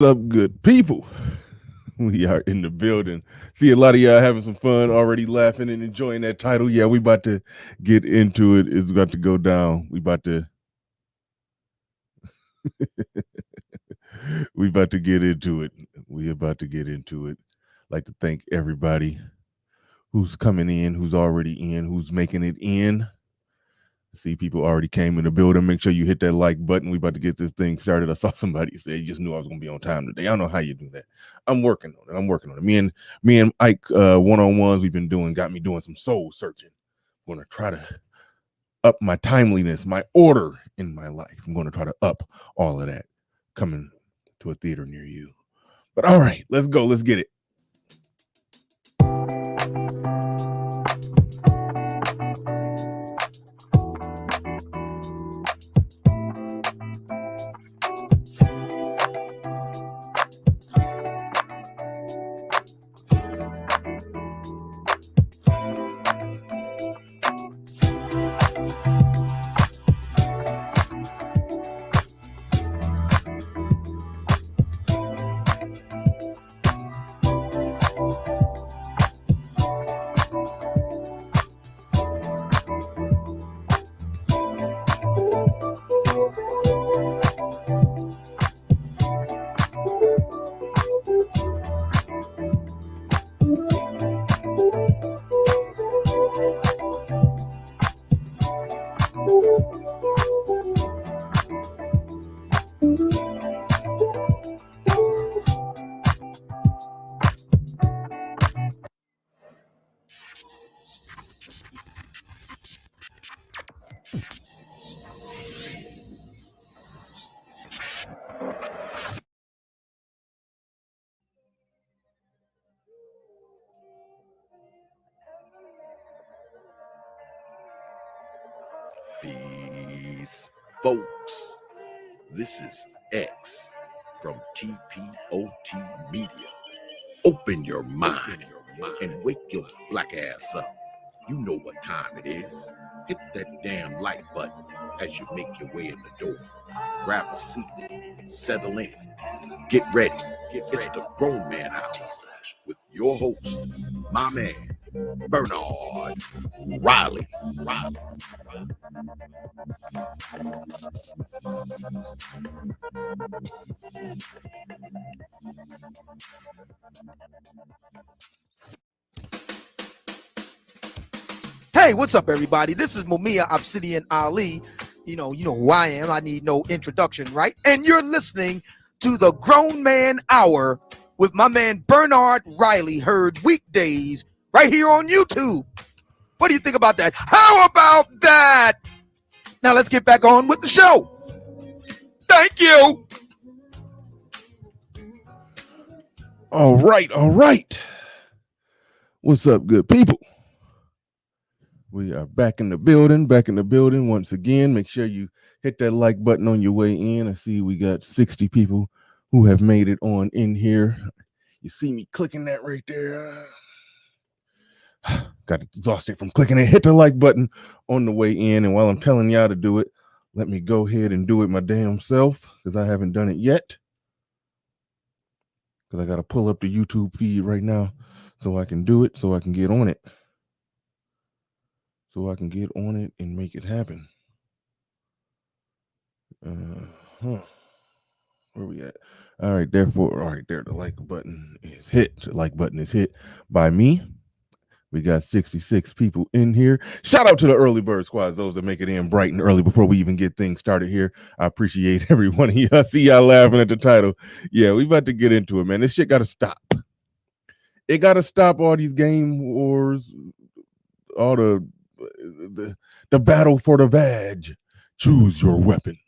What's up, good people? We are in the building. See a lot of y'all having some fun, already laughing and enjoying that title. Yeah, we about to get into it. It's about to go down. We about to get into it. We about to get into it. Like to thank everybody who's coming in, who's already in, who's making it in. See, people already came in the building. Make sure you hit that like button. We about to get this thing started. I saw somebody say, "You just knew I was gonna be on time today." I don't know how you do that. I'm working on it. I'm working on it. Me and Ike one-on-ones we've been doing got me doing some soul searching. I'm gonna try to up my timeliness, my order in my life. I'm gonna try to up all of that coming to a theater near you. But all right, let's go. Let's get it. Peace, folks. This is X from TPOT Media. Open your mind and wake your black ass up. You know what time it is. Hit that damn like button as you make your way in the door. Grab a seat, settle in, get ready. It's the Grown Man Hour with your host, my man, Bernard Riley. Hey, what's up, everybody? This is Mumia Obsidian Ali. You know who I am. I need no introduction, right? And you're listening to the Grown Man Hour with my man Bernard Riley, heard weekdays right here on YouTube. What do you think about that? How about that? Now let's get back on with the show. Thank you. All right. What's up, good people? We are back in the building once again. Make sure you hit that like button on your way in. I see we got 60 people who have made it on in here. You see me clicking that right there. Got exhausted from clicking it. Hit the like button on the way in. And while I'm telling y'all to do it, let me go ahead and do it my damn self because I haven't done it yet. Because I got to pull up the YouTube feed right now so I can do it, so I can get on it. So I can get on it and make it happen. Where we at? All right, there, the like button is hit. The like button is hit by me. We got 66 people in here. Shout out to the early bird squads, those that make it in bright and early before we even get things started here. I appreciate every one of you. I see y'all laughing at the title. Yeah, we about to get into it, man. This shit got to stop. It got to stop all these game wars, all the battle for the VAG. Choose your weapon.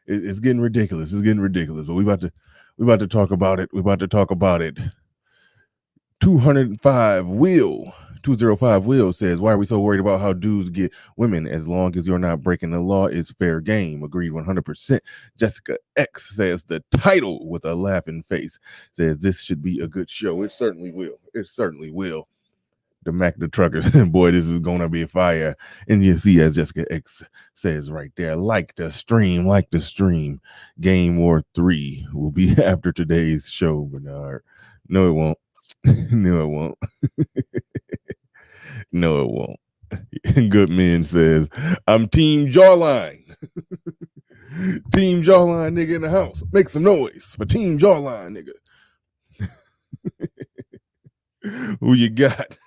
It's getting ridiculous. But we about to talk about it. 205 Will says, why are we so worried about how dudes get women? As long as you're not breaking the law, it's fair game. Agreed 100%. Jessica X says, the title with a laughing face says, this should be a good show. It certainly will. The Mac the Trucker. Boy, this is gonna be fire. And you see, as Jessica X says right there, like the stream, like the stream. Game War 3 will be after today's show, Bernard. No, it won't. No, it won't. No, it won't. Goodman says, I'm Team Jawline. Team Jawline nigga in the house. Make some noise for Team Jawline nigga. Who you got?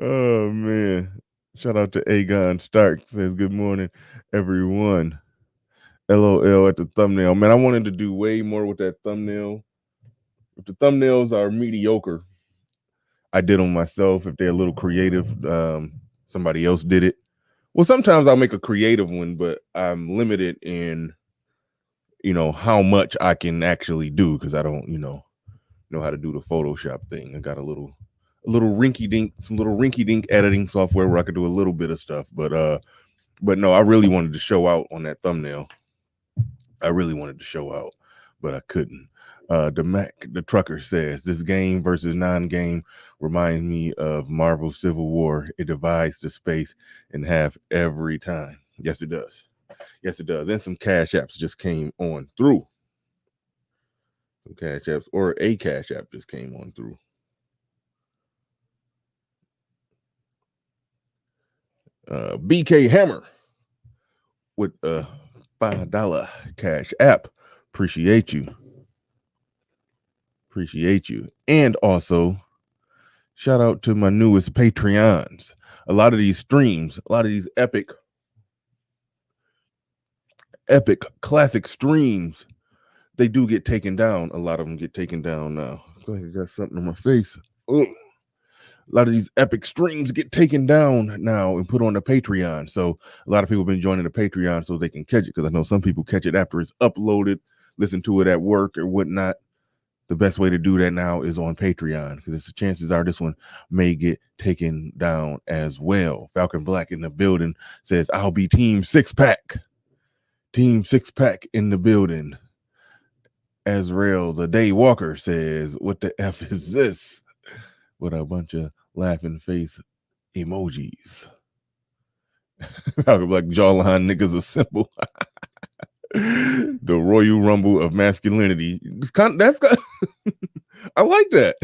Oh man. Shout out to Agon Stark. Says good morning, everyone. LOL at the thumbnail. Man, I wanted to do way more with that thumbnail. If the thumbnails are mediocre, I did them myself. If they're a little creative, somebody else did it. Well, sometimes I'll make a creative one, but I'm limited in, how much I can actually do because I don't, know how to do the Photoshop thing. I got a little rinky dink editing software where I could do a little bit of stuff. But no, I really wanted to show out on that thumbnail. I really wanted to show out, but I couldn't. The Mac, the trucker says, this game versus non-game reminds me of Marvel Civil War. It divides the space in half every time. Yes, it does. Yes, it does. And some Cash Apps just came on through. Some Cash Apps or a Cash App just came on through. BK Hammer with a $5 Cash App. Appreciate you. Appreciate you. And also, shout out to my newest Patreons. A lot of these streams, a lot of these epic classic streams, they do get taken down. A lot of them get taken down now. I got something on my face. Ugh. A lot of these epic streams get taken down now and put on the Patreon. So a lot of people have been joining the Patreon so they can catch it, because I know some people catch it after it's uploaded, listen to it at work or whatnot. The best way to do that now is on Patreon, because the chances are this one may get taken down as well. Falcon Black in the building says, I'll be Team Six Pack. Team Six Pack in the building. Azrael, the Day Walker says, what the F is this? With a bunch of laughing face emojis. Falcon Black jawline niggas are simple. The Royal Rumble of masculinity. I like that.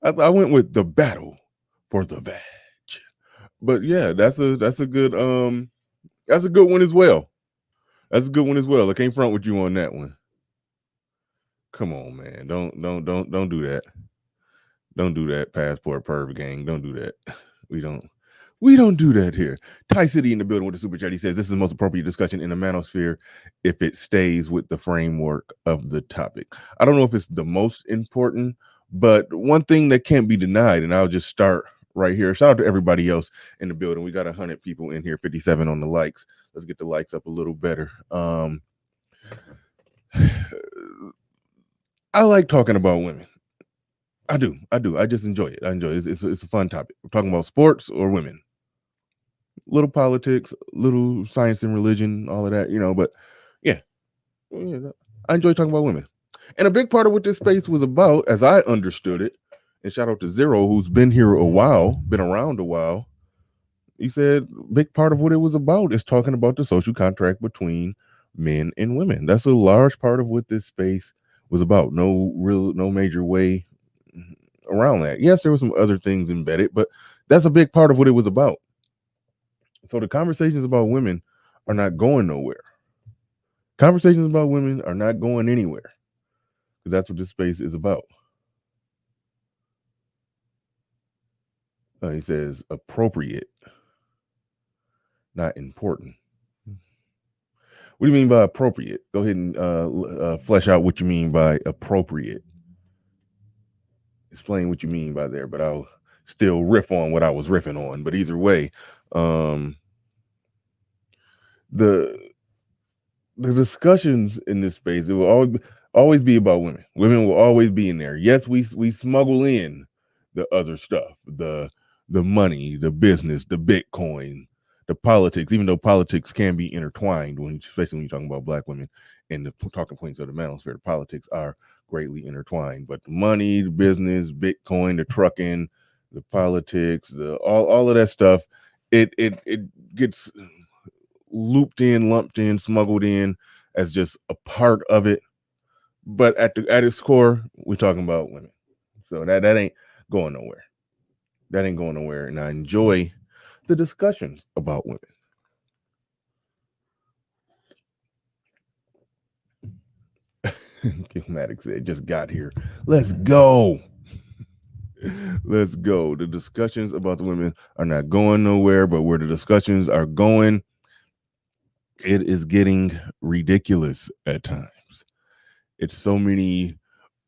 I went with the battle for the VAG. But yeah, that's a good one as well. That's a good one as well. I can't front with you on that one. Come on, man. Don't do that. Don't do that, passport perv gang. Don't do that. We don't do that here. Ty City in the building with the super chat. He says this is the most appropriate discussion in the manosphere if it stays with the framework of the topic. I don't know if it's the most important, but one thing that can't be denied, and I'll just start right here. Shout out to everybody else in the building. We got 100 people in here, 57 on the likes. Let's get the likes up a little better. I like talking about women. I do. I just enjoy it. It's a fun topic. We're talking about sports or women. Little politics, little science and religion, all of that, but yeah, I enjoy talking about women. And a big part of what this space was about, as I understood it, and shout out to Zero, who's been around a while. He said big part of what it was about is talking about the social contract between men and women. That's a large part of what this space was about. No major way around that. Yes, there were some other things embedded, but that's a big part of what it was about. So the conversations about women are not going nowhere. Conversations about women are not going anywhere, because that's what this space is about. He says appropriate, not important. What do you mean by appropriate? Go ahead and flesh out what you mean by appropriate. Explain what you mean by there, but I'll still riff on what I was riffing on. But either way, the discussions in this space, it will always be about women. Women will always be in there. Yes, we smuggle in the other stuff, the money, the business, the Bitcoin, the politics, even though politics can be intertwined, especially when you're talking about Black women and the talking points of the manosphere. The politics are greatly intertwined. But the money, the business, Bitcoin, the trucking, the politics, the all of that stuff, it gets looped in, lumped in, smuggled in as just a part of it. But at its core, we're talking about women. So that ain't going nowhere. That ain't going nowhere. And I enjoy the discussions about women. Maddox said, just got here. Let's go. Let's go. The discussions about the women are not going nowhere, but where the discussions are going, it is getting ridiculous at times. It's so many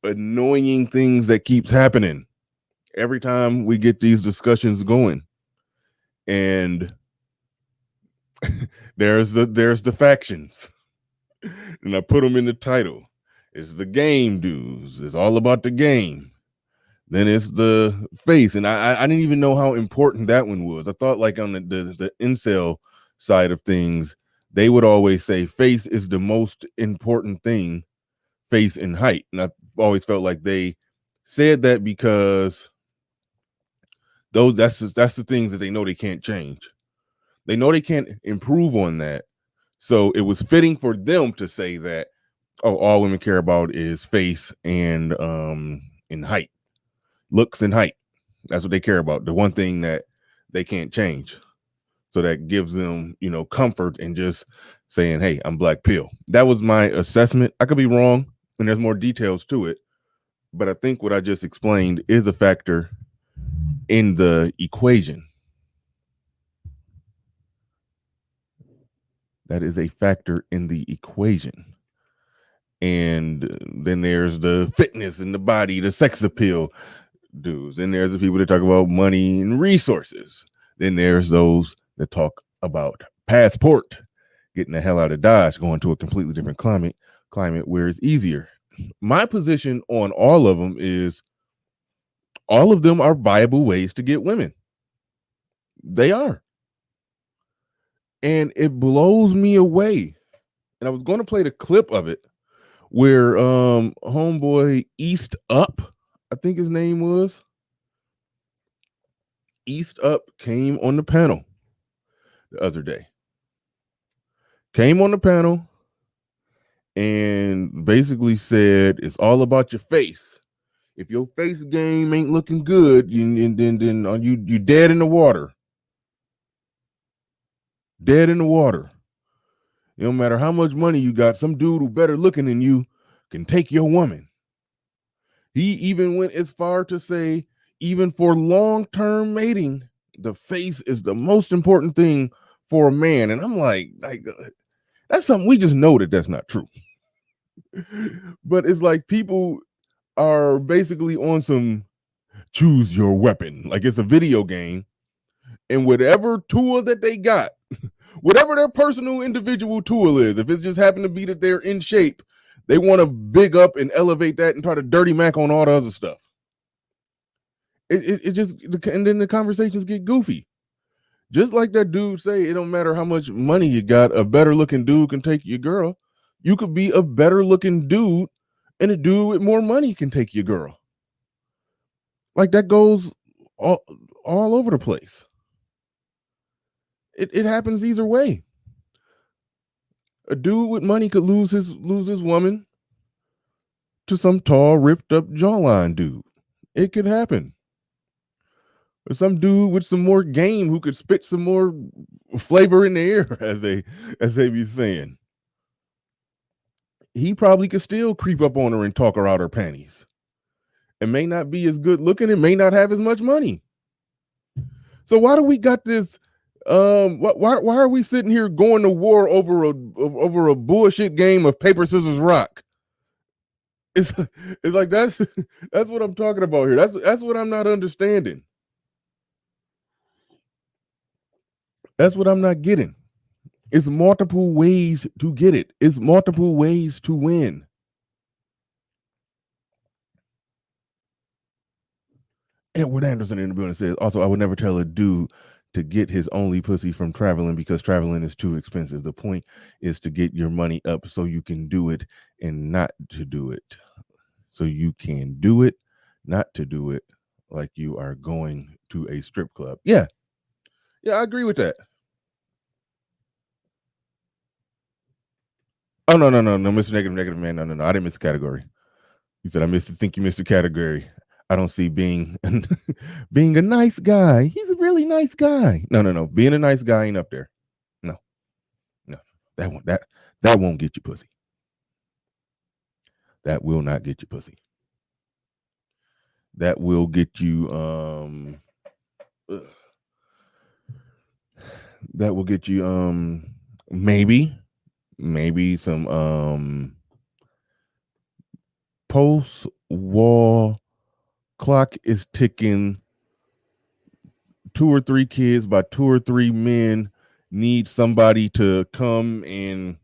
annoying things that keeps happening every time we get these discussions going. And there's the factions. And I put them in the title. It's the game dudes. It's all about the game. Then it's the face, and I didn't even know how important that one was. I thought like on the incel side of things, they would always say face is the most important thing, face and height. And I always felt like they said that because that's the things that they know they can't change. They know they can't improve on that. So it was fitting for them to say that, oh, all women care about is face and in height. Looks and height. That's what they care about. The one thing that they can't change. So that gives them, comfort in just saying, hey, I'm black pill. That was my assessment. I could be wrong, and there's more details to it. But I think what I just explained is a factor in the equation. That is a factor in the equation. And then there's the fitness in the body, the sex appeal dudes. Then there's the people that talk about money and resources. Then there's those that talk about passport, getting the hell out of Dodge, going to a completely different climate where it's easier. My position on all of them is all of them are viable ways to get women. They are. And it blows me away. And I was going to play the clip of it where homeboy East Up, I think his name was, East Up came on the panel the other day. Came on the panel and basically said it's all about your face. If your face game ain't looking good, then you dead in the water. Dead in the water. It don't matter how much money you got, some dude who better looking than you can take your woman. He even went as far to say, even for long-term mating, the face is the most important thing for a man. And I'm like that's something we just know that that's not true. But it's like people are basically on some choose your weapon. Like it's a video game. And whatever tool that they got, whatever their personal individual tool is, if it just happened to be that they're in shape, they want to big up and elevate that and try to dirty mac on all the other stuff. It just, and then the conversations get goofy. Just like that dude say, it don't matter how much money you got, a better looking dude can take your girl. You could be a better looking dude and a dude with more money can take your girl. Like that goes all over the place. It happens either way. A dude with money could lose his woman to some tall, ripped up jawline dude. It could happen. Or some dude with some more game who could spit some more flavor in the air, as they be saying. He probably could still creep up on her and talk her out her panties. It may not be as good looking. It may not have as much money. So why do we got this? Why are we sitting here going to war over a bullshit game of paper, scissors, rock? It's like that's what I'm talking about here. That's what I'm not understanding. That's what I'm not getting. It's multiple ways to get it. It's multiple ways to win. Edward Anderson in the building says, also, I would never tell a dude to get his only pussy from traveling because traveling is too expensive. The point is to get your money up so you can do it and not to do it. so you can do it, not to do it like you are going to a strip club. Yeah, I agree with that. Oh no, Mr. Negative Man. No. I didn't miss the category. He said I think you missed the category. I don't see being being a nice guy. He's a really nice guy. No. Being a nice guy ain't up there. No. That won't get you pussy. That will not get you pussy. That will get you that will get you maybe some post-war clock is ticking, 2 or 3 kids by 2 or 3 men need somebody to come and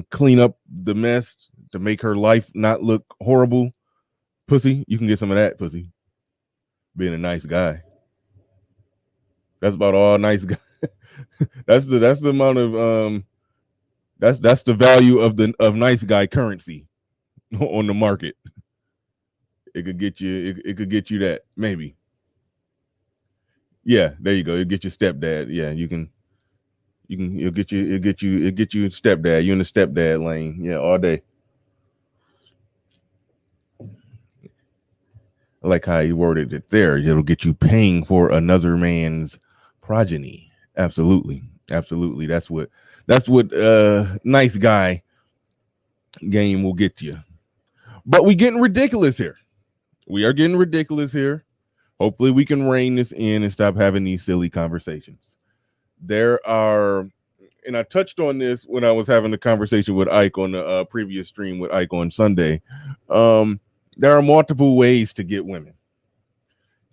clean up the mess to make her life not look horrible. Pussy, you can get some of that, pussy. Being a nice guy. That's about all nice guy. that's the amount of that's the value of nice guy currency on the market. It could get you it could get you that, maybe. Yeah, there you go. It'll get your stepdad. Yeah, it'll get you stepdad. You in the stepdad lane. Yeah, all day. I like how he worded it there. It'll get you paying for another man's progeny. Absolutely. That's what nice guy game will get you. But we getting ridiculous here. We are getting ridiculous here. Hopefully we can rein this in and stop having these silly conversations. There are, and I touched on this when I was having the conversation with Ike on the previous stream with Ike on Sunday. There are multiple ways to get women.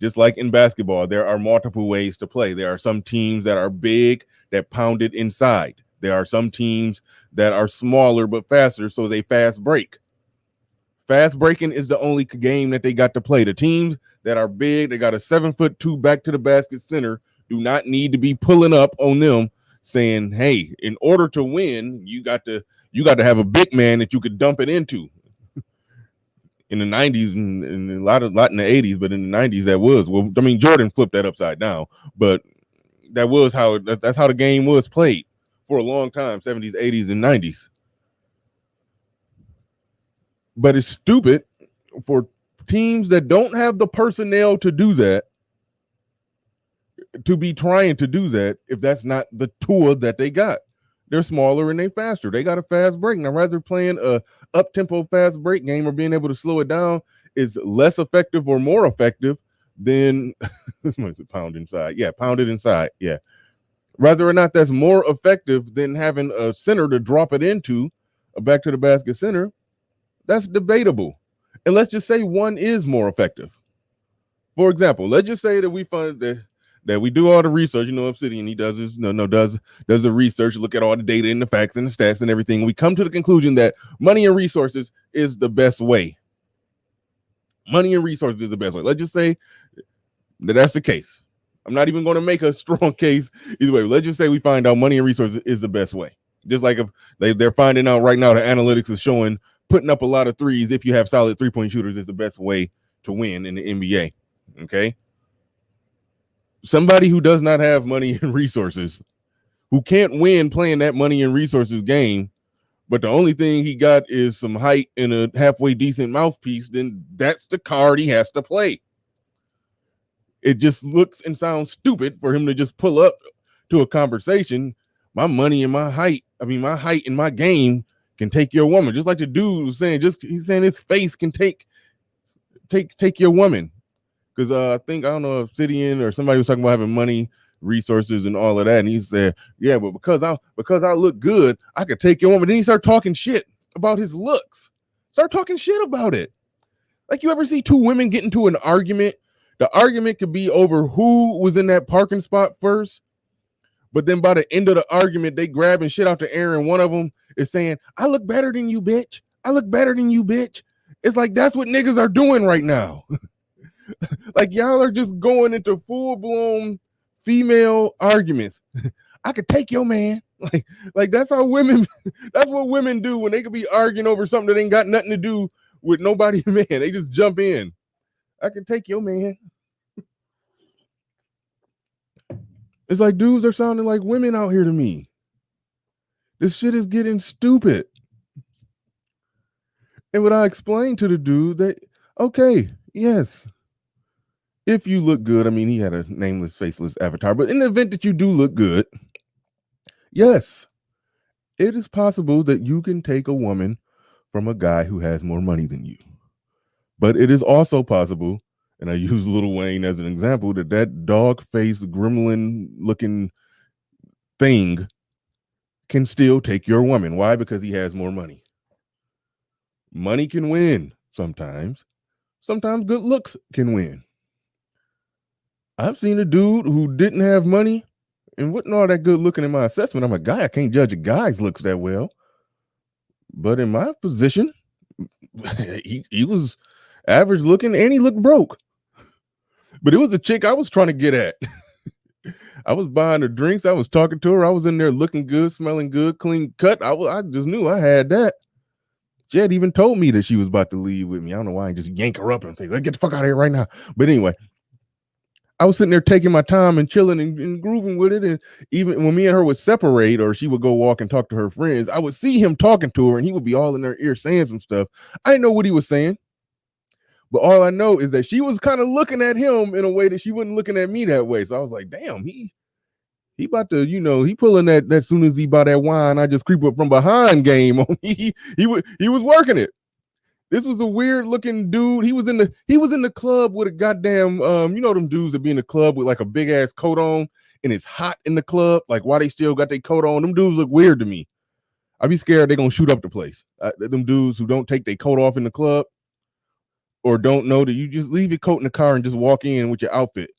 Just like in basketball, there are multiple ways to play. There are some teams that are big that pound it inside. There are some teams that are smaller but faster, so they fast break. Fast breaking is the only game that they got to play. The teams that are big, they got a 7'2" back to the basket center, do not need to be pulling up on them saying, hey, in order to win, you got to have a big man that you could dump it into. In the 90s and a lot in the 80s, but in the 90s that was, well, I mean, Jordan flipped that upside down, but that's how the game was played for a long time, 70s, 80s, and 90s. But it's stupid for teams that don't have the personnel to do that to be trying to do that if that's not the tool that they got. They're smaller and they faster. They got a fast break. Now, rather playing a up-tempo fast break game or being able to slow it down is less effective or more effective than pound inside. Yeah, pound it inside. Yeah. Whether or not that's more effective than having a center to drop it into, a back to the basket center, that's debatable. And let's just say one is more effective. For example, let's just say that we find that we do all the research. Obsidian, he does his does the research, look at all the data and the facts and the stats and everything. We come to the conclusion that money and resources is the best way. Money and resources is the best way. Let's just say that that's the case. I'm not even going to make a strong case either way. Let's just say we find out money and resources is the best way. Just like if they're finding out right now, the analytics is showing putting up a lot of threes if you have solid three-point shooters is the best way to win in the NBA. Okay. Somebody who does not have money and resources, who can't win playing that money and resources game, but the only thing he got is some height and a halfway decent mouthpiece, then that's the card he has to play. It just looks and sounds stupid for him to just pull up to a conversation. My money and my height and my game can take your woman. Just like the dude was saying, he's saying his face can take your woman. Because I don't know, Obsidian or somebody was talking about having money, resources, and all of that. And he said, yeah, but because I look good, I could take your woman. Then he started talking shit about his looks. Start talking shit about it. Like, you ever see two women get into an argument? The argument could be over who was in that parking spot first. But then by the end of the argument, they grabbing shit out the air, and one of them is saying, I look better than you, bitch. I look better than you, bitch. It's like, that's what niggas are doing right now. Like, y'all are just going into full-blown female arguments. I could take your man. Like that's how women, that's what women do when they could be arguing over something that ain't got nothing to do with nobody man. They just jump in. I can take your man. It's like dudes are sounding like women out here to me. This shit is getting stupid. And what I explained to the dude that, okay, yes, if you look good, I mean, he had a nameless, faceless avatar, but in the event that you do look good, yes, it is possible that you can take a woman from a guy who has more money than you. But it is also possible, and I use Lil Wayne as an example, that dog-faced, gremlin-looking thing can still take your woman. Why? Because he has more money. Money can win sometimes. Sometimes good looks can win. I've seen a dude who didn't have money and wasn't all that good looking in my assessment. I'm a guy. I can't judge a guy's looks that well. But in my position, he was average looking and he looked broke. But it was a chick I was trying to get at. I was buying her drinks. I was talking to her. I was in there looking good, smelling good, clean cut. I just knew I had that. She had even told me that she was about to leave with me. I don't know why I just yank her up and say, let's get the fuck out of here right now. But anyway, I was sitting there taking my time and chilling and grooving with it. And even when me and her would separate or she would go walk and talk to her friends, I would see him talking to her and he would be all in her ear saying some stuff. I didn't know what he was saying. But all I know is that she was kind of looking at him in a way that she wasn't looking at me that way. So I was like, damn, he about to, he pulling that soon as he buy that wine, I just creep up from behind game on me. He was working it. This was a weird looking dude. He was in the club with a goddamn them dudes that be in the club with like a big ass coat on and it's hot in the club. Like why they still got their coat on? Them dudes look weird to me. I'd be scared they're gonna shoot up the place. Them dudes who don't take their coat off in the club or don't know that you just leave your coat in the car and just walk in with your outfit.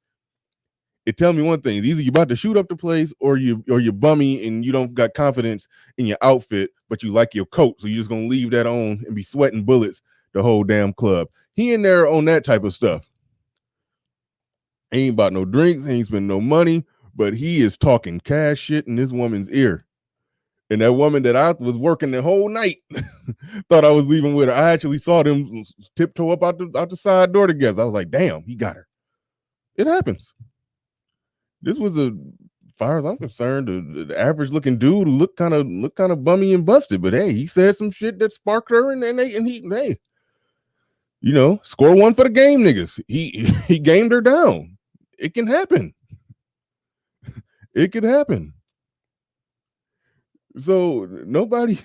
It tell me one thing: either you about to shoot up the place, or you're bummy and you don't got confidence in your outfit, but you like your coat, so you're just gonna leave that on and be sweating bullets the whole damn club. He in there on that type of stuff. Ain't bought no drinks, ain't spend no money, but he is talking cash shit in this woman's ear. And that woman that I was working the whole night thought I was leaving with her. I actually saw them tiptoe up out the side door together. I was like, damn, he got her. It happens. This was as far as I'm concerned, the average looking dude who looked kind of bummy and busted. But hey, he said some shit that sparked her, and hey, score one for the game, niggas. He gamed her down. It can happen. It could happen. So nobody.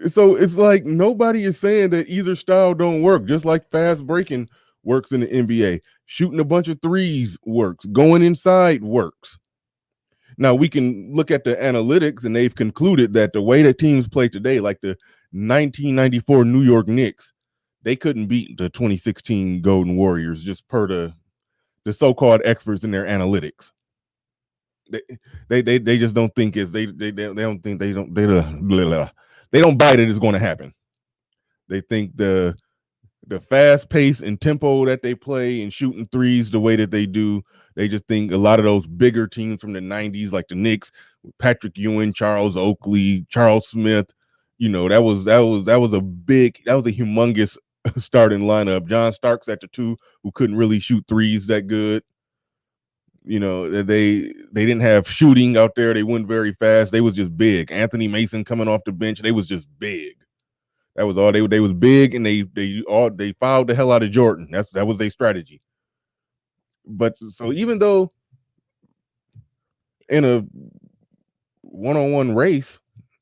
So it's like nobody is saying that either style don't work. Just like fast breaking works in the NBA, shooting a bunch of threes works, going inside works. Now we can look at the analytics, and they've concluded that the way that teams play today, like the 1994 New York Knicks, they couldn't beat the 2016 Golden Warriors just per the so-called experts in their analytics. They just don't think it's they don't think they don't they don't buy that it's going to happen. They think the fast pace and tempo that they play and shooting threes the way that they do, they just think a lot of those bigger teams from the 90s, like the Knicks, Patrick Ewing, Charles Oakley, Charles Smith, that was a humongous starting lineup. John Starks at the two, who couldn't really shoot threes that good. They didn't have shooting out there. They went very fast. They was just big. Anthony Mason coming off the bench, they was just big. That was all they was big, and they fouled the hell out of Jordan. That was their strategy. But so even though in a one-on-one race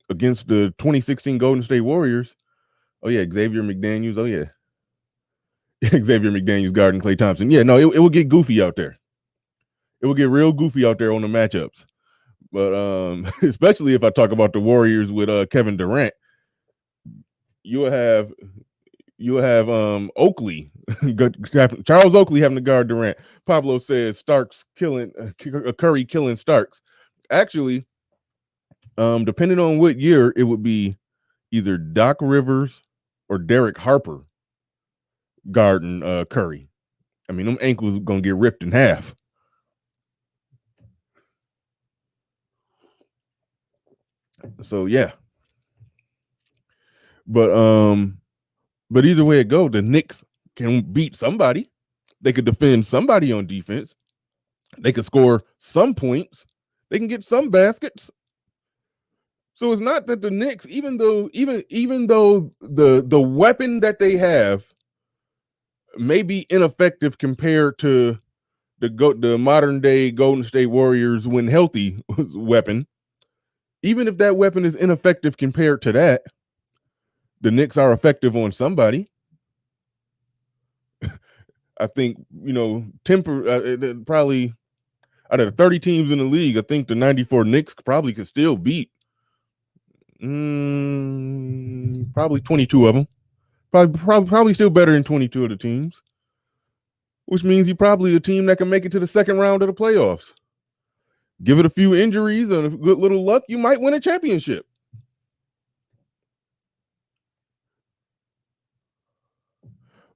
against the 2016 Golden State Warriors, oh yeah, Xavier McDaniels, oh yeah, Xavier McDaniels guarding Klay Thompson. Yeah, no, it will get goofy out there. It will get real goofy out there on the matchups. But especially if I talk about the Warriors with Kevin Durant, you'll have Oakley, Charles Oakley having to guard Durant. Pablo says Starks killing Curry killing Starks. Actually, depending on what year, it would be either Doc Rivers or Derek Harper guarding Curry. I mean, them ankles are gonna get ripped in half. So yeah. But But either way it goes, the Knicks can beat somebody. They could defend somebody on defense. They could score some points. They can get some baskets. So it's not that the Knicks, even though the weapon that they have may be ineffective compared to the modern day Golden State Warriors when healthy weapon, even if that weapon is ineffective compared to that, the Knicks are effective on somebody. I think, probably out of the 30 teams in the league, I think the 94 Knicks probably could still beat probably 22 of them. Probably still better than 22 of the teams, which means you're probably a team that can make it to the second round of the playoffs. Give it a few injuries and a good little luck, you might win a championship.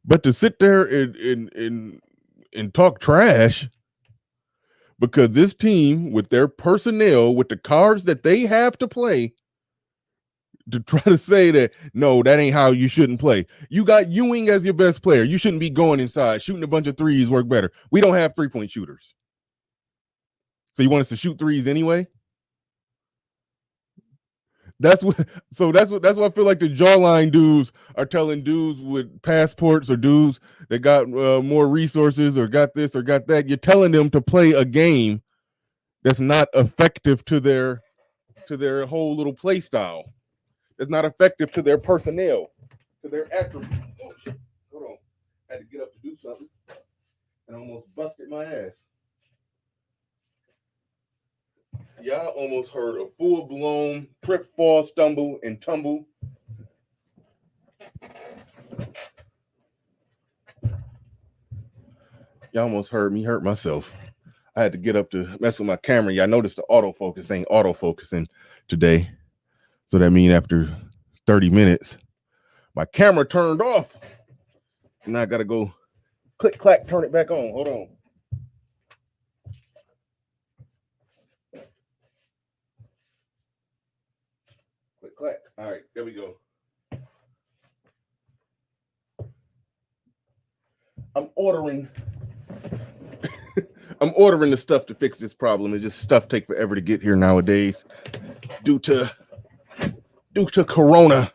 But to sit there and talk trash because this team, with their personnel, with the cards that they have to play, to try to say that, no, that ain't how you shouldn't play. You got Ewing as your best player. You shouldn't be going inside. Shooting a bunch of threes work better. We don't have three-point shooters. So you want us to shoot threes anyway? That's what I feel like the jawline dudes are telling dudes with passports or dudes that got more resources or got this or got that. You're telling them to play a game that's not effective to their whole little play style. It's not effective to their personnel, to their attributes. Oh shit! Hold on, I had to get up to do something, and I almost busted my ass. Y'all almost heard a full-blown trip, fall, stumble, and tumble. Y'all almost heard me hurt myself. I had to get up to mess with my camera. Y'all noticed the autofocus ain't autofocusing today. So that means after 30 minutes, my camera turned off. Now I got to go click, clack, turn it back on. Hold on. Click, clack. All right, there we go. I'm ordering the stuff to fix this problem. It just stuff take forever to get here nowadays due to Corona.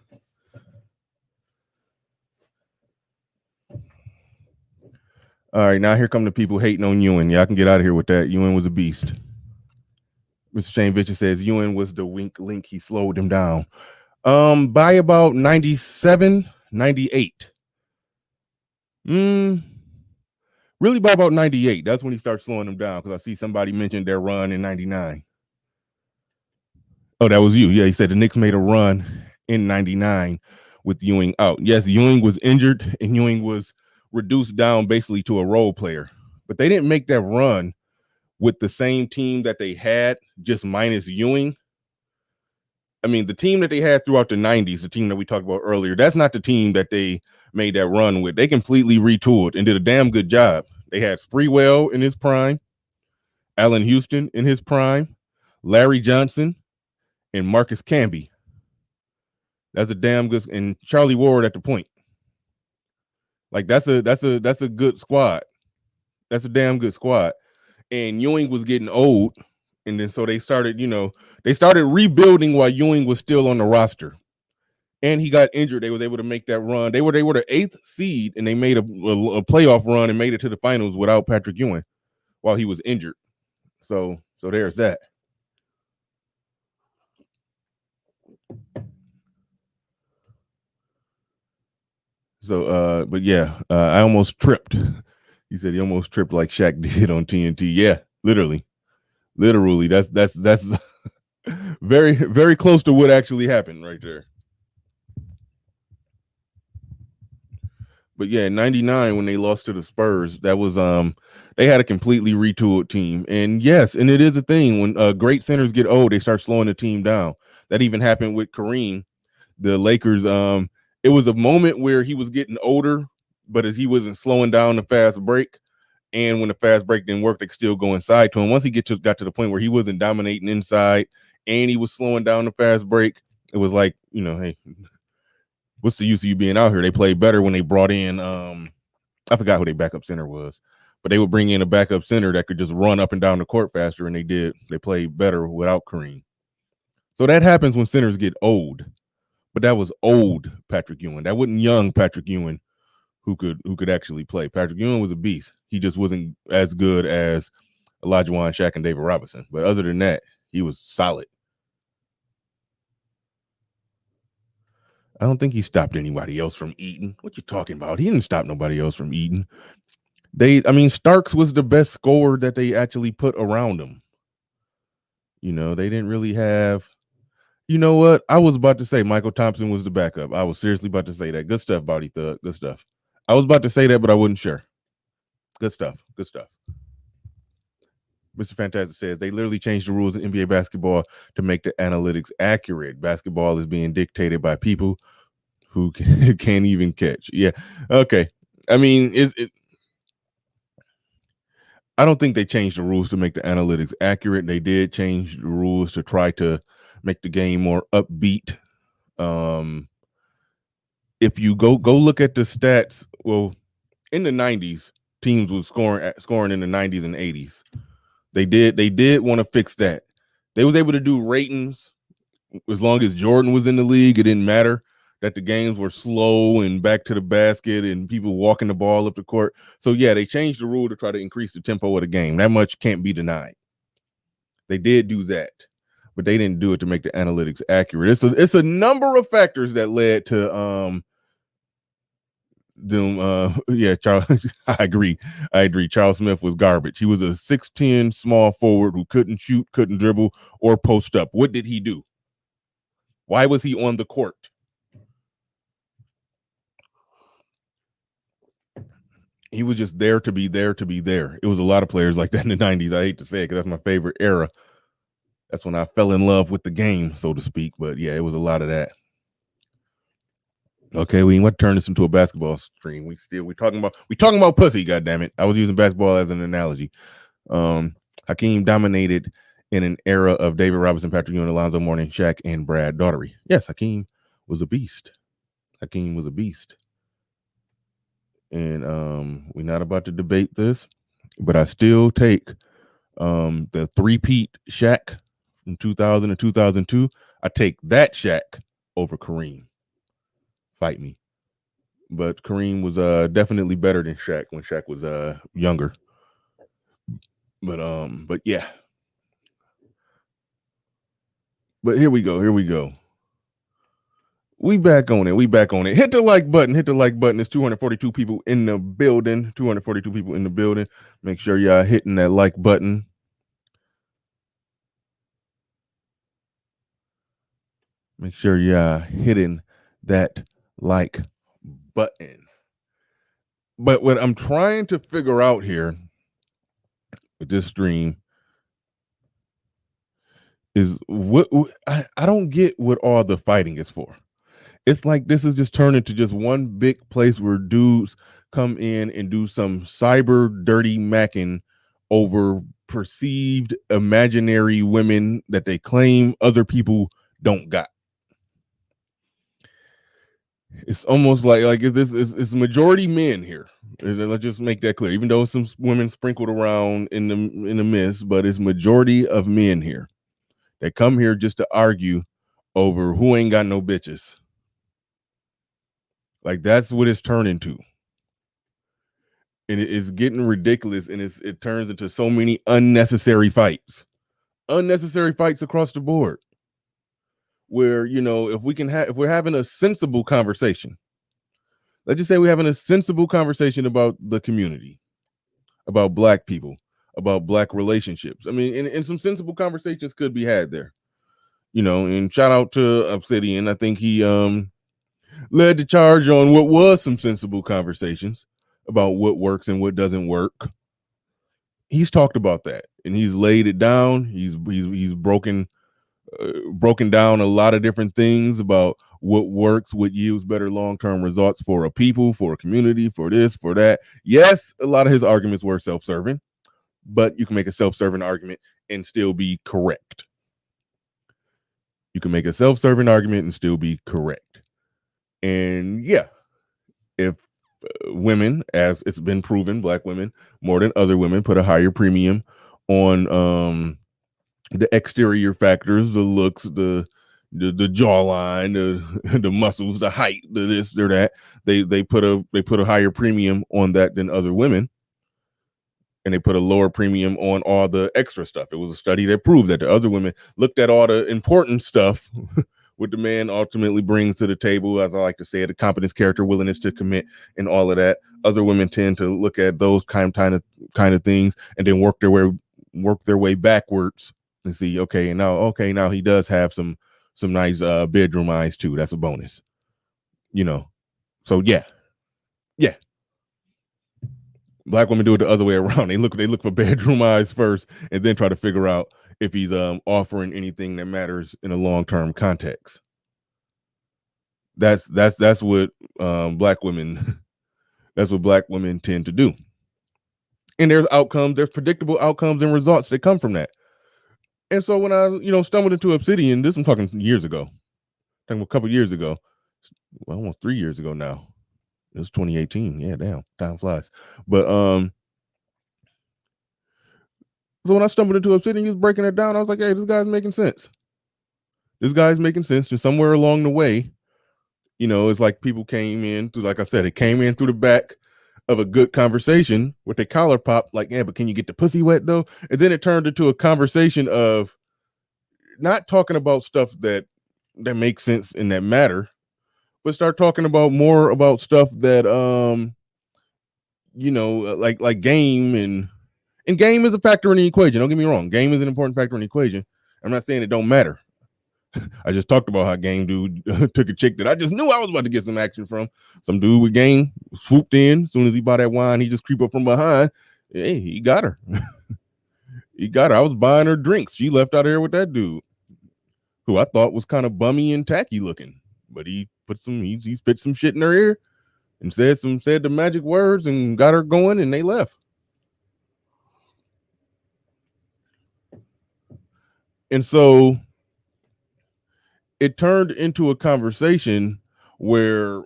All right, now here come the people hating on Ewing. Y'all can get out of here with that. Ewing was a beast. Mr. Shane Bitcher says Ewing was the wink link. He slowed him down. By about 97, 98. Really by about 98. That's when he starts slowing them down, because I see somebody mentioned their run in 99. Oh, that was you. Yeah, he said the Knicks made a run in 99 with Ewing out. Yes, Ewing was injured, and Ewing was reduced down basically to a role player. But they didn't make that run with the same team that they had, just minus Ewing. I mean, the team that they had throughout the 90s, the team that we talked about earlier, that's not the team that they made that run with. They completely retooled and did a damn good job. They had Spreewell in his prime, Allen Houston in his prime, Larry Johnson, and Marcus Camby. That's a damn good, and Charlie Ward at the point. Like that's a good squad. That's a damn good squad. And Ewing was getting old, and then so they started rebuilding while Ewing was still on the roster. And he got injured. They was able to make that run. They were the 8th seed, and they made a playoff run and made it to the finals without Patrick Ewing while he was injured. So there's that. So, but yeah, I almost tripped. He said he almost tripped like Shaq did on TNT. Yeah, literally. That's very, very close to what actually happened right there. But yeah, in 99, when they lost to the Spurs, that was they had a completely retooled team. And yes, and it is a thing when great centers get old, they start slowing the team down. That even happened with Kareem. The Lakers, it was a moment where he was getting older, but he wasn't slowing down the fast break. And when the fast break didn't work, they could still go inside to him. Once he got to the point where he wasn't dominating inside and he was slowing down the fast break, it was like, hey, what's the use of you being out here? They played better when they brought in I forgot who their backup center was, but they would bring in a backup center that could just run up and down the court faster, and they did. They played better without Kareem. So that happens when centers get old. But that was old Patrick Ewing. That wasn't young Patrick Ewing who could actually play. Patrick Ewing was a beast. He just wasn't as good as Olajuwon, Shaq, and David Robinson. But other than that, he was solid. I don't think he stopped anybody else from eating. What you talking about? He didn't stop nobody else from eating. Starks was the best scorer that they actually put around him. You know, they didn't really have. You know what? I was about to say Michael Thompson was the backup. I was seriously about to say that. Good stuff, Body Thug. Good stuff. I was about to say that, but I wasn't sure. Good stuff. Good stuff. Mr. Fantastic says they literally changed the rules in NBA basketball to make the analytics accurate. Basketball is being dictated by people who can't even catch. Yeah. Okay. I mean, I don't think they changed the rules to make the analytics accurate. They did change the rules to try to make the game more upbeat. If you go look at the stats, well, in the 90s, teams was scoring in the 90s and 80s. They did want to fix that. They was able to do ratings as long as Jordan was in the league. It didn't matter that the games were slow and back to the basket and people walking the ball up the court. So yeah, they changed the rule to try to increase the tempo of the game. That much can't be denied. They did do that, but they didn't do it to make the analytics accurate. It's a number of factors that led to yeah, Charles. I agree. Charles Smith was garbage. He was a 6'10" small forward who couldn't shoot, couldn't dribble, or post up. What did he do? Why was he on the court? He was just there to be there to be there. It was a lot of players like that in the 90s. I hate to say it because that's my favorite era. That's when I fell in love with the game, so to speak. But yeah, it was a lot of that. Okay, we want to turn this into a basketball stream. We talking about pussy. God damn it! I was using basketball as an analogy. Hakeem dominated in an era of David Robinson, Patrick Ewing, Alonzo Mourning, Shaq, and Brad Daugherty. Yes, Hakeem was a beast. And we're not about to debate this, but I still take the three-peat Shaq from 2000 and 2002. I take that Shaq over Kareem. Fight me. But Kareem was definitely better than Shaq when Shaq was younger. But yeah. But here we go. We back on it. Hit the like button. There's 242 people in the building. Make sure y'all hitting that like button. Make sure y'all hitting that like button. But what I'm trying to figure out here with this stream is what I don't get what all the fighting is for. It's like this is just turned into just one big place where dudes come in and do some cyber dirty macking over perceived imaginary women that they claim other people don't got. It's almost like it's majority men here. Let's just make that clear. Even though some women sprinkled around in the midst, but it's majority of men here. They come here just to argue over who ain't got no bitches. Like that's what it's turned into. And it's getting ridiculous, and it turns into so many unnecessary fights. Unnecessary fights across the board. Where, you know, if we're having a sensible conversation, let's just say we're having a sensible conversation about the community, about black people, about black relationships. I mean, and some sensible conversations could be had there. You know, and shout out to Obsidian. I think he led the charge on what was some sensible conversations about what works and what doesn't work. He's talked about that, and he's laid it down. He's broken down a lot of different things about what works, what yields better long-term results for a people, for a community, for this, for that. Yes, a lot of his arguments were self-serving, but you can make a self-serving argument and still be correct. You can make a self-serving argument and still be correct. And yeah, if women, as it's been proven, black women more than other women put a higher premium on the exterior factors, the looks, the jawline, the muscles, the height, the this, or that. They put a higher premium on that than other women, and they put a lower premium on all the extra stuff. It was a study that proved that the other women looked at all the important stuff what the man ultimately brings to the table, as I like to say, the competence, character, willingness to commit, and all of that. Other women tend to look at those kind of things and then work their way backwards and see, okay, now he does have some nice bedroom eyes too. That's a bonus, you know. So yeah. Black women do it the other way around. They look for bedroom eyes first, and then try to figure out if he's offering anything that matters in a long-term context. That's what black women that's what black women tend to do. And there's predictable outcomes and results that come from that. And so when I stumbled into Obsidian, this I'm talking years ago, talking a couple years ago, well, almost 3 years ago now. It was 2018. Yeah, damn, time flies. But so when I stumbled into Obsidian, he was breaking it down. I was like, hey, this guy's making sense. This guy's making sense. Just somewhere along the way, it's like people came in through, like I said, it came in through the back of a good conversation with their collar pop, like, yeah, but can you get the pussy wet though? And then it turned into a conversation of not talking about stuff that makes sense and that matter, but start talking about more about stuff that like game, and game is a factor in the equation. Don't get me wrong, game is an important factor in the equation. I'm not saying it don't matter. I just talked about how game dude took a chick that I just knew I was about to get some action from. Some dude with game swooped in as soon as he bought that wine. He just creep up from behind. Hey, he got her. He got her. I was buying her drinks. She left out here with that dude, who I thought was kind of bummy and tacky looking, but he spit some shit in her ear and said the magic words and got her going, and they left. And so it turned into a conversation where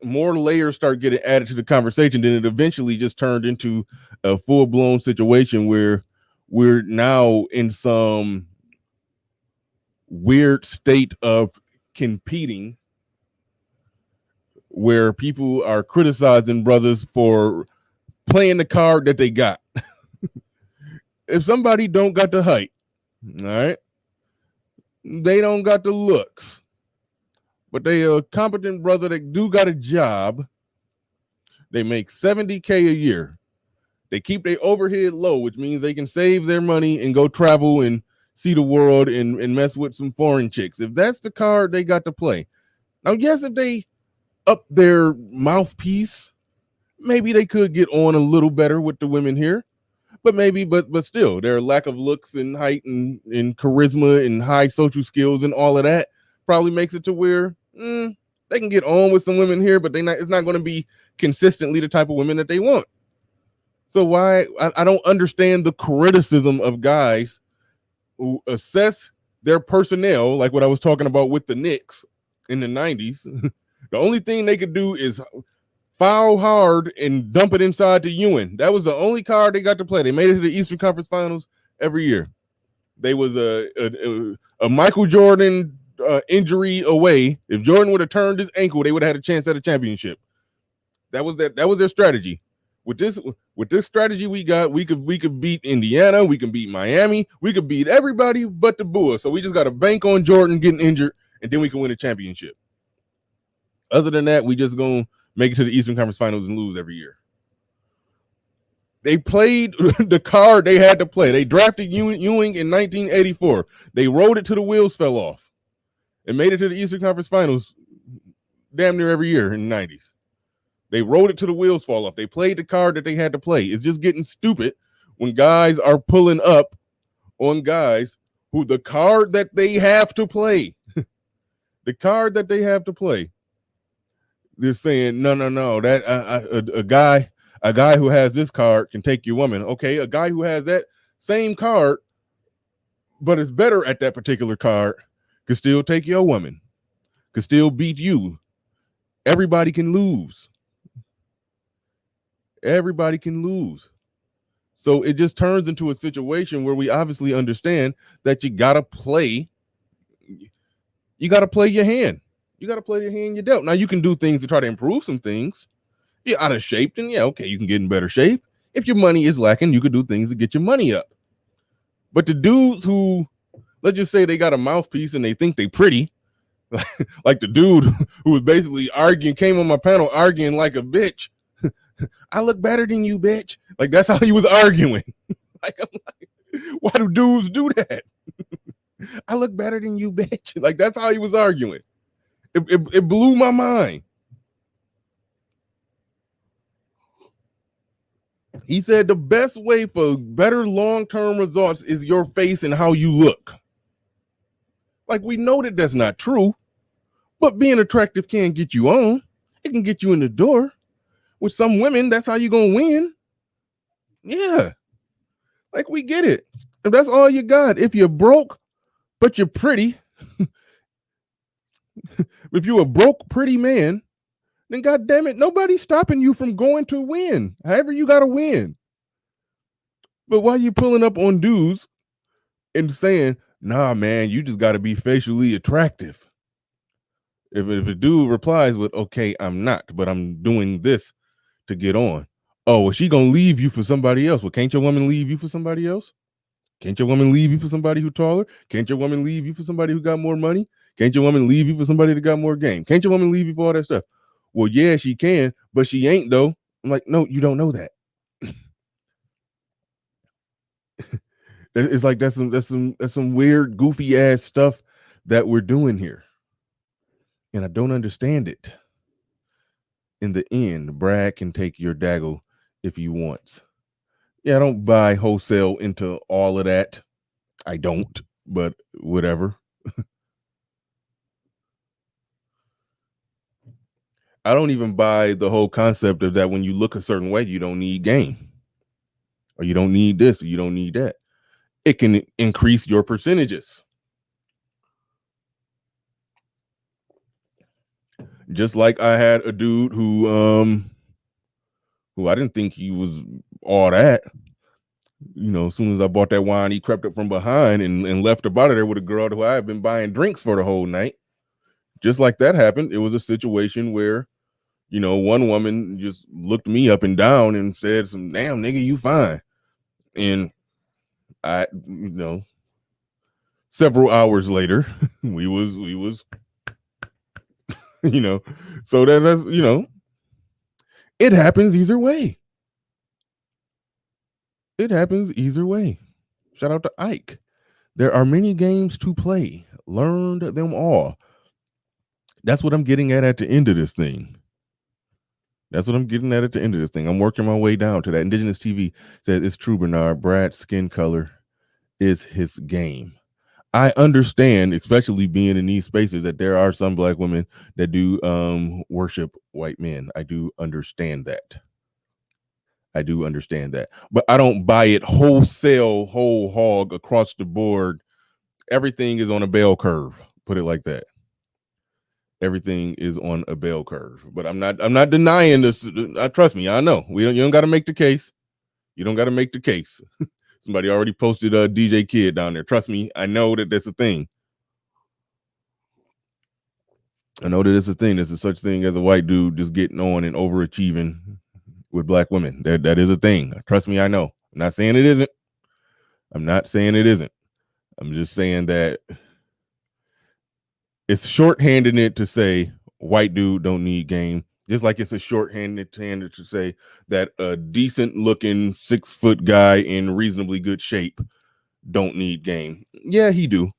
more layers start getting added to the conversation. Then it eventually just turned into a full-blown situation where we're now in some weird state of competing, where people are criticizing brothers for playing the card that they got. If somebody don't got the height, all right, they don't got the looks, but they are a competent brother that do got a job. They make $70K a year. They keep their overhead low, which means they can save their money and go travel and see the world and mess with some foreign chicks. If that's the card they got to play. Now, yes, if they up their mouthpiece, maybe they could get on a little better with the women here. But still, their lack of looks and height and charisma and high social skills and all of that probably makes it to where they can get on with some women here, but it's not going to be consistently the type of women that they want. So why I don't understand the criticism of guys who assess their personnel, like what I was talking about with the Knicks in the 90s. The only thing they could do is foul hard and dump it inside to Ewing. That was the only card they got to play. They made it to the Eastern Conference Finals every year. They was a Michael Jordan injury away. If Jordan would have turned his ankle, they would have had a chance at a championship. That was their strategy. With this strategy we got, we could beat Indiana, we can beat Miami, we could beat everybody but the Bulls. So we just got to bank on Jordan getting injured, and then we can win a championship. Other than that, we just gonna make it to the Eastern Conference Finals and lose every year. They played the card they had to play. They drafted Ewing in 1984. They rode it till the wheels fell off and made it to the Eastern Conference Finals damn near every year in the 90s. They rode it till the wheels fall off. They played the card that they had to play. It's just getting stupid when guys are pulling up on guys who the card that they have to play, the card that they have to play, they're saying, no, that a guy who has this card can take your woman. Okay, a guy who has that same card, but is better at that particular card, could still take your woman, could still beat you. Everybody can lose. Everybody can lose. So it just turns into a situation where we obviously understand that you gotta play your hand. You gotta play your hand you dealt. Now you can do things to try to improve some things. If you're out of shape, then yeah, okay, you can get in better shape. If your money is lacking, you could do things to get your money up. But the dudes who, let's just say they got a mouthpiece and they think they pretty, like the dude who was basically arguing, came on my panel arguing like a bitch. I look better than you, bitch. Like that's how he was arguing. Like, I'm like, why do dudes do that? I look better than you, bitch. Like that's how he was arguing. It blew my mind. He said the best way for better long-term results is your face and how you look. Like we know that that's not true, but being attractive can get you on. It can get you in the door. With some women, that's how you gonna win. Yeah, like we get it. If that's all you got, if you're broke but you're pretty, if you're a broke pretty man, then god damn it, nobody's stopping you from going to win. However, you gotta win. But why you pulling up on dudes and saying, nah, man, you just gotta be facially attractive? If a dude replies with, okay, I'm not, but I'm doing this to get on. Oh, well, she gonna leave you for somebody else. Well, can't your woman leave you for somebody else? Can't your woman leave you for somebody who's taller? Can't your woman leave you for somebody who got more money? Can't your woman leave you for somebody that got more game? Can't your woman leave you for all that stuff? Well, yeah, she can, but she ain't though. I'm like, no, you don't know that. It's like that's some weird, goofy ass stuff that we're doing here, and I don't understand it. In the end, Brad can take your daggle if he wants. Yeah, I don't buy wholesale into all of that. I don't, but whatever. I don't even buy the whole concept of that when you look a certain way, you don't need game. Or you don't need this, or you don't need that. It can increase your percentages. Just like I had a dude who I didn't think he was all that. You know, as soon as I bought that wine, he crept up from behind and left about it there with a girl who I had been buying drinks for the whole night. Just like that happened, it was a situation where, you know, one woman just looked me up and down and said, "Some damn nigga, you fine." And I, you know, several hours later, we was, you know, so that's, you know, it happens either way. It happens either way. Shout out to Ike. There are many games to play. Learned them all. That's what I'm getting at the end of this thing. That's what I'm getting at the end of this thing. I'm working my way down to that. Indigenous TV says it's true, Bernard. Brad's skin color is his game. I understand, especially being in these spaces, that there are some black women that do worship white men. I do understand that. I do understand that. But I don't buy it wholesale, whole hog across the board. Everything is on a bell curve. Put it like that. Everything is on a bell curve. But I'm not denying this. Trust me, I know. You don't got to make the case. You don't got to make the case. Somebody already posted a DJ Kid down there. Trust me, I know that that's a thing. I know that it's a thing. There's a such thing as a white dude just getting on and overachieving with black women. That is a thing. Trust me, I know. I'm not saying it isn't. I'm not saying it isn't. I'm just saying that it's shorthanded it to say white dude don't need game. Just like it's a shorthanded to say that a decent looking 6-foot guy in reasonably good shape don't need game. Yeah, he do.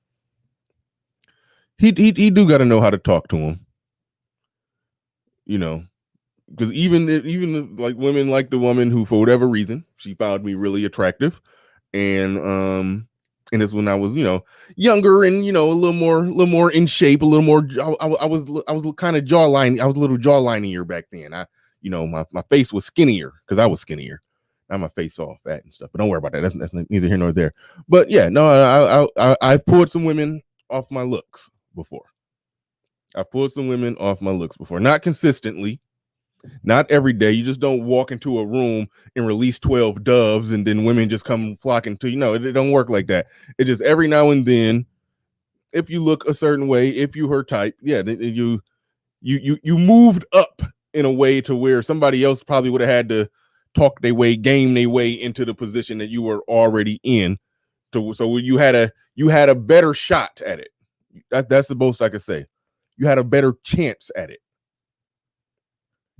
He do got to know how to talk to him. You know, because even like women like the woman who, for whatever reason, she found me really attractive, and this when I was, you know, younger and, you know, a little more in shape, a little more. I was kind of jawline. I was a little jawlineier back then. You know, my face was skinnier because I was skinnier. Now my face all fat and stuff. But don't worry about that. That's neither here nor there. But yeah, no, I've pulled some women off my looks before. I've pulled some women off my looks before. Not consistently, not every day. You just don't walk into a room and release 12 doves and then women just come flocking to you. No, it don't work like that. It just every now and then, if you look a certain way, if you her type, yeah, you moved up in a way to where somebody else probably would have had to talk their way, game their way into the position that you were already in. So you had a better shot at it. That's the most I could say. You had a better chance at it.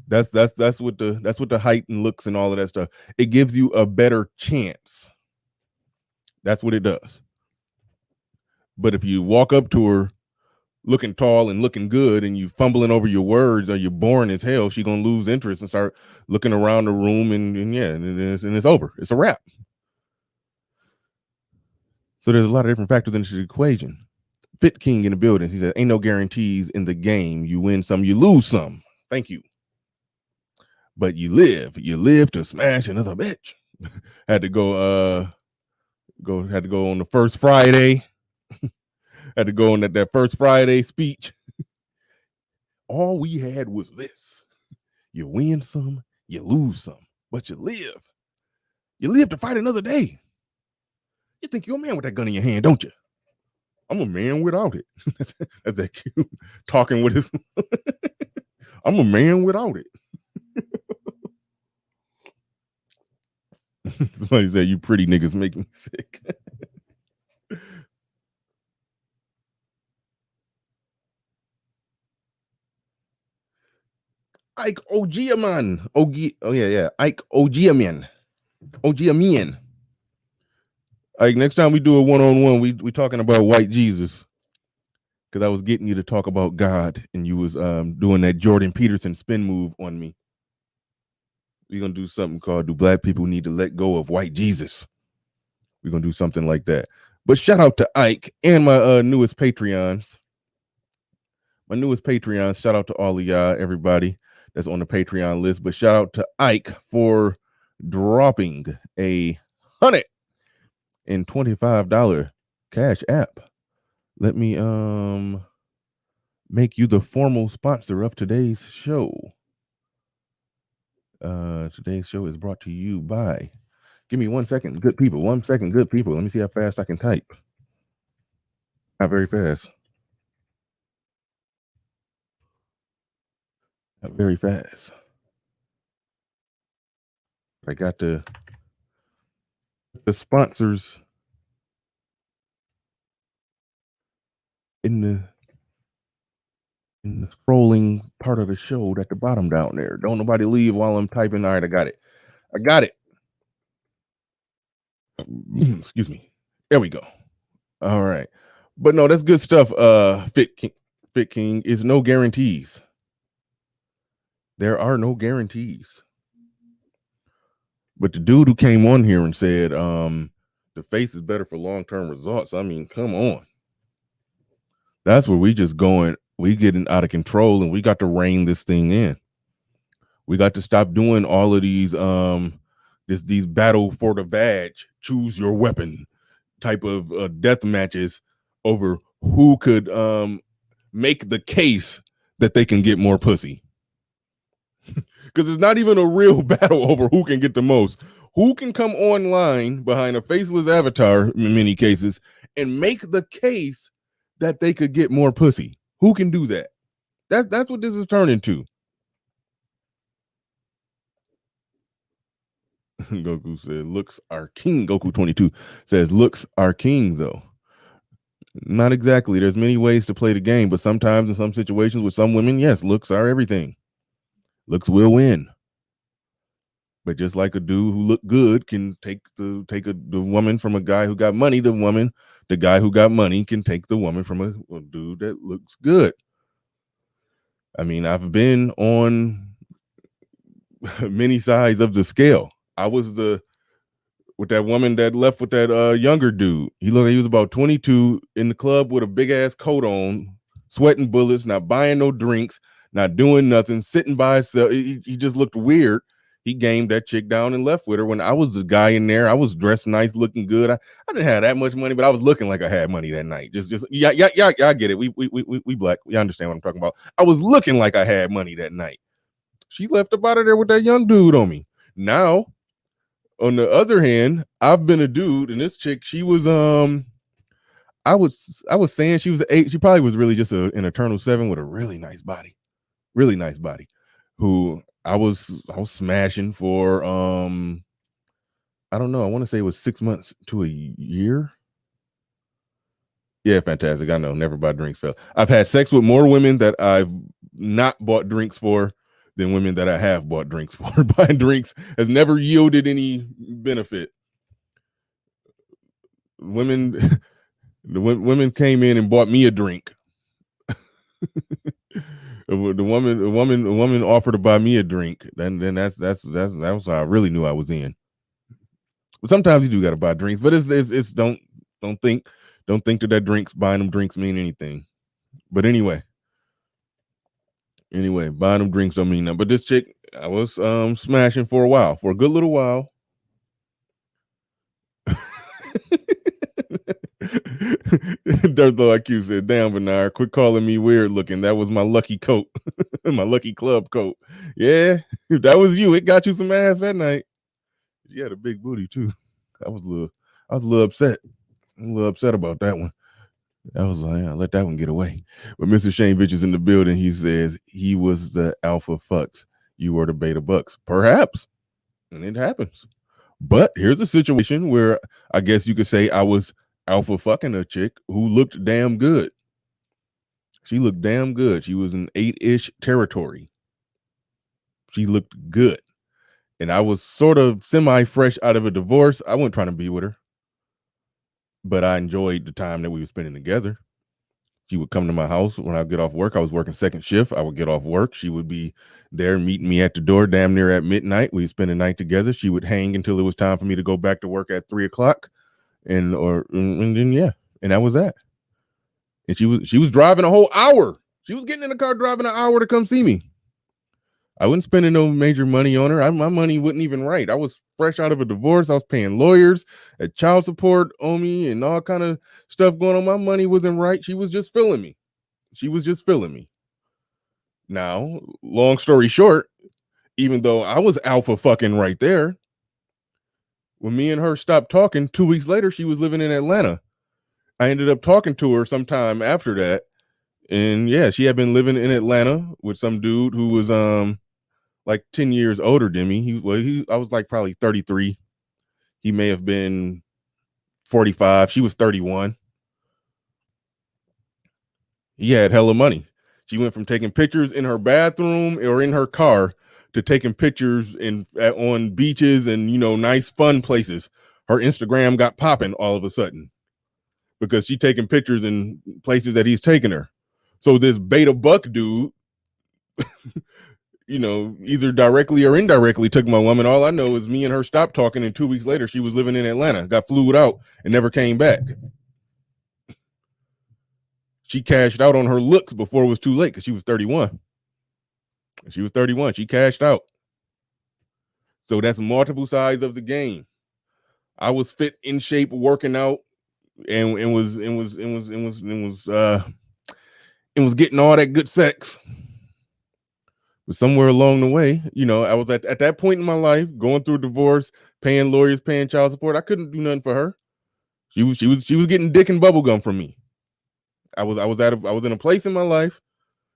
That's what the height and looks and all of that stuff. It gives you a better chance. That's what it does. But if you walk up to her looking tall and looking good and you fumbling over your words or you're boring as hell, she gonna lose interest and start looking around the room and it's over. It's a wrap. So there's a lot of different factors into the equation. Fit King in the building. He said, ain't no guarantees in the game. You win some, you lose some. Thank you. But you live to smash another bitch. had to go on the first Friday. Had to go on that first Friday speech. All we had was this. You win some, you lose some, but you live. You live to fight another day. You think you're a man with that gun in your hand, don't you? I'm a man without it. That's that cute. Talking with his. I'm a man without it. Somebody said, you pretty niggas make me sick. Ike Ogiaman. Oh yeah. Ike Ogiaman. Ogiaman. Ike, next time we do a one-on-one, we talking about white Jesus. Because I was getting you to talk about God and you was doing that Jordan Peterson spin move on me. We're going to do something called Do Black People Need to Let Go of White Jesus? We're going to do something like that. But shout out to Ike and my newest Patreons. My newest Patreons. Shout out to all of y'all, everybody that's on the Patreon list. But shout out to Ike for dropping a $125 cash app. Let me make you the formal sponsor of today's show. Today's show is brought to you by. Give me 1 second, good people. 1 second, good people. Let me see how fast I can type. Not very fast. Not very fast. I got the sponsors in the scrolling part of the show at the bottom down there. Don't nobody leave while I'm typing. All right, I got it. Excuse me. There we go. All right. But no, that's good stuff. Fit King is no guarantees. There are no guarantees. But the dude who came on here and said the face is better for long-term results. I mean, come on. That's where we just going, we getting out of control and we got to rein this thing in. We got to stop doing all of these these battle for the VAG, choose your weapon type of death matches over who could make the case that they can get more pussy. Because it's not even a real battle over who can get the most. Who can come online behind a faceless avatar in many cases and make the case that they could get more pussy? Who can do that? That's what this is turning to. Goku said, looks are king. Goku 22 says, looks are king, though. Not exactly. There's many ways to play the game, but sometimes in some situations with some women, yes, looks are everything. Looks will win. But just like a dude who looked good can take the woman from a guy who got money, the guy who got money can take the woman from a dude that looks good. I mean, I've been on many sides of the scale. I was with that woman that left with that younger dude. He was about 22 in the club with a big ass coat on, sweating bullets, not buying no drinks, not doing nothing, sitting by himself. He just looked weird. He gamed that chick down and left with her. When I was the guy in there, I was dressed nice, looking good. I didn't have that much money, but I was looking like I had money that night. Just yeah, I get it. We black. We understand what I'm talking about. I was looking like I had money that night. She left up out of there with that young dude on me. Now, on the other hand, I've been a dude, and this chick, she was I was saying she was an 8. She probably was really just an eternal 7 with a really nice body. Really nice body. Who I was smashing for I don't know, I want to say it was 6 months to a year. Yeah, fantastic. I know, never buy drinks, Phil. I've had sex with more women that I've not bought drinks for than women that I have bought drinks for. Buying drinks has never yielded any benefit. Women the women came in and bought me a drink. The woman offered to buy me a drink. Then that was how I really knew I was in. But sometimes you do got to buy drinks, but it's don't think that drinks, buying them drinks mean anything. But anyway, buying them drinks don't mean nothing. But this chick, I was smashing for a good little while. Dirt like you said, damn Bernard, quit calling me weird looking. That was my lucky coat, my lucky club coat. Yeah, that was you. It got you some ass that night. She had a big booty too. I was a little upset. I'm a little upset about that one. I was like, I let that one get away. But Mr. Shane Bitch is in the building. He says he was the alpha fucks. You were the beta bucks. Perhaps. And it happens. But here's a situation where I guess you could say I was alpha fucking a chick who looked damn good. She looked damn good. She was in 8-ish territory. She looked good. And I was sort of semi-fresh out of a divorce. I wasn't trying to be with her. But I enjoyed the time that we were spending together. She would come to my house when I get off work. I was working second shift. I would get off work. She would be there meeting me at the door damn near at midnight. We'd spend the night together. She would hang until it was time for me to go back to work at 3:00. And then yeah. And that was that. And she was driving a whole hour. She was getting in the car driving an hour to come see me. I wasn't spending no major money on her. My money wasn't even right. I was fresh out of a divorce. I was paying lawyers, at child support on me, and all kind of stuff going on. My money wasn't right. She was just feeling me. Now, long story short, even though I was alpha fucking right there, when me and her stopped talking, 2 weeks later, she was living in Atlanta. I ended up talking to her sometime after that. And yeah, she had been living in Atlanta with some dude who was like 10 years older than me. I was like probably 33. He may have been 45. She was 31. He had hella money. She went from taking pictures in her bathroom or in her car to taking pictures on beaches and, nice fun places. Her Instagram got popping all of a sudden because she taking pictures in places that he's taking her. So this beta buck dude, either directly or indirectly took my woman. All I know is me and her stopped talking, and 2 weeks later, she was living in Atlanta, got flued out, and never came back. She cashed out on her looks before it was too late because she was 31. She cashed out. So that's multiple sides of the game. I was fit, in shape, working out, and was getting all that good sex. But somewhere along the way, I was at that point in my life, going through a divorce, paying lawyers, paying child support. I couldn't do nothing for her. She was getting dick and bubblegum from me. I was in a place in my life.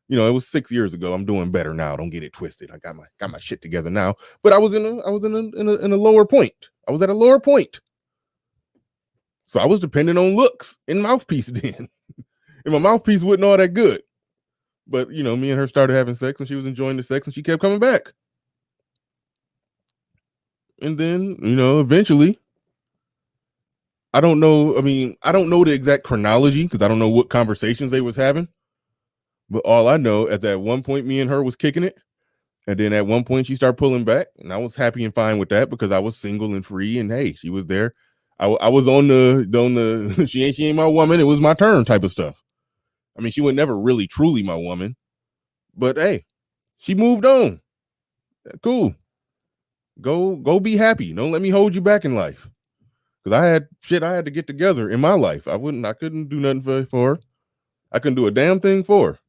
It was 6 years ago. I'm doing better now. Don't get it twisted. I got my shit together now. But I was in a lower point. I was at a lower point. So I was depending on looks and mouthpiece then. And my mouthpiece wasn't all that good. But, me and her started having sex, and she was enjoying the sex, and she kept coming back. And then, eventually, I don't know the exact chronology because I don't know what conversations they was having. But all I know, at that one point, me and her was kicking it. And then at one point, she started pulling back. And I was happy and fine with that because I was single and free. And, hey, she was there. I was on the she ain't my woman. It was my turn type of stuff. I mean, she was never really truly my woman, but hey, she moved on. Cool. Go be happy. Don't let me hold you back in life. Because I had shit I had to get together in my life. I couldn't do nothing for her. I couldn't do a damn thing for her.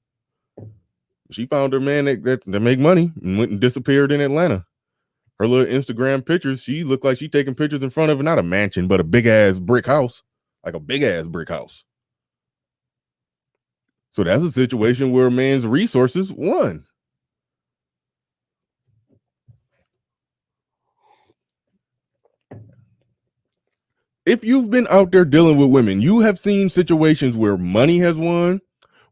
She found her man that make money and went and disappeared in Atlanta. Her little Instagram pictures, she looked like she taking pictures in front of not a mansion, but a big ass brick house. Like a big ass brick house. So that's a situation where a man's resources won. If you've been out there dealing with women, you have seen situations where money has won,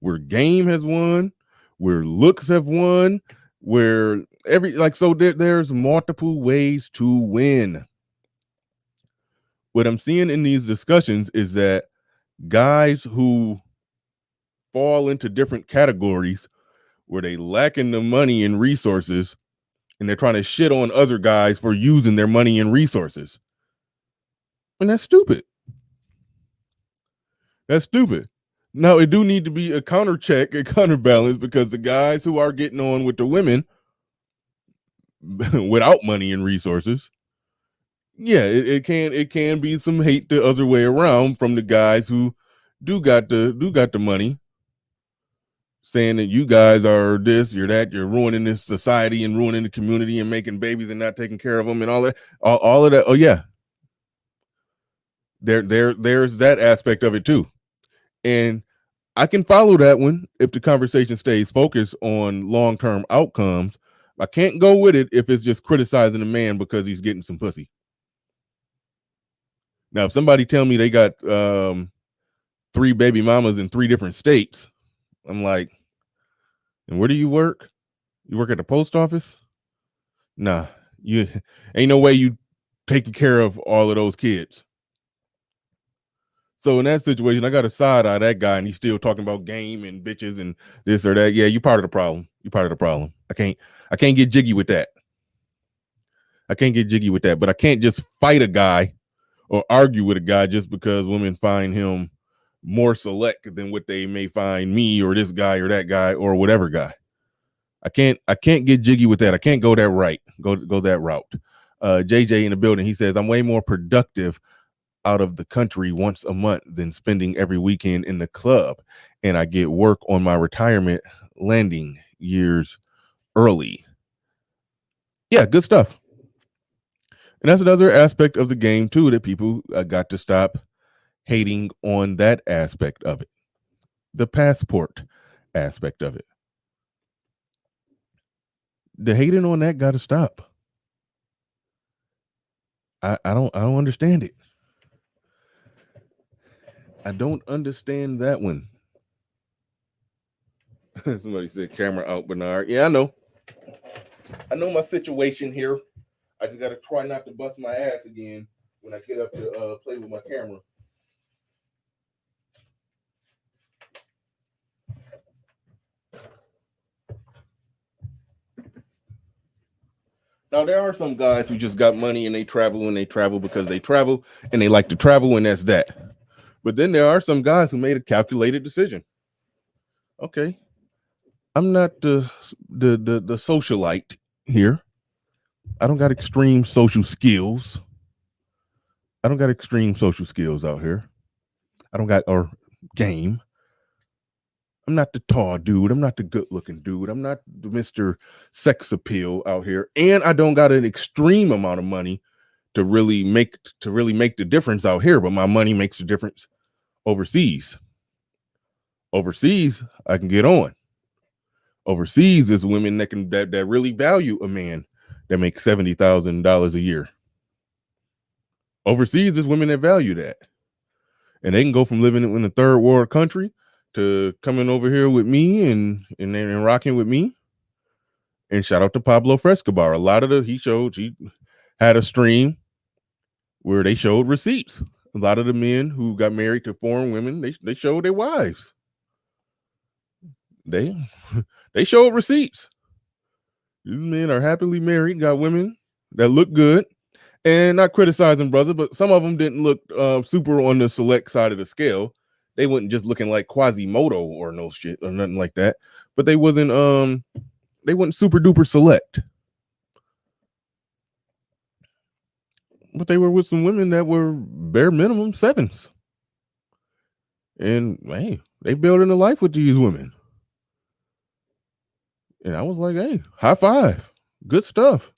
where game has won, where looks have won, where there's multiple ways to win. What I'm seeing in these discussions is that guys who fall into different categories where they lacking the money and resources, and they're trying to shit on other guys for using their money and resources. And that's stupid. That's stupid. Now, it do need to be a countercheck, a counterbalance, because the guys who are getting on with the women without money and resources, yeah, it can be some hate the other way around from the guys who do got the money, saying that you guys are this, you're that, you're ruining this society and ruining the community and making babies and not taking care of them and all that, all of that. Oh yeah, there's that aspect of it too, and I can follow that one if the conversation stays focused on long-term outcomes. I can't go with it if it's just criticizing a man because he's getting some pussy. Now, if somebody tell me they got 3 baby mamas in 3 different states, I'm like, and where do you work? You work at the post office? Nah, you ain't no way you taking care of all of those kids. So in that situation, I got to side eye that guy, and he's still talking about game and bitches and this or that. Yeah, you part of the problem. You part of the problem. I can't get jiggy with that. But I can't just fight a guy or argue with a guy just because women find him more select than what they may find me or this guy or that guy or whatever guy. I can't get jiggy with that. I can't go that right. Go that route. JJ in the building, he says, I'm way more productive out of the country once a month than spending every weekend in the club. And I get work on my retirement landing years early. Yeah, good stuff. And that's another aspect of the game too, that people got to stop hating on that aspect of it. The passport aspect of it. The hating on that got to stop. I don't understand it. I don't understand that one. Somebody said camera out, Bernard. Yeah, I know my situation here. I just gotta try not to bust my ass again when I get up to play with my camera. Now, there are some guys who just got money and they travel because they travel and they like to travel, and that's that. But then there are some guys who made a calculated decision. Okay, I'm not the socialite here. I don't got extreme social skills. I don't got extreme social skills out here. I don't got or game. I'm not the tall dude. I'm not the good looking dude. I'm not the Mr. Sex appeal out here. And I don't got an extreme amount of money to really make the difference out here, but my money makes the difference overseas. Overseas, I can get on. Overseas is women that really value a man that makes $70,000 a year. Overseas is women that value that. And they can go from living in a third world country to coming over here with me and rocking with me. And shout out to Pablo Frescobar. A lot of he had a stream where they showed receipts. A lot of the men who got married to foreign women, they showed their wives. They showed receipts. These men are happily married, got women that look good. And not criticizing brother, but some of them didn't look super on the select side of the scale. They weren't just looking like Quasimodo or no shit or nothing like that. But they wasn't super duper select. but they were with some women that were bare minimum 7s. And hey, they building a life with these women. And I was like, hey, high five. Good stuff.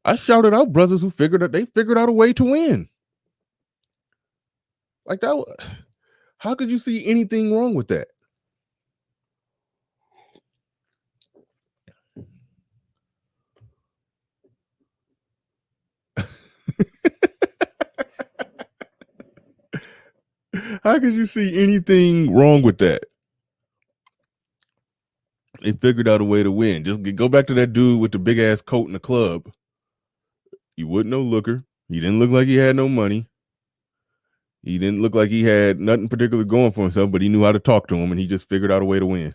I shouted out brothers who figured out a way to win. Like that. How could you see anything wrong with that? How could you see anything wrong with that? They figured out a way to win. Just go back to that dude with the big ass coat in the club. He wasn't no looker. He didn't look like he had no money. He didn't look like he had nothing particular going for himself, but he knew how to talk to him, and he just figured out a way to win.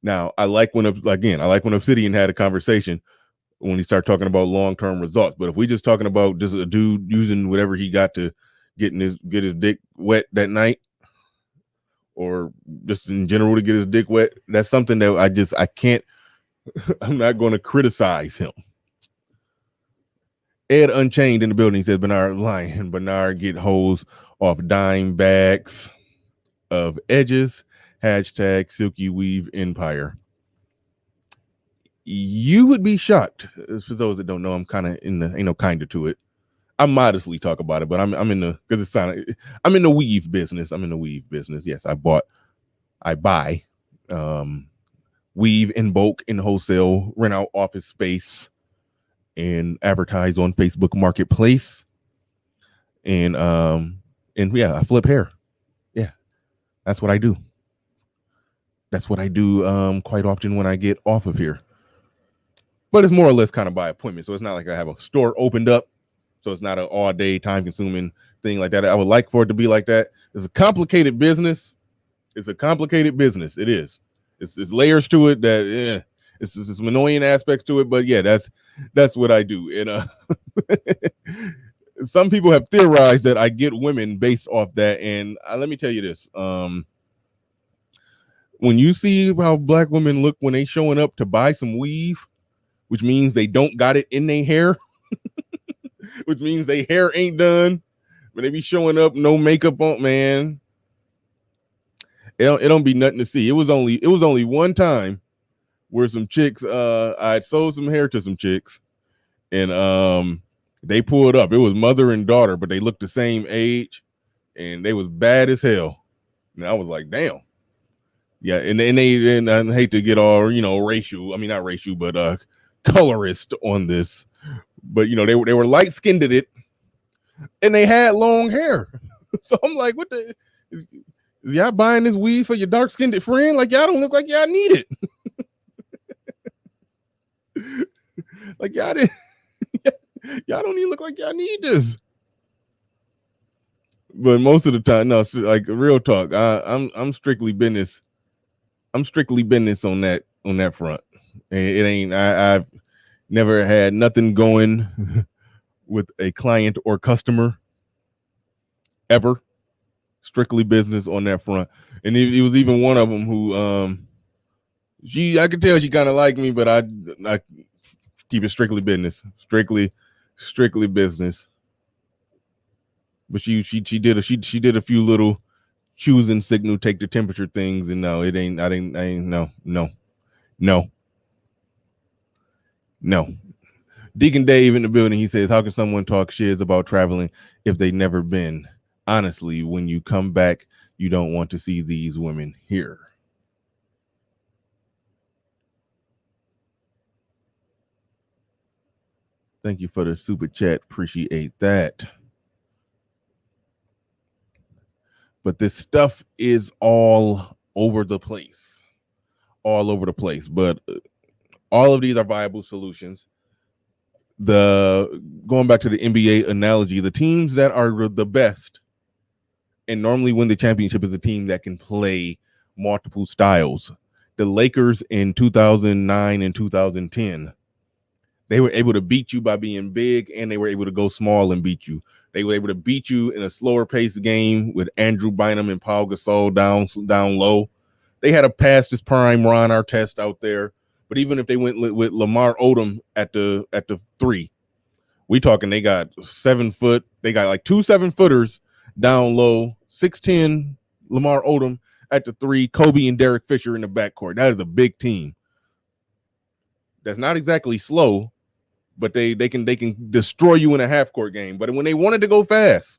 Now, I like when Obsidian had a conversation when he started talking about long-term results. But if we just talking about just a dude using whatever he got to get his dick wet that night, or just in general to get his dick wet, that's something that I can't. I'm not going to criticize him. Ed Unchained in the building says Bernard lying. Bernard get hoes off dime bags of edges. Hashtag Silky Weave Empire. You would be shocked. For those that don't know, I'm kind of in the kinder to it. I modestly talk about it, but I'm in the because it's I'm in the weave business. I'm in the weave business. Yes, I buy weave in bulk in wholesale, rent out office space, and advertise on Facebook Marketplace. And yeah, I flip hair. Yeah, that's what I do. That's what I do quite often when I get off of here. But it's more or less kind of by appointment. So it's not like I have a store opened up. So it's not an all day time consuming thing like that. I would like for it to be like that. It's a complicated business. It's a complicated business. It is. It's layers to it that it's some annoying aspects to it. But yeah, that's what I do. And some people have theorized that I get women based off that. And let me tell you this. When you see how black women look when they showing up to buy some weave, which means they don't got it in their hair, which means their hair ain't done, but they be showing up no makeup on, man. It don't be nothing to see. It was only one time where some chicks, I sold some hair to some chicks, and they pulled up. It was mother and daughter, but they looked the same age, and they was bad as hell. And I was like, damn. Yeah, and I hate to get all racial. I mean, not racial, but colorist on this. But they were light skinned at it, and they had long hair. So I'm like, what the is y'all buying this weave for your dark skinned friend? Like y'all don't look like y'all need it. Like y'all didn't. Y'all don't even look like y'all need this. But most of the time, no, like real talk. I'm strictly business. I'm strictly business on that front. It ain't. I've never had nothing going with a client or customer ever. Strictly business on that front. And it was even one of them who I could tell she kind of liked me, but I keep it strictly business. Strictly business. But she did a few little choosing signal, take the temperature things, and no, it ain't. I ain't no. Deacon Dave in the building. He says, "How can someone talk shiz about traveling if they never been? Honestly, when you come back, you don't want to see these women here." Thank you for the super chat. Appreciate that. But this stuff is all over the place. All over the place. But all of these are viable solutions. Going back to the NBA analogy, the teams that are the best and normally win the championship is a team that can play multiple styles. The Lakers in 2009 and 2010, they were able to beat you by being big, and they were able to go small and beat you. They were able to beat you in a slower paced game with Andrew Bynum and Paul Gasol down low. They had a past his prime Ron Artest out there, but even if they went with Lamar Odom at the 3, We talking they got 7 foot, they got like 2 7-footers down low, 6'10" Lamar Odom at the 3, Kobe and Derek Fisher in the backcourt. That is a big team. That's not exactly slow, but they can destroy you in a half court game. But when they wanted to go fast,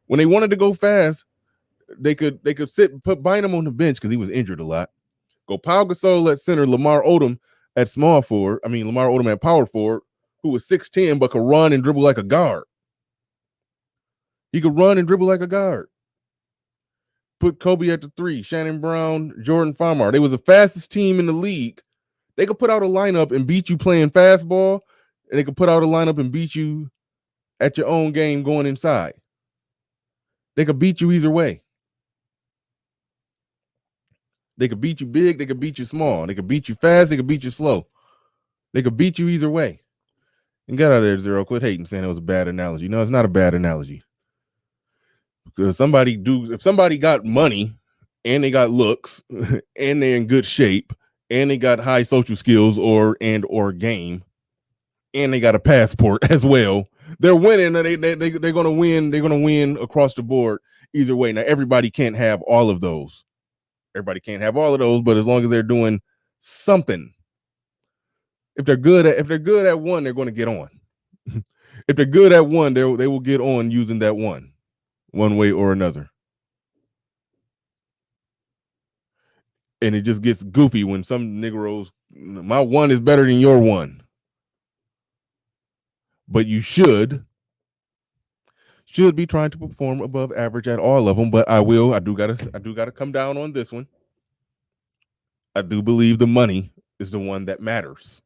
they could sit and put Bynum on the bench because he was injured a lot. Go Pau Gasol at center, Lamar Odom at small forward. Lamar Odom at power forward, who was 6'10" but could run and dribble like a guard. He could run and dribble like a guard. Put Kobe at the 3, Shannon Brown, Jordan Farmar. They was the fastest team in the league. They could put out a lineup and beat you playing fastball, and they could put out a lineup and beat you at your own game going inside. They could beat you either way. They could beat you big, they could beat you small. They could beat you fast, they could beat you slow. They could beat you either way. And get out of there, Zero. Quit hating, saying it was a bad analogy. No, it's not a bad analogy. Because if somebody got money and they got looks and they're in good shape and they got high social skills or game and they got a passport as well, they're winning and they're gonna win. They're gonna win across the board either way. Now everybody can't have all of those. But as long as they're doing something, if they're good at one, they're going to get on. If they're good at one, they will get on using that one way or another. And it just gets goofy when some Negroes, my one is better than your one. But you should be trying to perform above average at all of them. But I do gotta come down on this one. I do believe the money is the one that matters.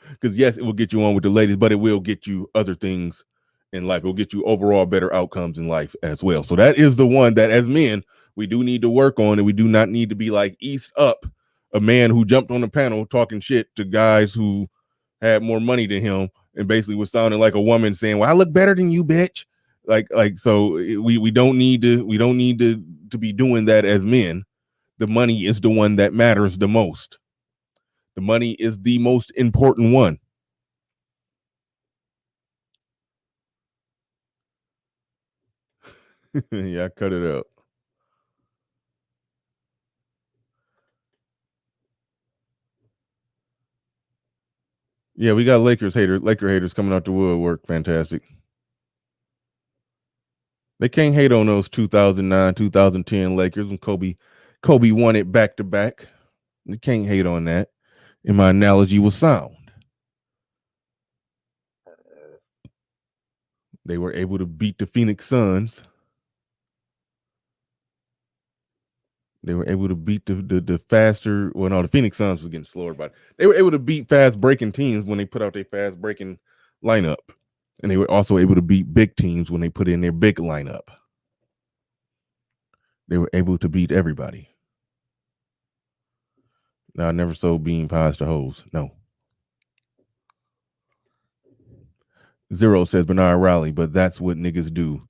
Because yes, it will get you on with the ladies, but it will get you other things in life. It will get you overall better outcomes in life as well. So that is the one that as men, we do need to work on, and we do not need to be like East Up, a man who jumped on the panel talking shit to guys who had more money than him and basically was sounding like a woman saying, well, I look better than you, bitch. So we don't need to be doing that as men. The money is the one that matters the most. The money is the most important one. Yeah, cut it out. Yeah, we got Laker haters coming out the woodwork. Fantastic. They can't hate on those 2009, 2010 Lakers when Kobe won it back to back. They can't hate on that. And my analogy was sound. They were able to beat the Phoenix Suns. They were able to beat the faster. Well, no, the Phoenix Suns was getting slower, but they were able to beat fast breaking teams when they put out their fast breaking lineup. And they were also able to beat big teams when they put in their big lineup. They were able to beat everybody. Now, I never sold bean pies to hoes. No. Zero says Bernard Raleigh, but that's what niggas do.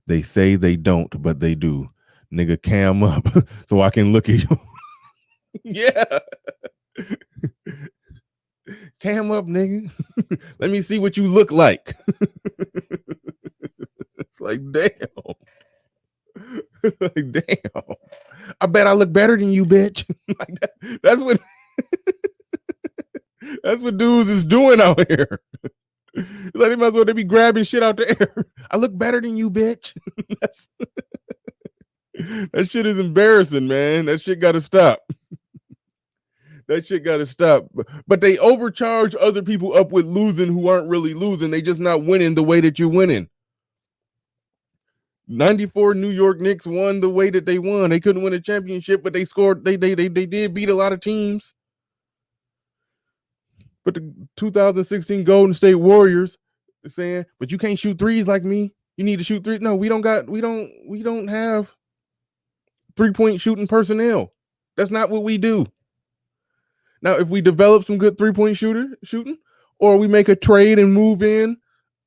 They say they don't, but they do. Nigga, cam up so I can look at you. Yeah. Cam up, nigga. Let me see what you look like. It's like, damn. Like, damn. I bet I look better than you, bitch. Like that's what that's what dudes is doing out here. Like they might as well they be grabbing shit out the air. I look better than you, bitch. That shit is embarrassing, man. That shit gotta stop. That shit gotta stop. But they overcharge other people up with losing who aren't really losing. They just not winning the way that you're winning. 94 New York Knicks won the way that they won. They couldn't win a championship, but they scored. They did beat a lot of teams. But the 2016 Golden State Warriors are saying, but you can't shoot threes like me. You need to shoot threes. No, we don't have 3-point shooting personnel. That's not what we do. Now, if we develop some good 3-point shooting, or we make a trade and move in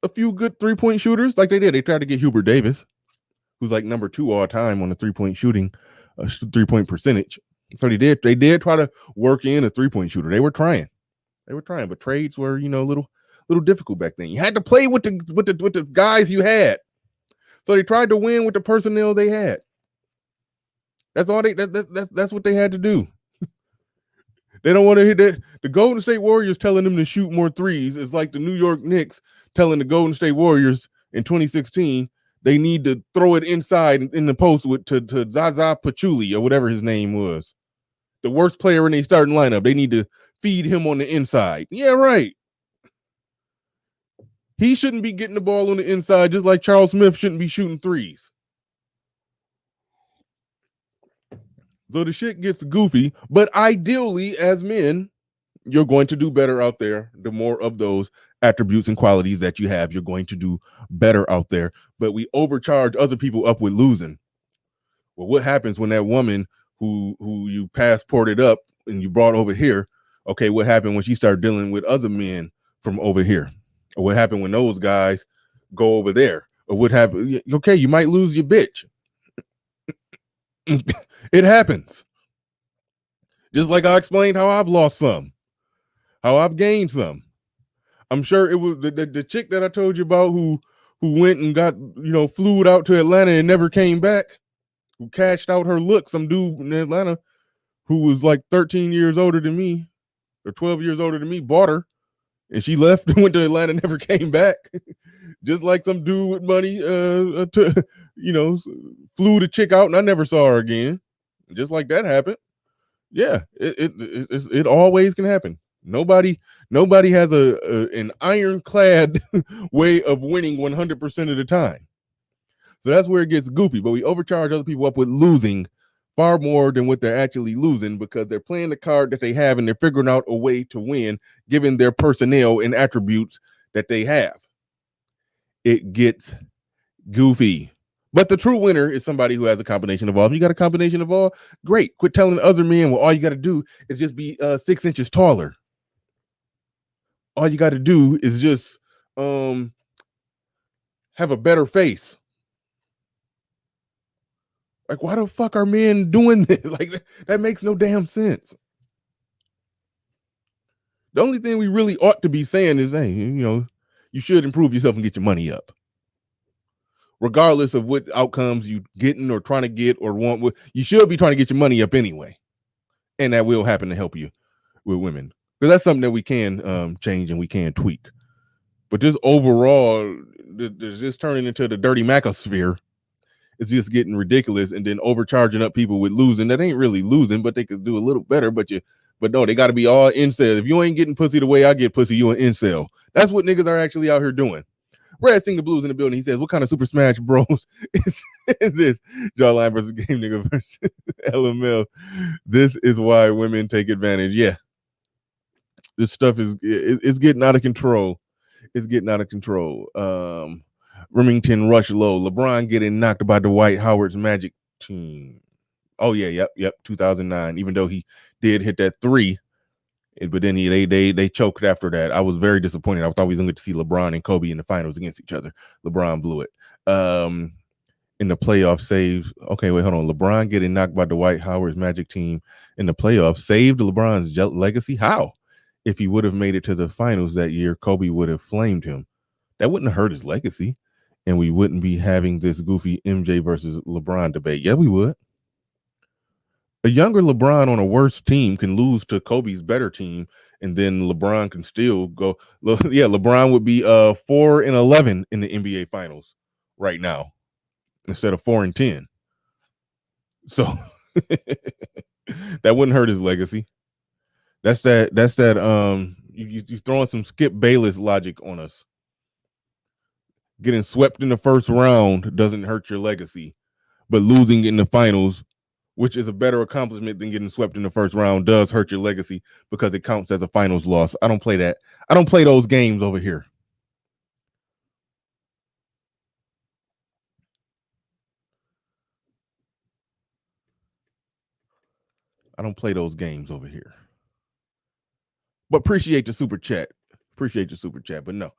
a few good 3-point shooters, like they did. They tried to get Hubert Davis, who's like number 2 all time on the 3-point shooting, 3-point percentage. So they did try to work in a 3-point shooter. They were trying, but trades were, a little little difficult back then. You had to play with the guys you had. So they tried to win with the personnel they had. That's all that's what they had to do. They don't want to hit that. The Golden State Warriors telling them to shoot more threes is like the New York Knicks telling the Golden State Warriors in 2016 they need to throw it inside in the post to Zaza Pachulia or whatever his name was. The worst player in their starting lineup. They need to feed him on the inside. Yeah, right. He shouldn't be getting the ball on the inside, just like Charles Smith shouldn't be shooting threes. So the shit gets goofy, but ideally, as men, you're going to do better out there. The more of those attributes and qualities that you have, you're going to do better out there. But we overcharge other people up with losing. Well, what happens when that woman who you passported up and you brought over here, okay, what happened when she started dealing with other men from over here? Or what happened when those guys go over there? Or what happened? Okay, you might lose your bitch. It happens. Just like I explained how I've lost some, how I've gained some. I'm sure it was the chick that I told you about who went and got, flew out to Atlanta and never came back, who cashed out her look. Some dude in Atlanta who was like 13 years older than me or 12 years older than me bought her, and she left and went to Atlanta and never came back. Just like some dude with money, flew the chick out and I never saw her again. Just like that happened. Yeah, it always can happen. Nobody has an ironclad way of winning 100% of the time. So that's where it gets goofy. But we overcharge other people up with losing far more than what they're actually losing because they're playing the card that they have and they're figuring out a way to win given their personnel and attributes that they have. It gets goofy. But the true winner is somebody who has a combination of all. If you got a combination of all, great. Quit telling other men, well, all you got to do is just be 6 inches taller. All you got to do is just have a better face. Like, why the fuck are men doing this? Like, that makes no damn sense. The only thing we really ought to be saying is, hey, you should improve yourself and get your money up. Regardless of what outcomes you getting or trying to get or want, you should be trying to get your money up anyway. And that will happen to help you with women. Because that's something that we can change and we can tweak. But just overall, just turning into the dirty manosphere, it's just getting ridiculous. And then overcharging up people with losing. That ain't really losing, but they could do a little better. But no, they got to be all incel. If you ain't getting pussy the way I get pussy, you an incel. That's what niggas are actually out here doing. Brad Sing the Blues in the building. He says, what kind of Super Smash Bros is this? Jawline versus Game Nigga versus LML. This is why women take advantage. Yeah. This stuff is it's getting out of control. It's getting out of control. Remington Rush Low. LeBron getting knocked by Dwight Howard's Magic team. Oh, yeah, yep. 2009. Even though he did hit that 3. But then they choked after that. I was very disappointed. I thought we was going to see LeBron and Kobe in the finals against each other. LeBron blew it. In the playoff saves. Okay, wait, hold on. LeBron getting knocked by Dwight Howard's Magic team in the playoffs saved LeBron's legacy. How? If he would have made it to the finals that year, Kobe would have flamed him. That wouldn't have hurt his legacy. And we wouldn't be having this goofy MJ versus LeBron debate. Yeah, we would. A younger LeBron on a worse team can lose to Kobe's better team, and then LeBron can still go. Yeah, LeBron would be 4-11 in the NBA Finals right now instead of 4-10. So that wouldn't hurt his legacy. That's that. You throwing some Skip Bayless logic on us. Getting swept in the first round doesn't hurt your legacy, but losing in the finals, which is a better accomplishment than getting swept in the first round, does hurt your legacy because it counts as a finals loss. I don't play that. I don't play those games over here. I don't play those games over here. But appreciate the super chat. Appreciate your super chat. But no,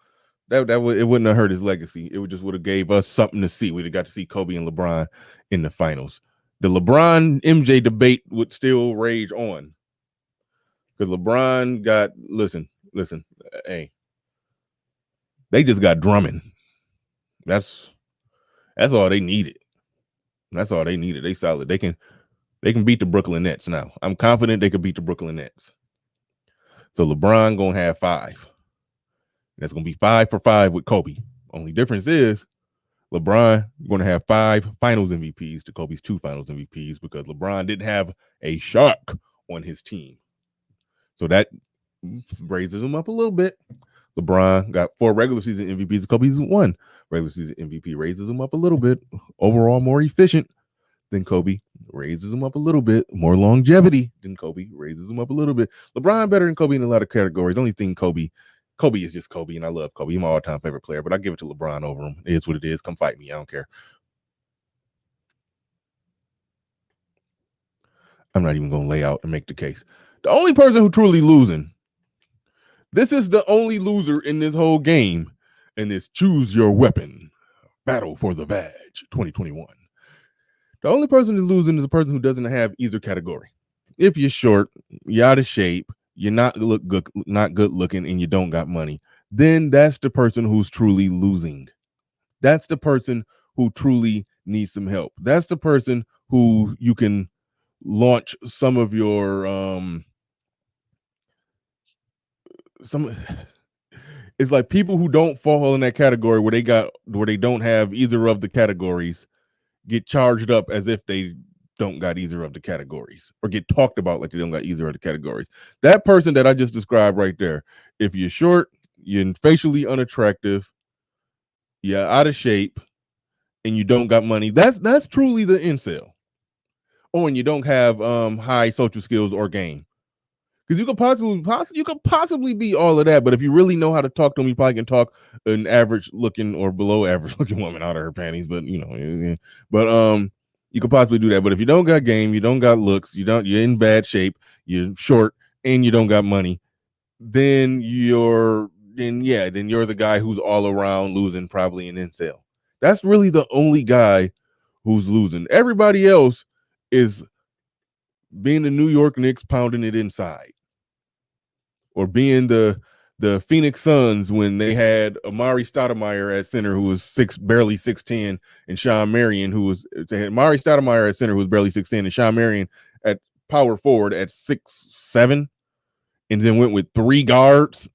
it wouldn't have hurt his legacy. It just would have gave us something to see. We'd have got to see Kobe and LeBron in the finals. The LeBron MJ debate would still rage on. Because LeBron got, listen, hey, They just got Drummond. That's all they needed. That's all they needed. They solid. They can beat the Brooklyn Nets now. I'm confident they could beat the Brooklyn Nets. So LeBron gonna have 5. That's gonna be 5 for 5 with Kobe. Only difference is LeBron going to have 5 Finals MVPs to Kobe's 2 Finals MVPs because LeBron didn't have a shark on his team. So that raises him up a little bit. LeBron got 4 regular season MVPs to Kobe's 1 regular season MVP. Raises him up a little bit. Overall, more efficient than Kobe. Raises him up a little bit. More longevity than Kobe. Raises him up a little bit. LeBron better than Kobe in a lot of categories. Only thing Kobe is just Kobe, and I love Kobe. He's my all-time favorite player, but I give it to LeBron over him. It is what it is. Come fight me. I don't care. I'm not even going to lay out and make the case. The only person who truly losing, this is the only loser in this whole game, and it's Choose Your Weapon, Battle for the VAG 2021. The only person who's losing is a person who doesn't have either category. If you're short, you're out of shape, you're not good looking, and you don't got money, then that's the person who's truly losing. That's the person who truly needs some help. That's the person who you can launch some of your it's like people who don't fall in that category where they don't have either of the categories get charged up as if they don't got either of the categories, or get talked about like they don't got either of the categories. That person that I just described right there, if you're short, you're facially unattractive, you're out of shape, and you don't got money, that's truly the incel. Oh, and you don't have high social skills or game. Because you could possibly be all of that, but if you really know how to talk to them, you probably can talk an average looking or below average looking woman out of her panties. But you could possibly do that. But if you don't got game, you don't got looks, you're in bad shape, you're short, and you don't got money, then you're the guy who's all around losing, probably an incel. That's really the only guy who's losing. Everybody else is being the New York Knicks pounding it inside, or being the Phoenix Suns when they had Amari Stoudemire at center, who was barely 6'10", and Sean Marion, they had Amari Stoudemire at center, who was barely 6'10", and Sean Marion at power forward at 6'7", and then went with 3 guards.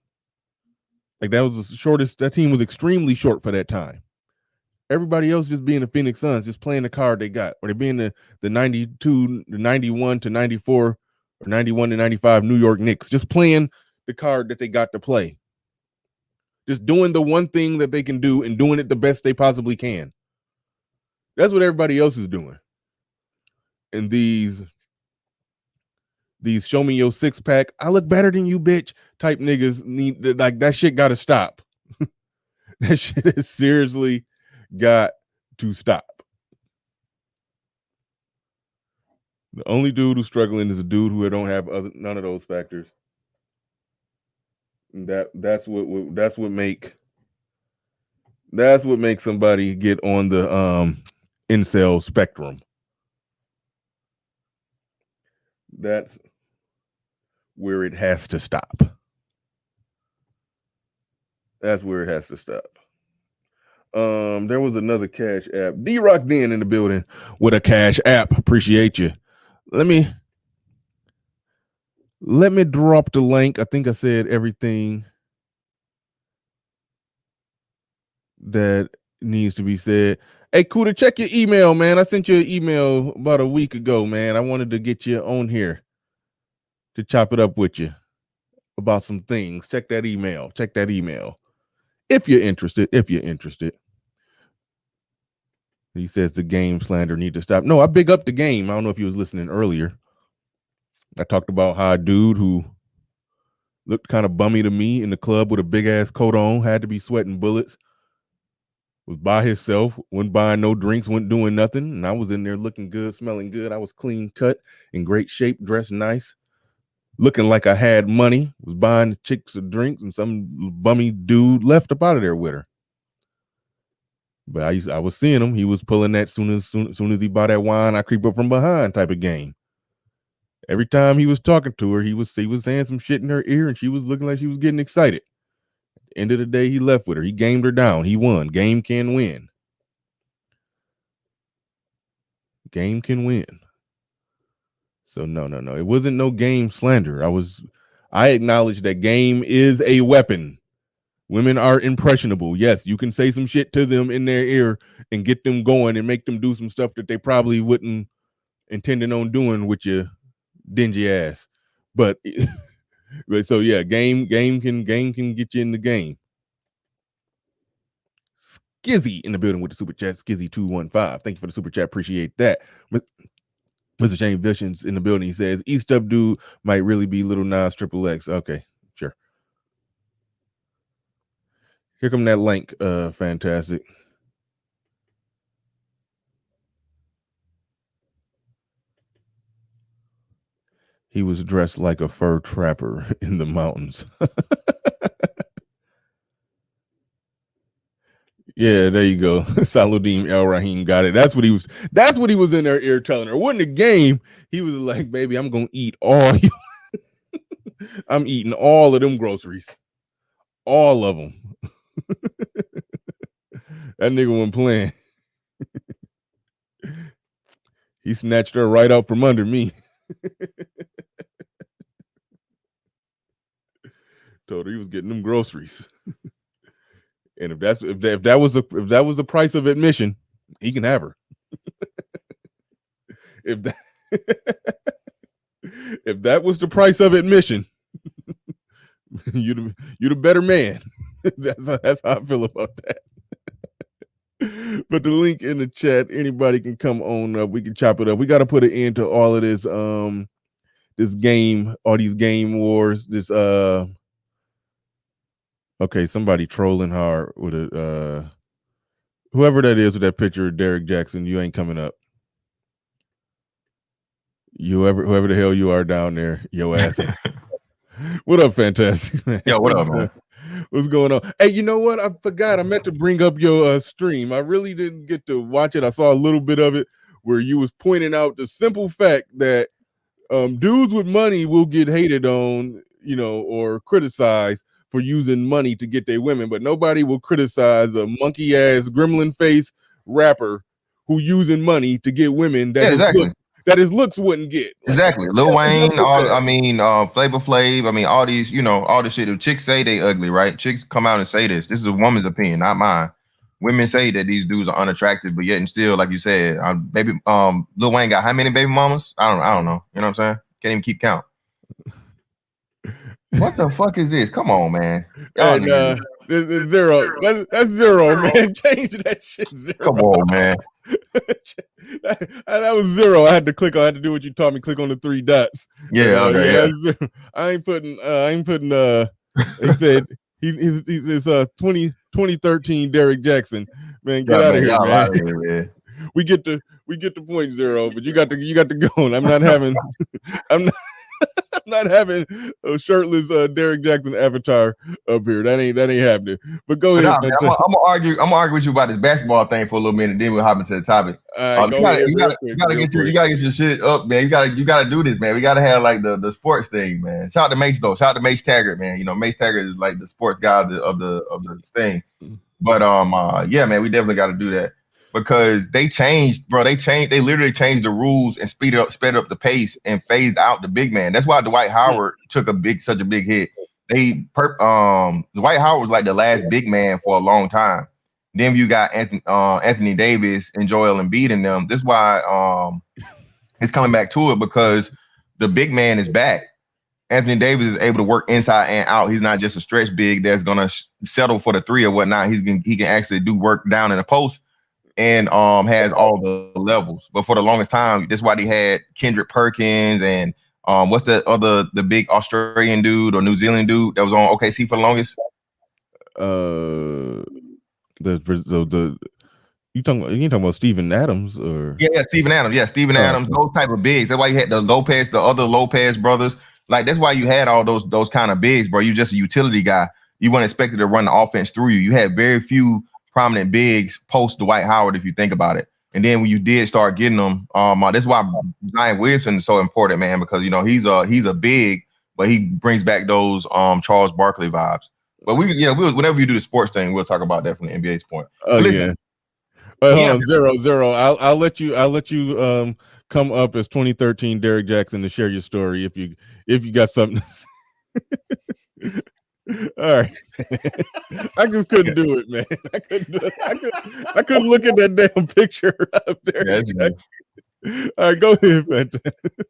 Like, that was the shortest. That team was extremely short for that time. Everybody else just being the Phoenix Suns, just playing the card they got, or they being the 92, the 91 to 94, or 91 to 95 New York Knicks, just playing the card that they got to play. Just doing the one thing that they can do and doing it the best they possibly can. That's what everybody else is doing. And these show me your 6-pack, I look better than you, bitch, type niggas need, like, that shit got to stop. That shit is seriously got to stop. The only dude who's struggling is a dude who don't have none of those factors. That's what makes somebody get on the incel spectrum. That's where it has to stop. That's where it has to stop. There was another Cash App. D-Rock Den in the building with a Cash App. Appreciate you. Let me drop the link. I think I said everything that needs to be said. Hey, Kuda, check your email, man. I sent you an email about a week ago, man. I wanted to get you on here to chop it up with you about some things. Check that email. If you're interested. He says the game slander need to stop. No, I big up the game. I don't know if you was listening earlier. I talked about how a dude who looked kind of bummy to me in the club with a big ass coat on, had to be sweating bullets, was by himself, wasn't buying no drinks, wasn't doing nothing. And I was in there looking good, smelling good. I was clean cut, in great shape, dressed nice, looking like I had money, was buying the chicks a drink, and some bummy dude left up out of there with her. But I was seeing him. He was pulling that soon as he bought that wine, I creep up from behind type of game. Every time he was talking to her, he was saying some shit in her ear, and she was looking like she was getting excited. End of the day, he left with her. He gamed her down. He won. Game can win. Game can win. So no. It wasn't no game slander. I acknowledge that game is a weapon. Women are impressionable. Yes, you can say some shit to them in their ear and get them going and make them do some stuff that they probably wouldn't intending on doing with your dingy ass. But so yeah, game can get you in the game. Skizzy in the building with the super chat. Skizzy215. Thank you for the super chat. Appreciate that. Mr. Shane Visions in the building. He says East Up dude might really be Little Nas Triple X. Okay, sure. Here come that link. Fantastic. He was dressed like a fur trapper in the mountains. Yeah, there you go. Saludim El Rahim got it. That's what he was in her ear telling her. It wasn't a game. He was like, baby, I'm gonna eat all you. I'm eating all of them groceries. All of them. That nigga wasn't playing. He snatched her right out from under me. Told her he was getting them groceries. And if that was the price of admission, he can have her. if that was the price of admission, you the better man. That's how I feel about that. But the link in the chat, anybody can come on up. We can chop it up. We got to put an end to all of this this game, all these game wars. This okay, somebody trolling hard with a whoever that is with that picture of Derek Jackson. You ain't coming up. Whoever the hell you are down there, yo ass. What up, fantastic man? Yo, what up, man? What's going on? Hey, you know what? I forgot. I meant to bring up your stream. I really didn't get to watch it. I saw a little bit of it where you was pointing out the simple fact that dudes with money will get hated on, or criticized for using money to get their women, but nobody will criticize a monkey ass gremlin face rapper who using money to get women that his looks wouldn't get. Exactly. Lil Wayne, Flavor Flav, all these, all this shit. If chicks say they ugly, right? Chicks come out and say this. This is a woman's opinion, not mine. Women say that these dudes are unattractive, but yet and still, like you said, Lil Wayne got how many baby mamas? I don't know. You know what I'm saying? Can't even keep count. What the fuck is this? Come on, man. And, it's zero. That's zero, man. Change that shit. Zero. Come on, man. that was zero. I had to do what you taught me. Click on the three dots. Yeah, okay. Yeah. I ain't putting. He said he's 2013 Derek Jackson. Man, get out of here, man. We get the point zero, but you got to go. And I'm not having. I'm not having a shirtless Derek Jackson avatar up here. That ain't happening. But go ahead. I'm gonna argue with you about this basketball thing for a little minute. Then we'll hop into the topic. You gotta get your shit up, man. You gotta do this, man. We gotta have like the sports thing, man. Shout out to Mace though. Shout out to Mace Taggart, man. Mace Taggart is like the sports guy of the thing. But yeah, man, we definitely got to do that. Because they changed, bro. They literally changed the rules and sped up the pace and phased out the big man. That's why Dwight Howard took such a big hit. Dwight Howard was like the last big man for a long time. Then you got Anthony Davis and Joel Embiid in them. That's why it's coming back to it, because the big man is back. Anthony Davis is able to work inside and out. He's not just a stretch big that's gonna settle for the three or whatnot. He can actually do work down in the post. And has all the levels. But for the longest time, that's why they had Kendrick Perkins and what's the big Australian dude or New Zealand dude that was on OKC for the longest? You talking about Steven Adams or Steven Adams. Yeah, Steven Adams, those type of bigs. That's why you had the other Lopez brothers. Like that's why you had all those kind of bigs, bro. You just a utility guy. You weren't expected to run the offense through you. You had very few prominent bigs post Dwight Howard, if you think about it. And then when you did start getting them, that's why Zion Williamson is so important, man, because he's a big, but he brings back those Charles Barkley vibes. But whenever you do the sports thing, we'll talk about that from the NBA's point. Oh yeah. Wait, hold on, 0-0. I'll let you come up as 2013 Derek Jackson to share your story if you got something. All right. I just couldn't do it, man. I couldn't look at that damn picture up there. All right, go ahead, man.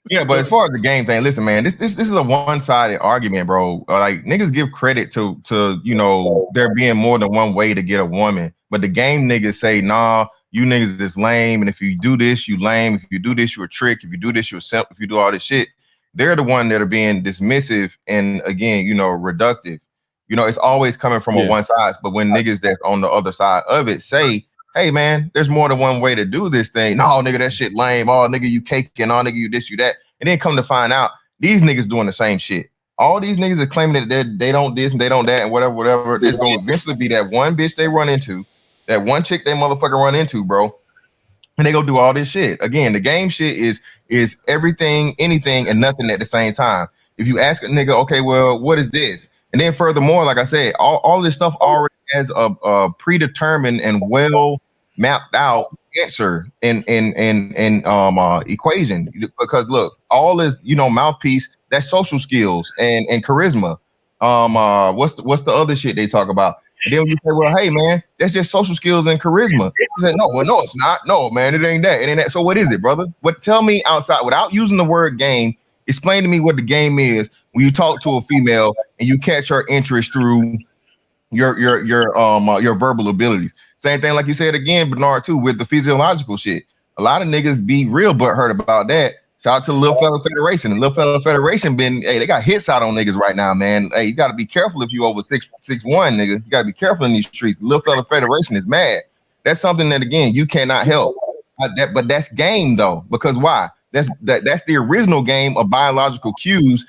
Yeah, but as far as the game thing, listen, man, this is a one-sided argument, bro. Like niggas give credit to there being more than one way to get a woman, but the game niggas say, nah, you niggas is lame, and if you do this, you lame. If you do this, you a trick. If you do this, you a simp. If you do all this shit, they're the one that are being dismissive and again, reductive. It's always coming from a one side. But when niggas that's on the other side of it say, hey man, there's more than one way to do this thing. No, nigga, that shit lame. Oh, nigga, you caking. Oh, nigga, you this, you that. And then come to find out, these niggas doing the same shit. All these niggas are claiming that they don't this and they don't that and whatever. There's going to eventually be that one bitch they run into, that one chick they motherfucker run into, bro. And they go do all this shit. Again, the game shit is everything, anything, and nothing at the same time. If you ask a nigga, okay, well, what is this? And then furthermore, like I said, all this stuff already has a predetermined and well mapped out answer and equation. Because look, all is mouthpiece, that's social skills and charisma. What's the other shit they talk about? And then when you say, well, hey man, that's just social skills and charisma. You say, no, it's not. No, man, it ain't that. It ain't that. So what is it, brother? Tell me outside without using the word game. Explain to me what the game is when you talk to a female and you catch her interest through your verbal abilities. Same thing like you said again, Bernard, too, with the physiological shit. A lot of niggas be real butthurt about that. Shout out to the Little Fella Federation. The Little Fella Federation they got hits out on niggas right now, man. Hey, you got to be careful if you over 6'1", nigga. You got to be careful in these streets. The Little Fella Federation is mad. That's something that, again, you cannot help. But that's game, though. Because why? That's the original game of biological cues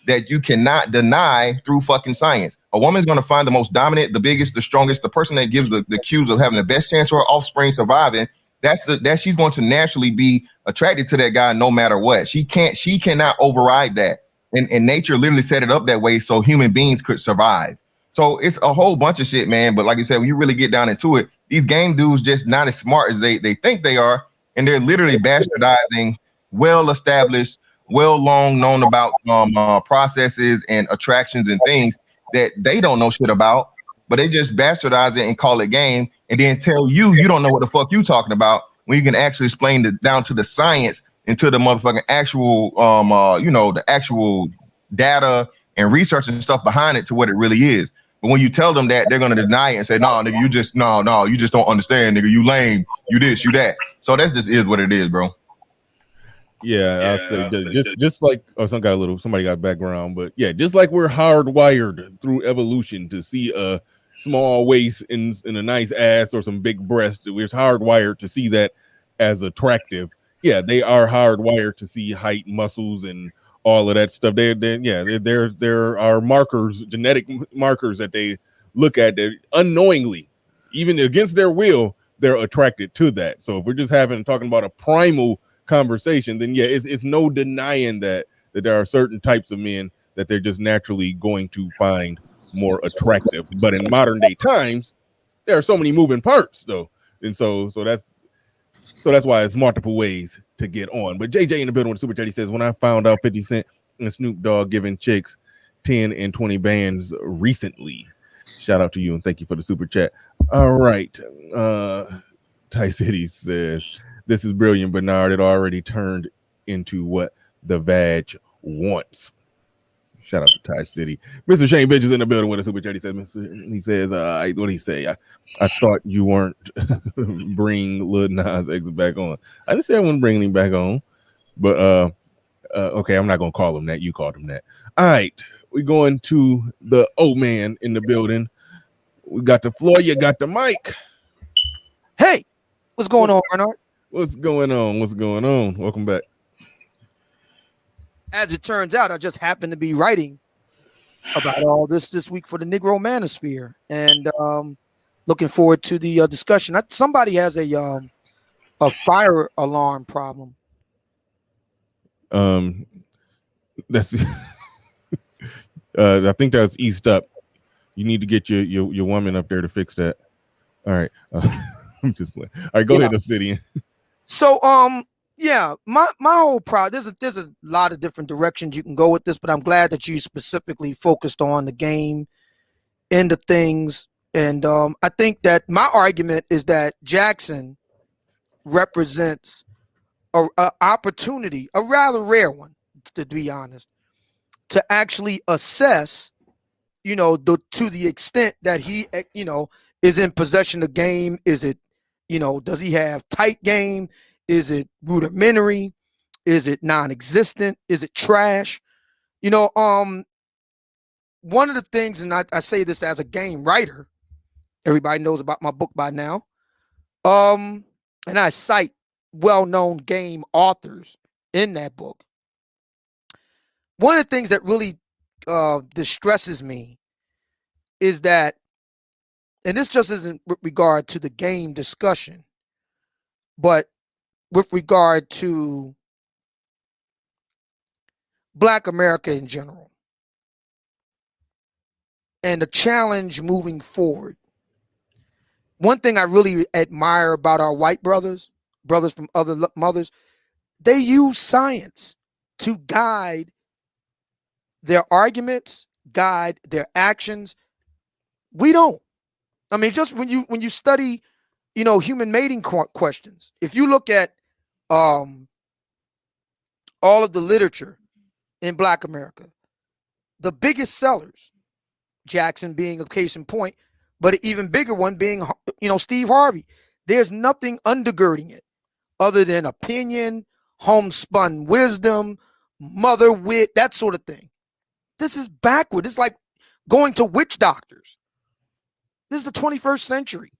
that you cannot deny through fucking science. A woman's going to find the most dominant, the biggest, the strongest, the person that gives the cues of having the best chance for her offspring surviving. That she's going to naturally be attracted to that guy no matter what. She cannot override that. And nature literally set it up that way so human beings could survive. So it's a whole bunch of shit, man. But like you said, when you really get down into it, these game dudes just not as smart as they think they are. And they're literally bastardizing well-established, long known about processes and attractions and things that they don't know shit about, but they just bastardize it and call it game and then tell you don't know what the fuck you talking about when you can actually explain down to the science and to the motherfucking actual, the actual data and research and stuff behind it to what it really is. But when you tell them that, they're going to deny it and say, no, nigga, you just don't understand, nigga. You lame, you this, you that. So that just is what it is, bro. Yeah, I'll say just like somebody got background, but yeah, just like we're hardwired through evolution to see a small waist in a nice ass or some big breast, we're hardwired to see that as attractive. Yeah, they are hardwired to see height, muscles, and all of that stuff. There are markers, genetic markers that they look at that unknowingly, even against their will, they're attracted to that. So if we're just talking about a primal conversation, then yeah, it's no denying that there are certain types of men that they're just naturally going to find more attractive. But in modern day times, there are so many moving parts though, and so that's why it's multiple ways to get on. But JJ in the building with Super Chat, he says, when I found out 50 Cent and Snoop Dogg giving chicks 10 and 20 bands recently. Shout out to you and thank you for the Super Chat. All right. Ty City says, this is brilliant, Bernard. It already turned into what the VAG wants. Shout out to Ty City. Mr. Shane Bitch is in the building with a Super Chat. He says, what did he say? I thought you weren't bring Lil Nas X back on. I didn't say I wouldn't bring him back on, but okay, I'm not gonna call him that. You called him that. All right, we're going to the old man in the building. We got the floor. You got the mic. Hey, what's going on, Bernard? What's going on? Welcome back. As it turns out, I just happened to be writing about all this week for the Negro Manosphere, and looking forward to the discussion. Somebody has a fire alarm problem. That's I think that's east up. You need to get your woman up there to fix that. All right. I'm just playing. All right, go ahead, Obsidian. So yeah, my whole there's a lot of different directions you can go with this, but I'm glad that you specifically focused on the game end of things. And I think that my argument is that Jackson represents a opportunity, a rather rare one, to be honest, to actually assess, to the extent that he, is in possession of game. Is it, does he have tight game? Is it rudimentary? Is it non-existent? Is it trash? One of the things, and I say this as a game writer, everybody knows about my book by now. And I cite well-known game authors in that book. One of the things that really distresses me is that, and this just isn't with regard to the game discussion, but with regard to Black America in general and the challenge moving forward. One thing I really admire about our white brothers from other mothers, they use science to guide their arguments, guide their actions. We don't. I mean, just when you study, human mating questions, if you look at all of the literature in Black America, the biggest sellers, Jackson being a case in point, but an even bigger one being, Steve Harvey. There's nothing undergirding it other than opinion, homespun wisdom, mother wit, that sort of thing. This is backward. It's like going to witch doctors. This is the 21st century.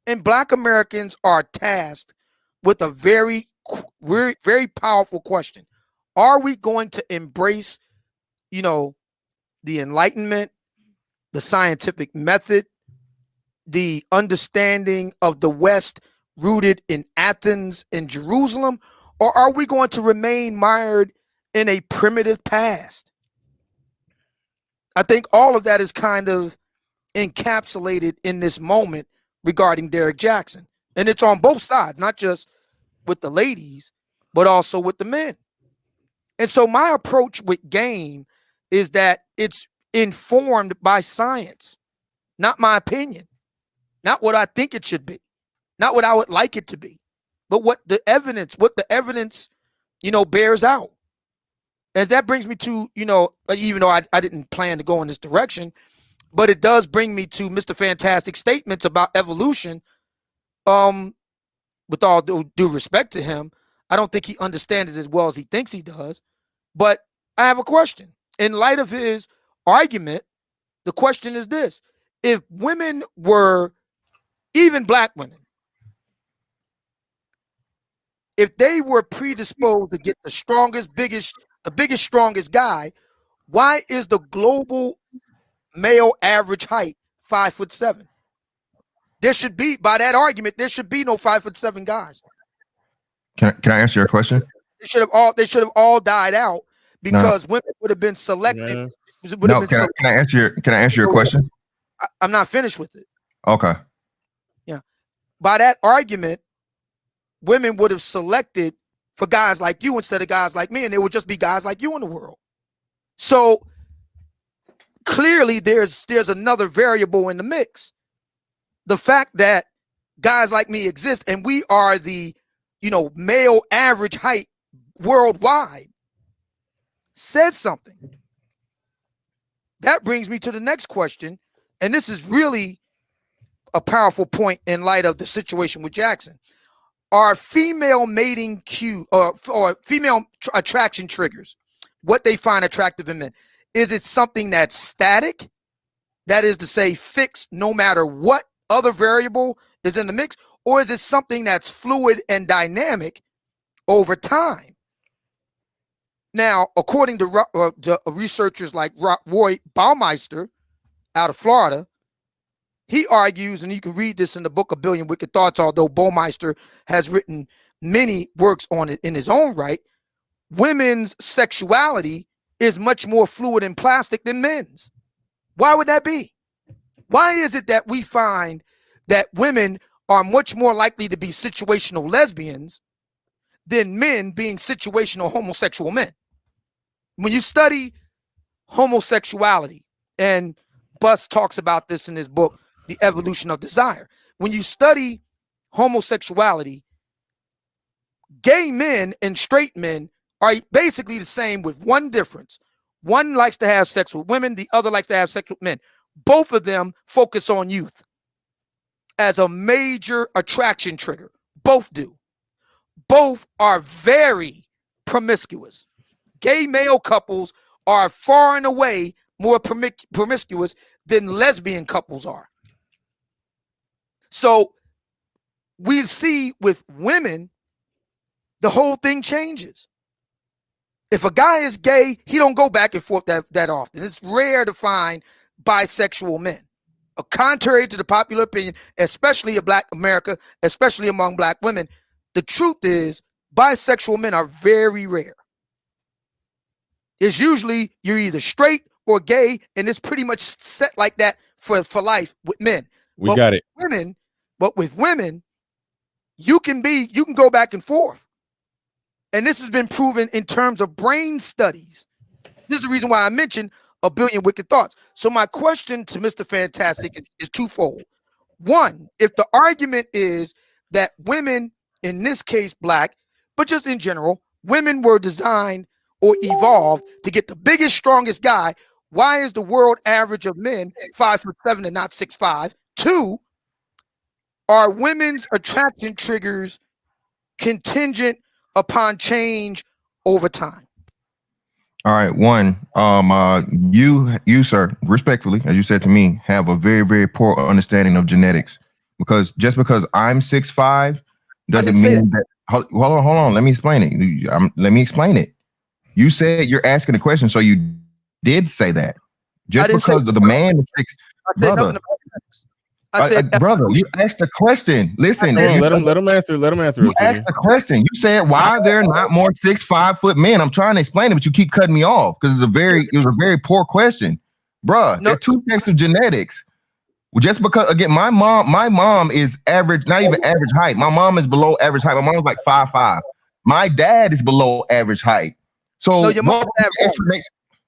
And Black Americans are tasked with a very, very, very powerful question. Are we going to embrace, the Enlightenment, the scientific method, the understanding of the West rooted in Athens and Jerusalem, or are we going to remain mired in a primitive past? I think all of that is kind of encapsulated in this moment regarding Derek Jackson. And it's on both sides, not just with the ladies, but also with the men. And so my approach with game is that it's informed by science, not my opinion, not what I think it should be, not what I would like it to be, but what the evidence bears out. And that brings me to, even though I didn't plan to go in this direction, but it does bring me to Mr. Fantastic's statements about evolution. With all due respect to him, I don't think he understands it as well as he thinks he does. But I have a question. In light of his argument, the question is this: if women were, even Black women, if they were predisposed to get the biggest, strongest guy, why is the global male average height 5'7"? There should be, by that argument, there should be no 5'7" guys. Can I answer your question? They should have all died out because women would have been selected. No, can I answer your question? I'm not finished with it. Okay. Yeah. By that argument, women would have selected for guys like you instead of guys like me, and there would just be guys like you in the world. So clearly there's another variable in the mix. The fact that guys like me exist and we are the, male average height worldwide says something. That brings me to the next question, and this is really a powerful point in light of the situation with Jackson. Are female mating cue or female attraction triggers what they find attractive in men? Is it something that's static? That is to say, fixed no matter what other variable is in the mix? Or is it something that's fluid and dynamic over time? Now, according to researchers like Roy Baumeister out of Florida, he argues, and you can read this in the book A Billion Wicked Thoughts, although Baumeister has written many works on it in his own right, women's sexuality is much more fluid and plastic than men's. Why would that be? Why is it that we find that women are much more likely to be situational lesbians than men being situational homosexual men? When you study homosexuality, and Buss talks about this in his book, The Evolution of Desire. When you study homosexuality, gay men and straight men are basically the same with one difference. One likes to have sex with women, the other likes to have sex with men. Both of them focus on youth as a major attraction trigger. Both do. Both are very promiscuous. Gay male couples are far and away more promiscuous than lesbian couples are. So we see with women, the whole thing changes. If a guy is gay, he don't go back and forth that often. It's rare to find bisexual men. Contrary to the popular opinion, especially in Black America, especially among Black women, the truth is bisexual men are very rare. It's usually you're either straight or gay, and it's pretty much set like that for life with men. We got it. But with women, you can go back and forth. And this has been proven in terms of brain studies. This is the reason why I mentioned A Billion Wicked Thoughts. So my question to Mr. Fantastic is twofold. One, if the argument is that women, in this case Black, but just in general, women were designed or evolved to get the biggest, strongest guy, why is the world average of men 5'7" and not 6'5"? Two, are women's attraction triggers contingent upon change over time? All right. One, you, sir, respectfully, as you said to me, have a very, very poor understanding of genetics. Because just because I'm 6'5" doesn't mean that. Hold on. Let me explain it. Let me explain it. You said you're asking a question, so you did say that. Just because the man is 6, brother. I said, brother, you asked a question. Listen, let him answer. You asked a question. You said why are there not more 6'5" foot men? I'm trying to explain it, but you keep cutting me off because it was a very poor question, bruh. There are two types of genetics. Just because, again, my mom is average, not even average height. My mom is below average height. My mom's like 5'5". My dad is below average height. So, your mother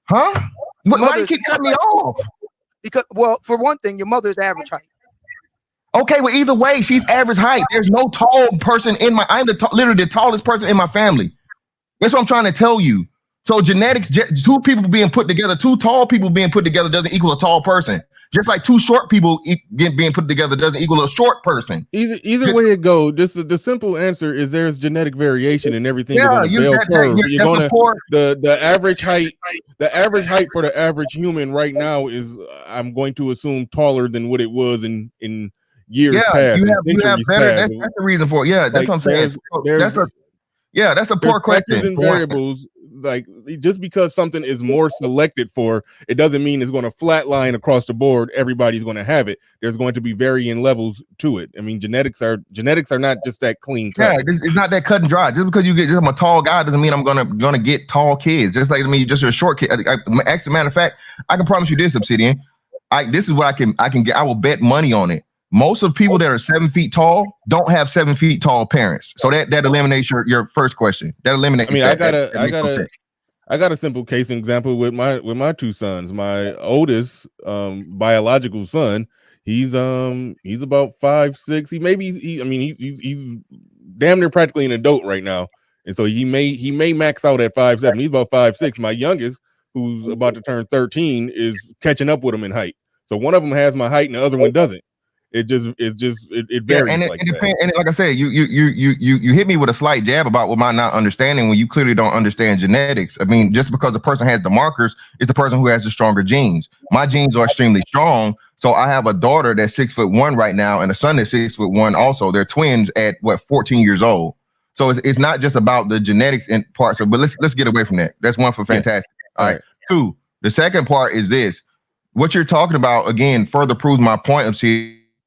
huh? Why do you keep cutting me off? Because, well, for one thing, your mother's average height. Okay, well, either way, she's average height. There's no tall person in I'm literally the tallest person in my family. That's what I'm trying to tell you. So genetics, two people being put together, two tall people being put together doesn't equal a tall person. Just like two short people being put together doesn't equal a short person. Either way it goes, just the simple answer is there's genetic variation and everything is on the bell curve. You're gonna the average height, for the average human right now is, I'm going to assume, taller than what it was in years past. You have better. That's the reason for it. Yeah, that's what I'm saying. That's a poor question. And variables, like, just because something is more selected for, it doesn't mean it's going to flatline across the board. Everybody's going to have it. There's going to be varying levels to it. I mean, genetics are not just that clean cut. Yeah, it's not that cut and dry. Just because I'm a tall guy doesn't mean I'm gonna get tall kids. Just like, I mean, just a short kid. As a matter of fact, I can promise you this, Obsidian. This is what I can get. I will bet money on it. Most of people that are 7 feet tall don't have 7 feet tall parents. So that eliminates your first question. That eliminates. I mean, I got a simple case example with my two sons. My oldest biological son, he's about 5'6". He's damn near practically an adult right now, and so he may max out at 5'7". He's about 5'6". My youngest, who's about to turn 13, is catching up with him in height. So one of them has my height and the other one doesn't. It varies. And it depends. And like I said, you hit me with a slight jab about what my not understanding when you clearly don't understand genetics. I mean, just because the person has the markers, it's the person who has the stronger genes. My genes are extremely strong. So I have a daughter that's 6'1" right now, and a son that's 6'1" also. They're twins at 14 years old. So it's not just about the genetics and parts. But let's get away from that. That's one for fantastic. All right. Two. The second part is this. What you're talking about, again, further proves my point of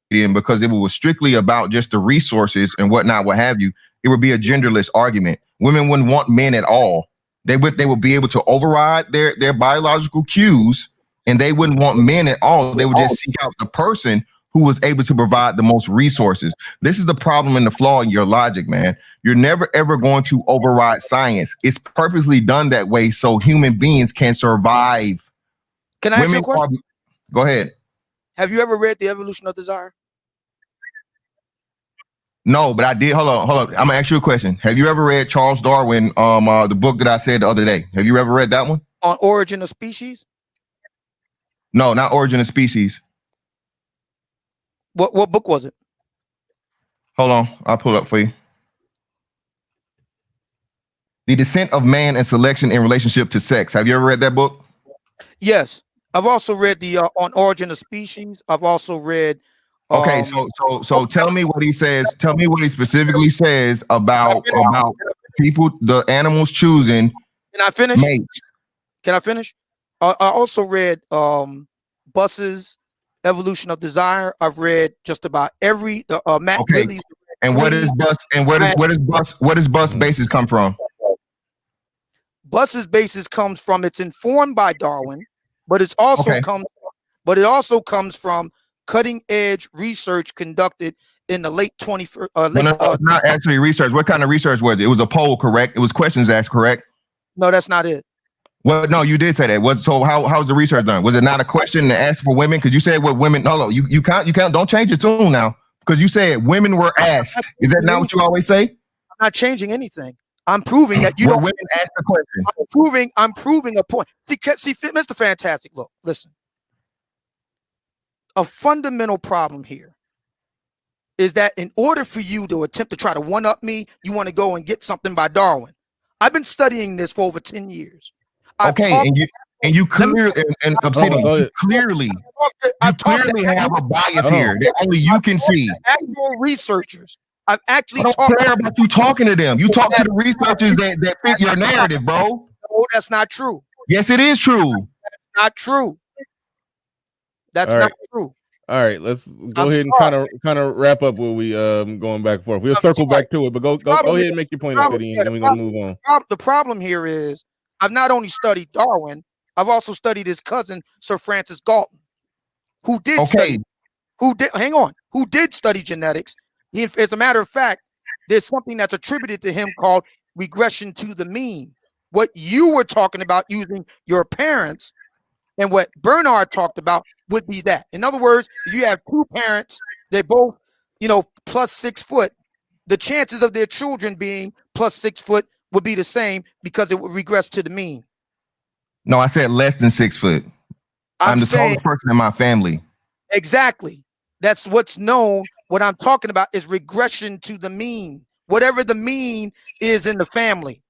because if it was strictly about just the resources and whatnot, what have you, it would be a genderless argument. Women wouldn't want men at all. They would be able to override their biological cues, and they wouldn't want men at all. They would just seek out the person who was able to provide the most resources. This is the problem and the flaw in your logic, man. You're never ever going to override science. It's purposely done that way so human beings can survive. Can I ask you a question? Go ahead. Have you ever read The Evolution of Desire? No, but I did. Hold on. I'm gonna ask you a question. Have you ever read Charles Darwin, the book that I said the other day? Have you ever read that one? On Origin of Species? No, not Origin of Species. What book was it? Hold on, I'll pull it up for you. The Descent of Man and Selection in Relationship to Sex. Have you ever read that book? Yes, I've also read the On Origin of Species. I've also read. Okay, so tell me what he says. Tell me what he specifically says about people, the animals choosing. Can I finish? Mates. Can I finish? I also read Buss's Evolution of Desire. I've read just about every Matt Ridley's. And what is Buss? And where does Buss basis come from? Buss's basis comes from, it's informed by Darwin, but it's also it also comes from cutting edge research conducted in the late 21st. It's not actually research. What kind of research was it? It was a poll, correct? It was questions asked, correct? No, that's not it. Well, no, you did say that. So how was the research done? Was it not a question to ask for women? Because you said what women. No, you can't. Don't change your tune now. Because you said women were asked. Is that not what you always say? I'm not changing anything. I'm proving that you don't. Women ask the question. I'm proving a point. See, Mr. Fantastic. Look, listen. A fundamental problem here is that in order for you to attempt to try to one-up me, you want to go and get something by Darwin. I've been studying this for over 10 years. You clearly have a bias here that only you can see. Actual researchers. I've actually don't care about you talking to them. You talk to the researchers that fit your narrative, bro. No, that's not true. Yes, it is true. That's not true. That's not true. All right, let's go ahead and kind of wrap up what we going back and forth. We'll circle back to it, but go ahead and make your point, and we're gonna move on. The problem here is I've not only studied Darwin, I've also studied his cousin, Sir Francis Galton, who did study genetics. As a matter of fact, there's something that's attributed to him called regression to the mean. What you were talking about using your parents and what Bernard talked about would be that. In other words, if you have two parents, they're both, plus 6 foot, the chances of their children being plus 6 foot would be the same because it would regress to the mean. No, I said less than 6 foot. I'm the tallest person in my family. Exactly. That's what's known. What I'm talking about is regression to the mean. Whatever the mean is in the family.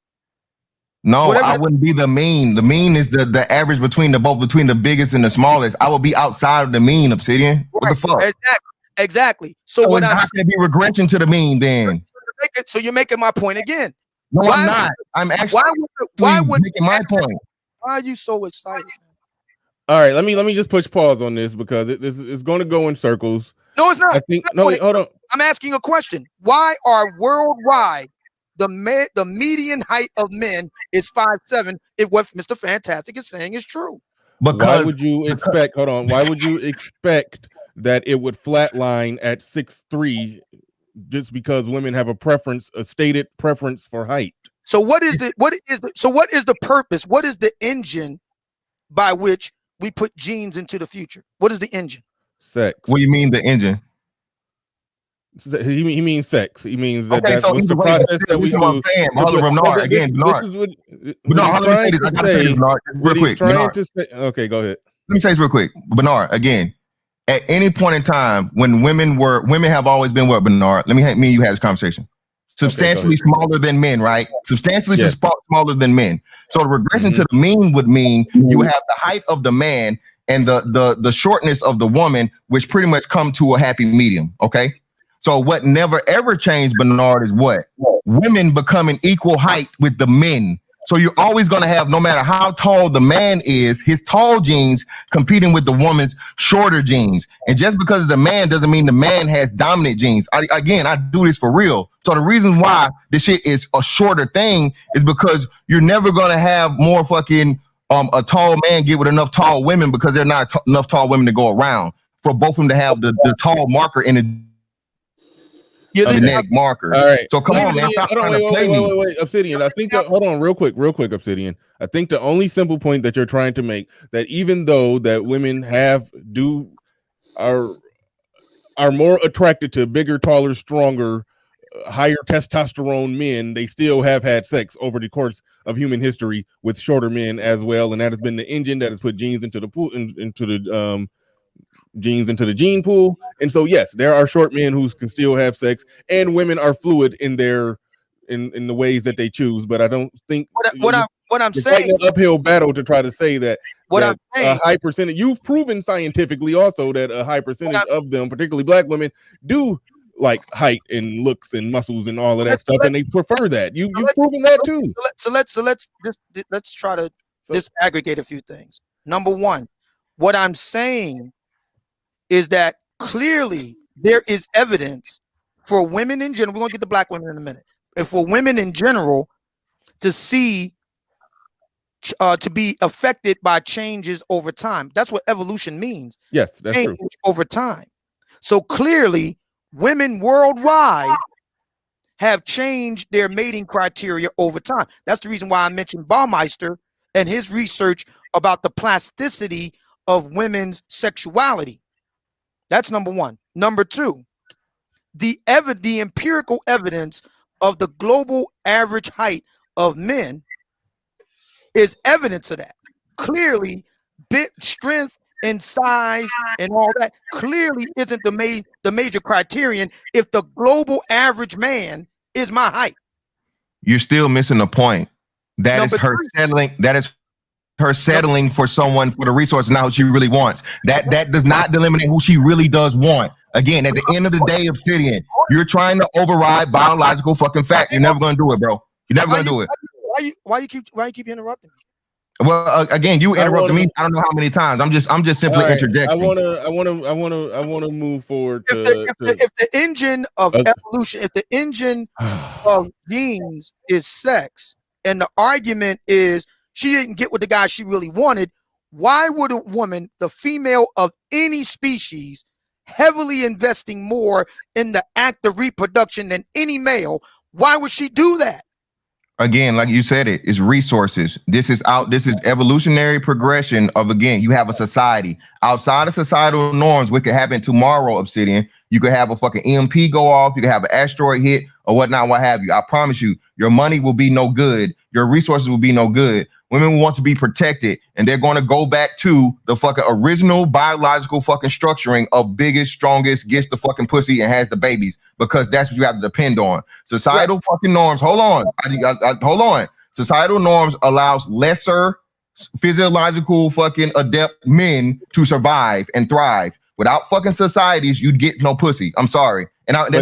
No, I wouldn't be the mean. The mean is the average between the biggest and the smallest. I would be outside of the mean, Obsidian. What the fuck? Exactly. So what I'm saying, be regression to the mean then. So you're making my point again. No, I'm not. I'm actually making my point. Why are you so excited? All right, let me just push pause on this because this is going to go in circles. No, it's not. I think hold on. I'm asking a question. Why are worldwide the median height of men is 5'7" if what Mr. Fantastic is saying is true? Because why would you expect? Hold on. Why would you expect that it would flatline at 6'3" just because women have a stated preference for height? So what is the purpose? What is the engine by which we put genes into the future? What is the engine? Sex. What do you mean the engine? He means sex. He means that that's the process that we do. Bernard, again, Bernard. Okay, go ahead. Let me say this real quick. Bernard, again, at any point in time when women have always been what, Bernard? Me and you had this conversation. Substantially smaller than men, right? Substantially smaller than men. So the regression to the mean would mean you have the height of the man and the shortness of the woman, which pretty much come to a happy medium. Okay. So what never ever changed, Bernard, is what? Women becoming equal height with the men. So you're always going to have, no matter how tall the man is, his tall genes competing with the woman's shorter genes. And just because it's a man doesn't mean the man has dominant genes. I do this for real. So the reason why this shit is a shorter thing is because you're never going to have more fucking a tall man get with enough tall women because there are not enough tall women to go around for both of them to have the tall marker in the neck marker. All right. So come on, man. Stop trying to play me. Wait, Obsidian. I think hold on, real quick, Obsidian. I think the only simple point that you're trying to make, that even though that women are more attracted to bigger, taller, stronger, higher testosterone men, they still have had sex over the course of human history with shorter men as well, and that has been the engine that has put genes into the pool, genes into the gene pool. And so yes, there are short men who can still have sex, and women are fluid in their in the ways that they choose. But I don't think what I'm saying, an uphill battle to try to say that I'm saying, a high percentage, you've proven scientifically also that a high percentage of them, particularly black women, do like height and looks and muscles and all of that stuff, and they prefer that. You've proven that too. So let's try to disaggregate a few things. Number one, what I'm saying is that clearly there is evidence for women in general. We're gonna get to black women in a minute, and for women in general to see to be affected by changes over time. That's what evolution means. Yes, that's change true. Over time. So clearly, women worldwide have changed their mating criteria over time. That's the reason why I mentioned Baumeister and his research about the plasticity of women's sexuality. That's number one. Number two, the empirical evidence of the global average height of men is evidence of that. Clearly, strength and size and all that clearly isn't the major criterion if the global average man is my height. You're still missing the point. That is her settling. That is her settling for someone for the resource, not what she really wants. That does not eliminate who she really does want. Again, at the end of the day, Obsidian, you're trying to override biological fucking fact. You're never gonna do it, bro. You're never gonna do it. Why you keep interrupting me? Well, again, you interrupted me. I don't know how many times. I'm just simply interjecting. I want to move forward. If the engine of evolution, if the engine of genes is sex, and the argument is she didn't get what the guy she really wanted, why would a woman, the female of any species, heavily investing more in the act of reproduction than any male, why would she do that? Again, like you said, it's resources. This is evolutionary progression of, again, you have a society outside of societal norms. What could happen tomorrow, Obsidian? You could have a fucking EMP go off. You could have an asteroid hit or whatnot, what have you. I promise you, your money will be no good. Your resources will be no good. Women want to be protected, and they're going to go back to the fucking original biological fucking structuring of biggest, strongest, gets the fucking pussy and has the babies, because that's what you have to depend on. Societal fucking norms. Hold on. Hold on. Societal norms allows lesser physiological fucking adept men to survive and thrive. Without fucking societies, you'd get no pussy. I'm sorry. And that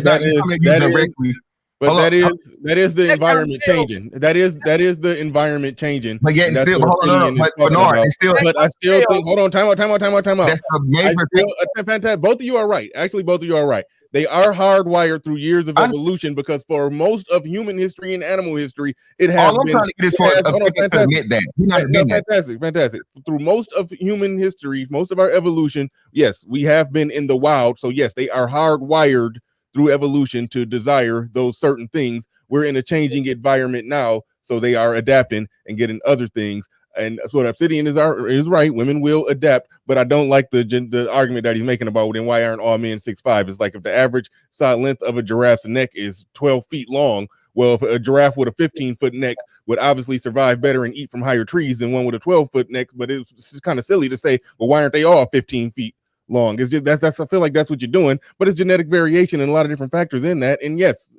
is the environment changing. That is the environment changing. But yet, still, hold on, but I still think. Hold on, time out. That's a major fantastic. Both of you are right. Actually, both of you are right. They are hardwired through years of evolution, because for most of human history and animal history, it has all I'm trying to get is for to admit that. Fantastic. Through most of human history, most of our evolution, yes, we have been in the wild. So yes, they are hardwired through evolution to desire those certain things. We're in a changing environment now, so they are adapting and getting other things. And that's what Obsidian is right. Women will adapt, but I don't like the argument that he's making about then why aren't all men 6'5". It's like if the average side length of a giraffe's neck is 12 feet long, well, if a giraffe with a 15-foot neck would obviously survive better and eat from higher trees than one with a 12-foot neck. But it's kind of silly to say, well, why aren't they all 15 feet long? It's just that's I feel like that's what you're doing, but it's genetic variation and a lot of different factors in that. And yes,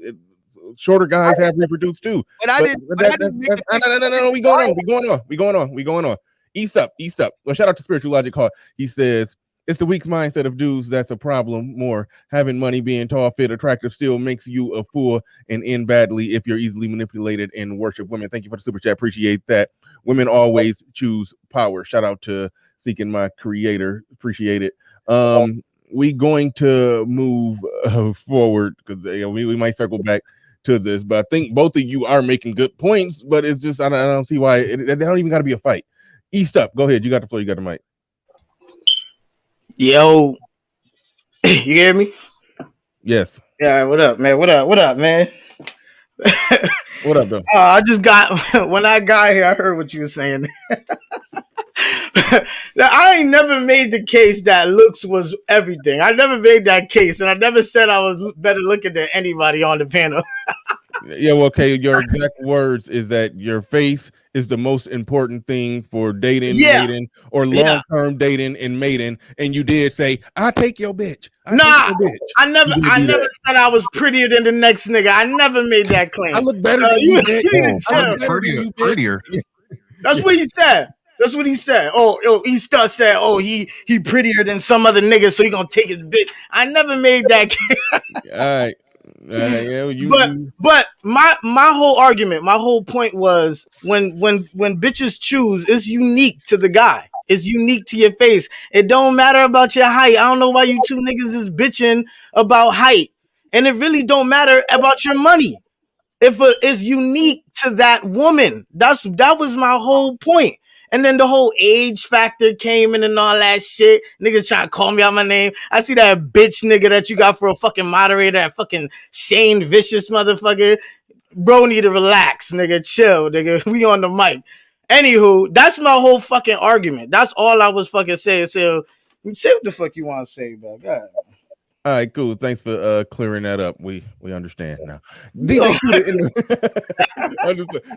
shorter guys have reproduced too. No. We going on. East up. Well, shout out to Spiritual Logic Hall. He says It's the weak mindset of dudes that's a problem more. Having money, being tall, fit, attractive still makes you a fool and end badly if you're easily manipulated and worship women. Thank you for the super chat. Appreciate that. Women always choose power. Shout out to Seeking My Creator. Appreciate it. We going to move forward because we might circle back to this, but I think both of you are making good points. But it's just I don't see why they don't even got to be a fight. East up. Go ahead. You got the floor. You got the mic. Yo, you hear me? Yes. Yeah, what up, man? What up, man? What up, though? I just got when I got here, I heard what you were saying. Now, I ain't never made the case that looks was everything. I never made that case, and I never said I was better looking than anybody on the panel. Yeah, well, okay. Your exact words is that your face is the most important thing for dating, mating, or long-term dating and mating. And you did say, "I take your bitch." I never said I was prettier than the next nigga. I never made that claim. I look better than you, bitch. Prettier. That's what he said. That's what he said. Oh, he said, "Oh, he prettier than some other niggas, so he gonna take his bitch." I never made that case. All right. But my whole argument, my whole point was when bitches choose, it's unique to the guy. It's unique to your face. It don't matter about your height. I don't know why you two niggas is bitching about height, and it really don't matter about your money. If it's unique to that woman, that was my whole point. And then the whole age factor came in and all that shit. Niggas trying to call me out my name. I see that bitch nigga that you got for a fucking moderator, that fucking Shane Vicious motherfucker. Bro need to relax, nigga. Chill, nigga. We on the mic. Anywho, that's my whole fucking argument. That's all I was fucking saying. So say what the fuck you want to say, bro. God. All right, cool. Thanks for clearing that up. We understand now. DJ Cuda,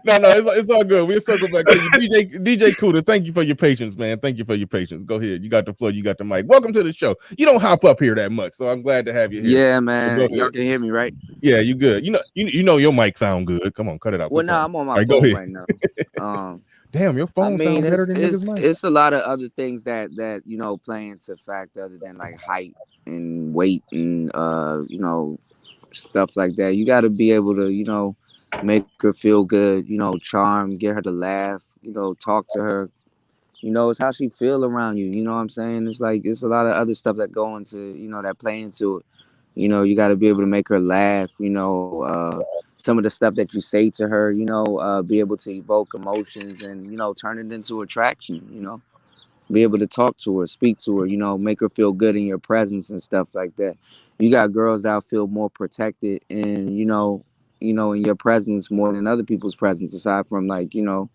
no, it's all good. We'll circle back to you. DJ Cuda, thank you for your patience, man. Thank you for your patience. Go ahead. You got the floor. You got the mic. Welcome to the show. You don't hop up here that much, so I'm glad to have you here. Yeah, man. Y'all can hear me, right? Yeah, you good. You know your mic sound good. Come on, cut it out. Well, no, I'm on my phone right now. Damn, your phone sounds better than niggas' mic. It's a lot of other things that play into fact other than like height and weight and stuff like that. You got to be able to make her feel good, charm, get her to laugh, talk to her. It's how she feel around you. You know what I'm saying? It's like it's a lot of other stuff that go into that play into it. You got to be able to make her laugh. Some of the stuff that you say to her, be able to evoke emotions and, turn it into attraction, be able to talk to her, speak to her, make her feel good in your presence and stuff like that. You got girls that feel more protected and, in your presence more than other people's presence, aside from like, your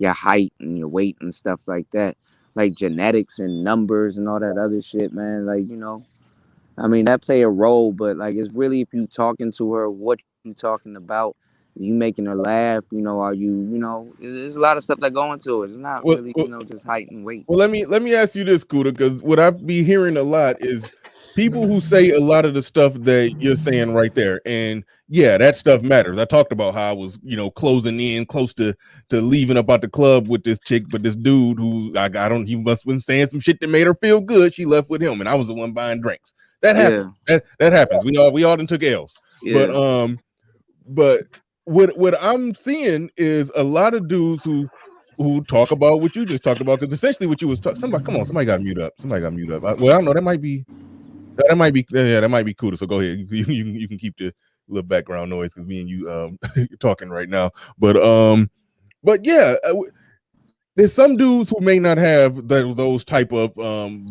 height and your weight and stuff like that, like genetics and numbers and all that other shit, man. Like, I mean, that play a role, but like, it's really, if you talking to her, what you talking about, you making her laugh, are you, there's a lot of stuff that go into it. It's not really, just height and weight. Well, let me ask you this, Cuda, because what I be hearing a lot is people who say a lot of the stuff that you're saying right there. And yeah, that stuff matters. I talked about how I was, closing in close to leaving up out the club with this chick, but this dude who he must have been saying some shit that made her feel good. She left with him, and I was the one buying drinks. That happens. Yeah. That happens. We all done took L's. Yeah. But what I'm seeing is a lot of dudes who talk about what you just talked about, because essentially what you was talking. Somebody got mute up. Well, I don't know. That might be cool. So go ahead. You can keep the little background noise because me and you talking right now. But yeah. There's some dudes who may not have those type of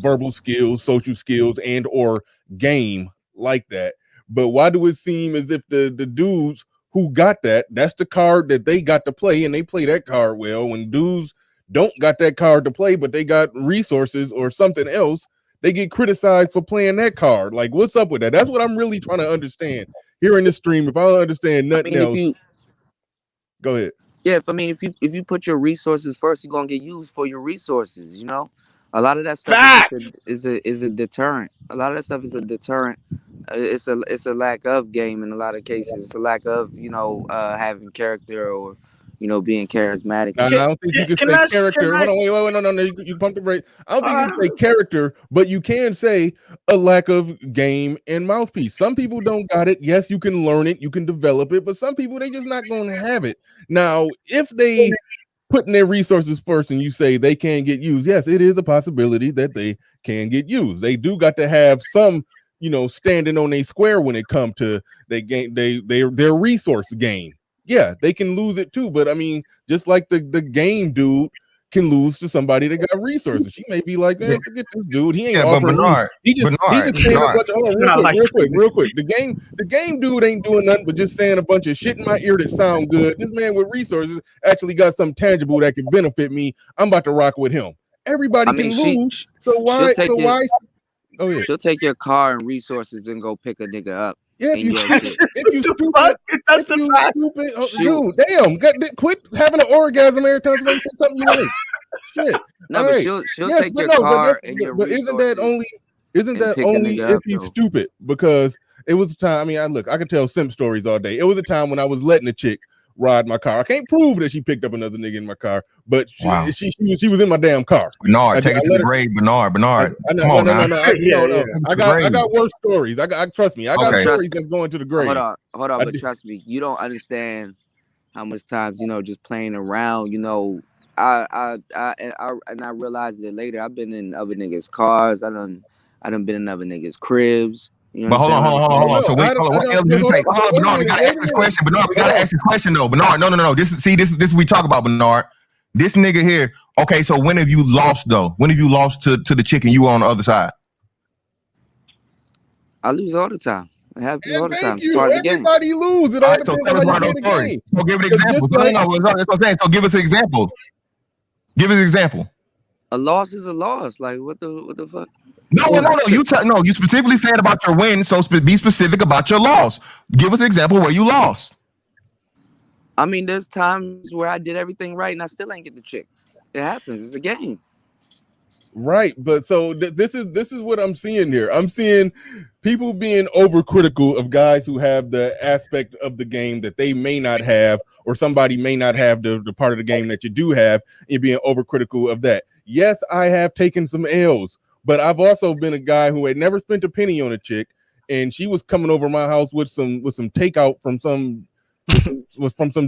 verbal skills, social skills, and or game like that. But why do it seem as if the dudes who got that's the card that they got to play, and they play that card well? When dudes don't got that card to play, but they got resources or something else, they get criticized for playing that card. Like, what's up with that? That's what I'm really trying to understand here in the stream. If I don't understand nothing else, go ahead. Yeah, if you put your resources first, you're gonna get used for your resources. A lot of that stuff is a deterrent. A lot of that stuff is a deterrent. It's a lack of game in a lot of cases. It's a lack of having character or being charismatic. Now, I don't think you can say character. Hold on, wait, no. You pump the brakes. I don't think you can say character, but you can say a lack of game and mouthpiece. Some people don't got it. Yes, you can learn it, you can develop it, but some people they just not gonna have it. Now, if they putting their resources first and you say they can get used, yes, it is a possibility that they can get used. They do got to have some, standing on a square when it comes to their resource game. Yeah, they can lose it too, but I mean, just like the game dude can lose to somebody that got resources. She may be like, man, forget this dude. He ain't offering. Bernard, he just saying a bunch of real quick. The game dude ain't doing nothing but just saying a bunch of shit in my ear that sound good. This man with resources actually got something tangible that can benefit me. I'm about to rock with him. Everybody can lose. So why? Oh yeah. She'll take your car and resources and go pick a nigga up. Yeah, if you stupid, dude, damn, quit having an orgasm every time somebody says something you ain't. Shit. No, but she'll take your car and your resources. Isn't that only if he's stupid? Because it was a time. I mean, I could tell simp stories all day. It was a time when I was letting a chick ride my car. I can't prove that she picked up another nigga in my car, but she was in my damn car. Bernard, take it to the grave. Bernard. Come on now. No. I got worse stories. Trust me. I got stories that's going to the grave. Hold on, but trust me, you don't understand how much times just playing around. I realized it later. I've been in other niggas' cars. I done been in other niggas' cribs. But hold on. So what else do you take? Bernard, we gotta ask this question. Bernard, we gotta ask this question though. Bernard, no. This is we talk about Bernard. This nigga here. Okay, so when have you lost though? When have you lost to the chicken you were on the other side? I lose all the time. I have to all the time. Everybody lose. It all depends on how you play the game. So give an example. That's what I'm saying. So give us an example. Give us an example. A loss is a loss. Like what the fuck? No. You specifically said about your win, so be specific about your loss. Give us an example where you lost. I mean, there's times where I did everything right and I still ain't get the chick. It happens. It's a game. Right, but so this is what I'm seeing here. I'm seeing people being overcritical of guys who have the aspect of the game that they may not have, or somebody may not have the part of the game that you do have, and being overcritical of that. Yes, I have taken some L's, but I've also been a guy who had never spent a penny on a chick, and she was coming over my house with some takeout from some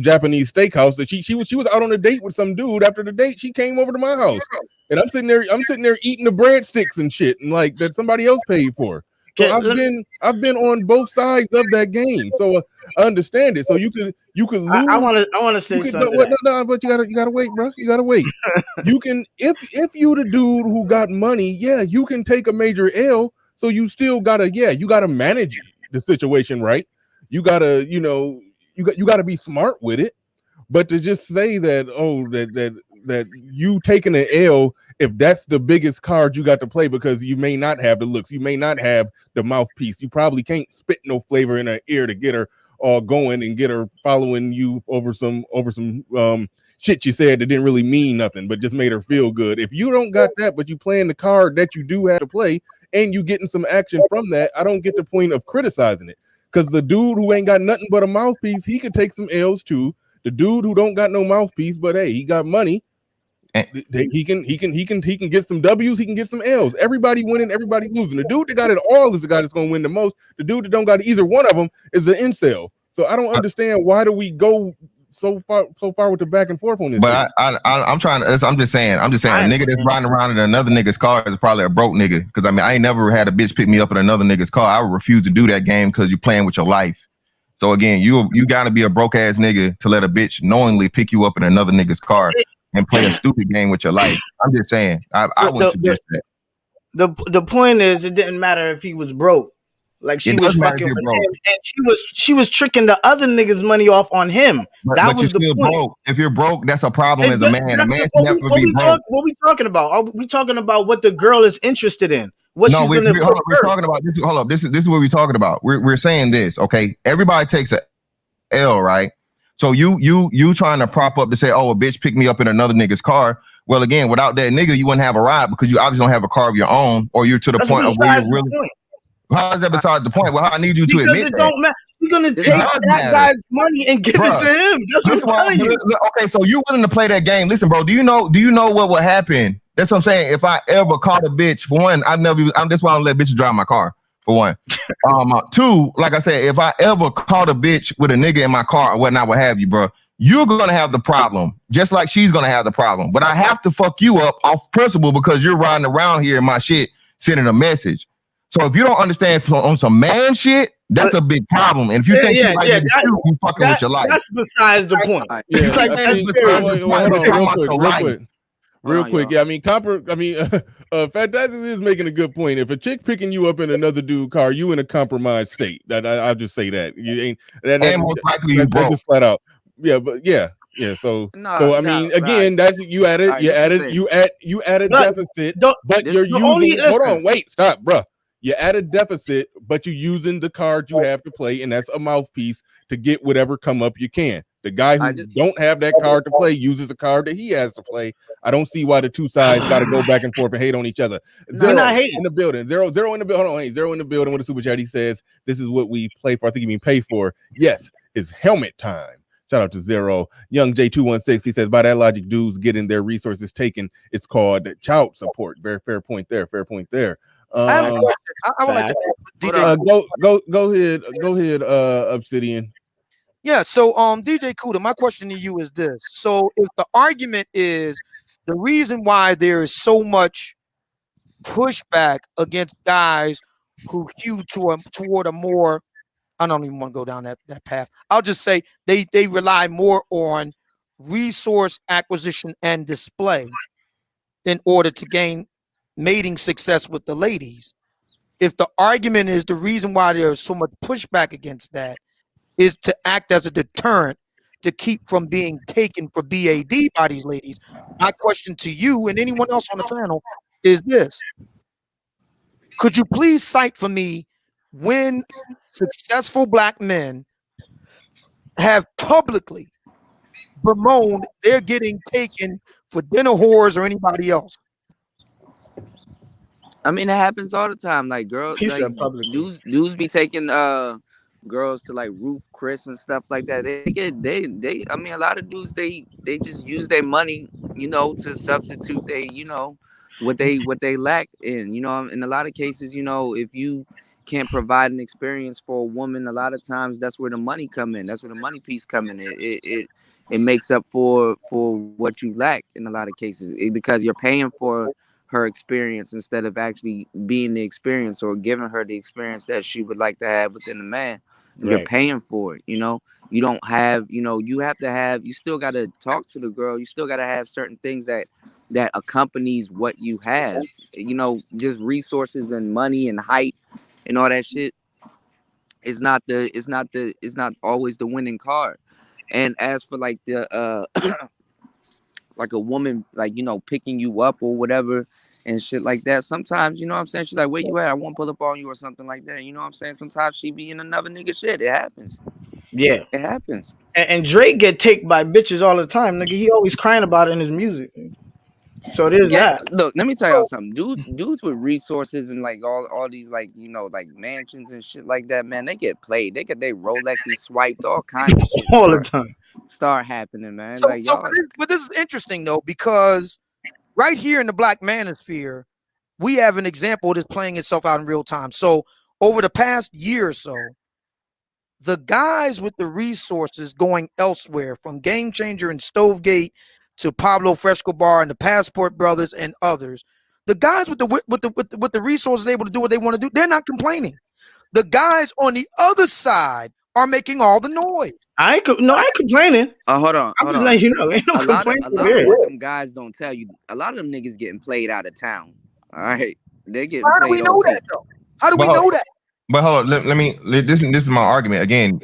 Japanese steakhouse that she was out on a date with some dude. After the date, she came over to my house, and I'm sitting there eating the breadsticks and shit, and like that somebody else paid for. So I've been on both sides of that game, so I understand it. So you could lose. I want to say something. No, but you gotta wait, bro. You gotta wait. You can if you the dude who got money, yeah, you can take a major L. So you still gotta manage the situation, right? You gotta you gotta be smart with it. But to just say that that you taking an L, if that's the biggest card you got to play, because you may not have the looks, you may not have the mouthpiece, you probably can't spit no flavor in her ear to get her all going and get her following you over some shit you said that didn't really mean nothing, but just made her feel good. If you don't got that, but you playing the card that you do have to play and you getting some action from that, I don't get the point of criticizing it. Because the dude who ain't got nothing but a mouthpiece, he could take some L's too. The dude who don't got no mouthpiece, but hey, he got money. He can get some W's, he can get some L's. Everybody winning, everybody losing. The dude that got it all is the guy that's gonna win the most. The dude that don't got either one of them is the incel. So I don't understand why do we go so far with the back and forth on this. But I'm just saying a nigga that's riding around in another nigga's car is probably a broke nigga. Because I mean, I ain't never had a bitch pick me up in another nigga's car. I would refuse to do that game because you're playing with your life. So again, you gotta be a broke ass nigga to let a bitch knowingly pick you up in another nigga's car and play a stupid game with your life. I'm just saying, I wouldn't suggest that. The point is, it didn't matter if he was broke. Like she was fucking with him, and she was tricking the other niggas' money off on him. That was the point. Broke. If you're broke, that's a problem as a man. A man can never be broke. What we talking about? Are we talking about what the girl is interested in? We're talking about this. Hold up. This is what we're talking about. We're saying this. Okay, everybody takes a L, right? So you trying to prop up to say, oh, a bitch picked me up in another nigga's car. Well, again, without that nigga, you wouldn't have a ride because you obviously don't have a car of your own, or you're to the point of where you're really. How is that beside the point? Well, I need you to because admit it that. don't matter. You're gonna It take does that matter. guy's money and give Bruh, it to him. That's what I'm telling you. Okay, so you willing to play that game? Listen, bro. Do you know what would happen? That's what I'm saying. If I ever caught a bitch, for one, that's why I don't let bitches drive my car. For one, two, like I said, if I ever caught a bitch with a nigga in my car or whatnot, what have you, bro, you're gonna have the problem, just like she's gonna have the problem. But I have to fuck you up off principle because you're riding around here in my shit, sending a message. So if you don't understand on some man shit, that's a big problem. And if you think you fucking with your life. That's besides the point. Yeah, Like, I think, hold on, real quick. Yeah, I mean, Fantastic is making a good point. If a chick picking you up in another dude car, you in a compromised state. I'll just say that you ain't. That's just flat out. Yeah, but yeah. So I mean, again, that's you added deficit, but you're using. Hold on, wait, stop, bruh. You add a deficit, but you're using the card you have to play, and that's a mouthpiece to get whatever come up you can. The guy who don't have that card to play uses the card that he has to play. I don't see why the two sides got to go back and forth and hate on each other. Zero in the building. Zero in the building. Hold on, Zero in the building with a super chat. He says, "This is what we play for." I think you mean pay for. Yes, it's helmet time. Shout out to Zero. Young J216. He says, by that logic, dudes getting their resources taken. It's called child support. Very fair point there. Fair point there. I have a question. I would like to DJ. Go ahead, Obsidian. Yeah, so DJ Kuda, my question to you is this. So if the argument is the reason why there is so much pushback against guys who hew toward a more, I don't even want to go down that path. I'll just say they rely more on resource acquisition and display in order to gain mating success with the ladies. If the argument is the reason why there's so much pushback against that is to act as a deterrent to keep from being taken for BAD by these ladies, my question to you and anyone else on the panel is this. Could you please cite for me when successful black men have publicly bemoaned they're getting taken for dinner whores or anybody else? I mean, it happens all the time. Like girls, dudes be taking girls to like Ruth Chris and stuff like that. They I mean, a lot of dudes they just use their money, to substitute what they lack in, in a lot of cases, if you can't provide an experience for a woman, a lot of times that's where the money come in. That's where the money piece come in. It makes up for what you lack in a lot of cases because you're paying for her experience instead of actually being the experience or giving her the experience that she would like to have within the man. Right. You're paying for it, you don't have, you have to have, you still got to talk to the girl. You still got to have certain things that accompanies what you have, just resources and money and height and all that shit. It's not always the winning card. And as for like the, like a woman, like, picking you up or whatever and shit like that. Sometimes, you know what I'm saying? She's like, where you at? I won't pull up on you or something like that. You know what I'm saying? Sometimes she be in another nigga shit. It happens. Yeah. It happens. And Drake get taken by bitches all the time. Nigga, he always crying about it in his music. So there's that. Look, let me tell y'all something. Dudes with resources and like all these like, like mansions and shit like that, man, they get played. They get their Rolexes swiped, all kinds of shit. All the time. Start happening, man. But this is interesting though, because right here in the black manosphere, we have an example of this playing itself out in real time. So over the past year or so, the guys with the resources going elsewhere, from Game Changer and Stovegate to Pablo Frescobar and the Passport Brothers and others, the guys with the resources able to do what they want to do, they're not complaining. The guys on the other side are making all the noise. I ain't complaining. Hold on. I'm just letting you know. Ain't no complaining. A lot of what them guys don't tell you. A lot of them niggas getting played out of town. All right, they get. How do we know that though? How do we know that? But hold on. This is my argument again.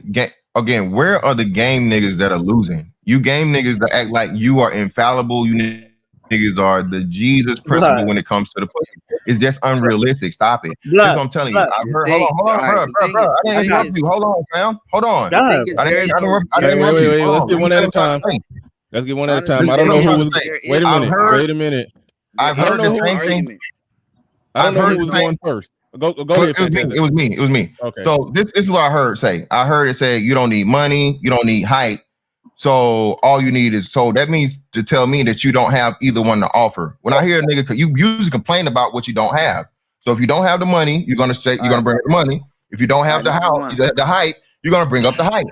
Where are the game niggas that are losing? You game niggas that act like you are infallible. You niggas are the Jesus principle when it comes to the pussy. It's just unrealistic. Stop it. That's what I'm telling you. I've heard. Hold on, bro. I didn't interrupt you. Hold on, fam. Hold on. I didn't interrupt you. Wait. Let's get one at a time. I don't know who was. Wait a minute. I've heard the same thing. I don't know who was going first. Go ahead. It was me. Okay. So this is what I heard say. I heard it say you don't need money, you don't need height. So all you need is, so that means to tell me that you don't have either one to offer. When I hear a nigga, you usually complain about what you don't have. So if you don't have the money, you're gonna say you're gonna bring up the money. If you don't have the house, the height, you're gonna bring up the height.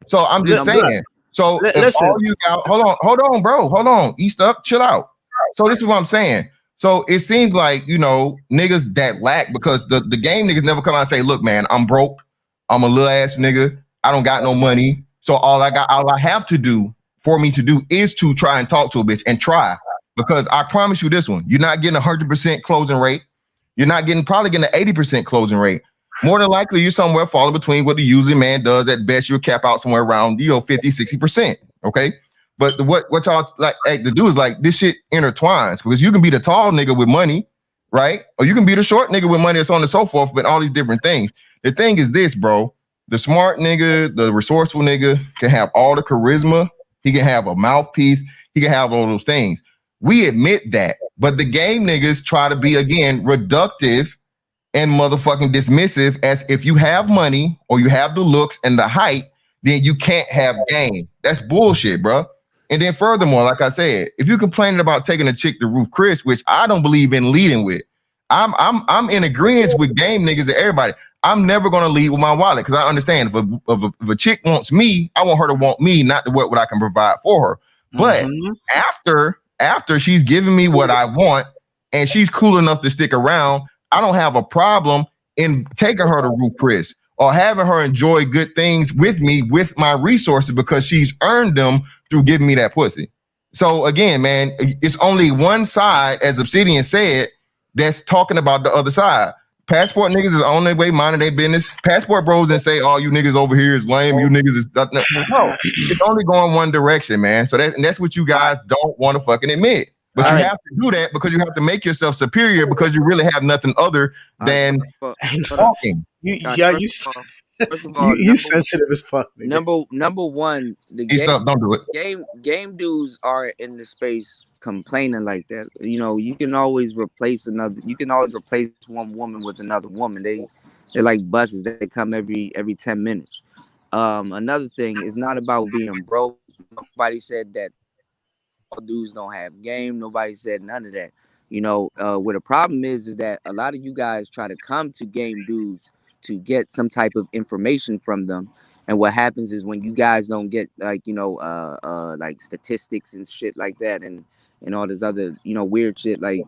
So I'm just saying. So if all you got, hold on, bro, hold on, east up, chill out. So this is what I'm saying. So it seems like, you know, niggas that lack, because the game niggas never come out and say, look, man, I'm broke. I'm a little ass nigga. I don't got no money. So all I have to do for me to do is to try and talk to a bitch and try. Because I promise you this one, you're not getting 100% closing rate. You're not probably getting an 80% closing rate. More than likely, you're somewhere falling between what the usually man does. At best, you'll cap out somewhere around, 50, 60%. Okay. But what y'all like to do is like this shit intertwines, because you can be the tall nigga with money, right? Or you can be the short nigga with money, and so on and so forth, but all these different things. The thing is this, bro. The smart nigga, the resourceful nigga can have all the charisma. He can have a mouthpiece. He can have all those things. We admit that. But the game niggas try to be, again, reductive and motherfucking dismissive, as if you have money or you have the looks and the height, then you can't have game. That's bullshit, bro. And then furthermore, like I said, if you're complaining about taking a chick to Roof Chris, which I don't believe in leading with, I'm in agreement with game niggas and everybody. I'm never gonna lead with my wallet, because I understand if a chick wants me, I want her to want me, not to what I can provide for her. But after she's giving me what I want and she's cool enough to stick around, I don't have a problem in taking her to Roof Chris or having her enjoy good things with me with my resources, because she's earned them through giving me that pussy. So again, man, it's only one side, as Obsidian said, that's talking about the other side. Passport niggas is on their way minding their business. Passport bros and say, "Oh, you niggas over here is lame. You niggas is no." It's only going one direction, man. So that's what you guys don't want to fucking admit. But you have to do that because you have to make yourself superior, because you really have nothing other than talking. First of all, you sensitive as fuck. Number one, the don't do it. Game dudes are in the space complaining like that. You know, you can always replace one woman with another woman. They're like buses. They come every 10 minutes. Another thing is not about being broke. Nobody said that all dudes don't have game. Nobody said none of that. You know, what the problem is that a lot of you guys try to come to game dudes to get some type of information from them. And what happens is, when you guys don't get like statistics and shit like that, and all this other, weird shit, like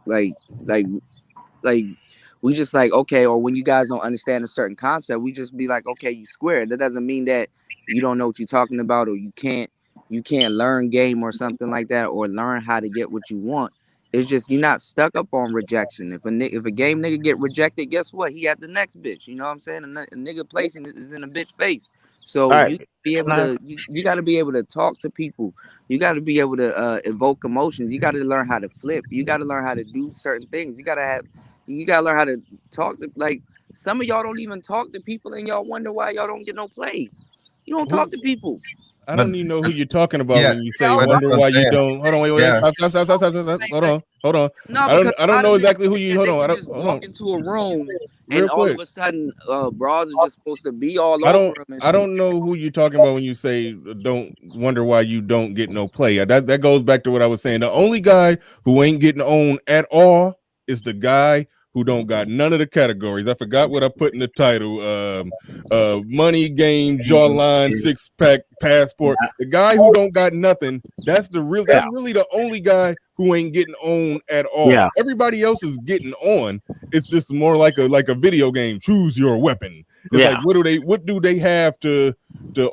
we just like, okay, or when you guys don't understand a certain concept, we just be like, okay, you square. That doesn't mean that you don't know what you're talking about, or you can't learn game or something like that, or learn how to get what you want. It's just you're not stuck up on rejection. If a game nigga get rejected, guess what? He at the next bitch. You know what I'm saying? A nigga placing is in a bitch face. So you be able to you got to be able to talk to people. You got to be able to evoke emotions. You got to learn how to flip. You got to learn how to do certain things. You got to learn how to talk to, like, some of y'all don't even talk to people, and y'all wonder why y'all don't get no play. You don't talk to people. I don't even know who you're talking about when you say wonder why you don't. Hold on, wait. Stop. Hold on. No, I don't know exactly who you. Hold on. I don't walk into a room and all of a sudden, bras are just supposed to be all over them. I don't know who you're talking about when you say don't wonder why you don't get no play. That goes back to what I was saying. The only guy who ain't getting on at all is the guy who don't got none of the categories. I forgot what I put in the title. Money, game, jawline, six-pack, passport. The guy who don't got nothing, that's really the only guy who ain't getting on at all. Yeah. Everybody else is getting on. It's just more like a video game. Choose your weapon. It's like, what do they have to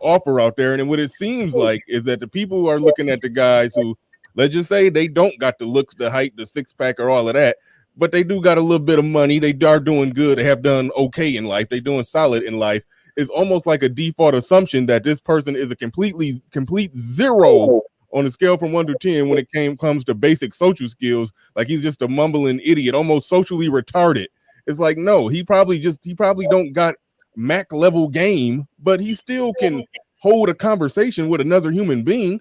offer out there? And then what it seems like is that the people are looking at the guys who, let's just say, they don't got the looks, the height, the six-pack, or all of that, but they do got a little bit of money. They are doing good. They have done okay in life. They're doing solid in life. It's almost like a default assumption that this person is a complete zero on a scale from 1 to 10 when it comes to basic social skills. Like, he's just a mumbling idiot, almost socially retarded. It's like, no, he probably don't got Mac level game, but he still can hold a conversation with another human being.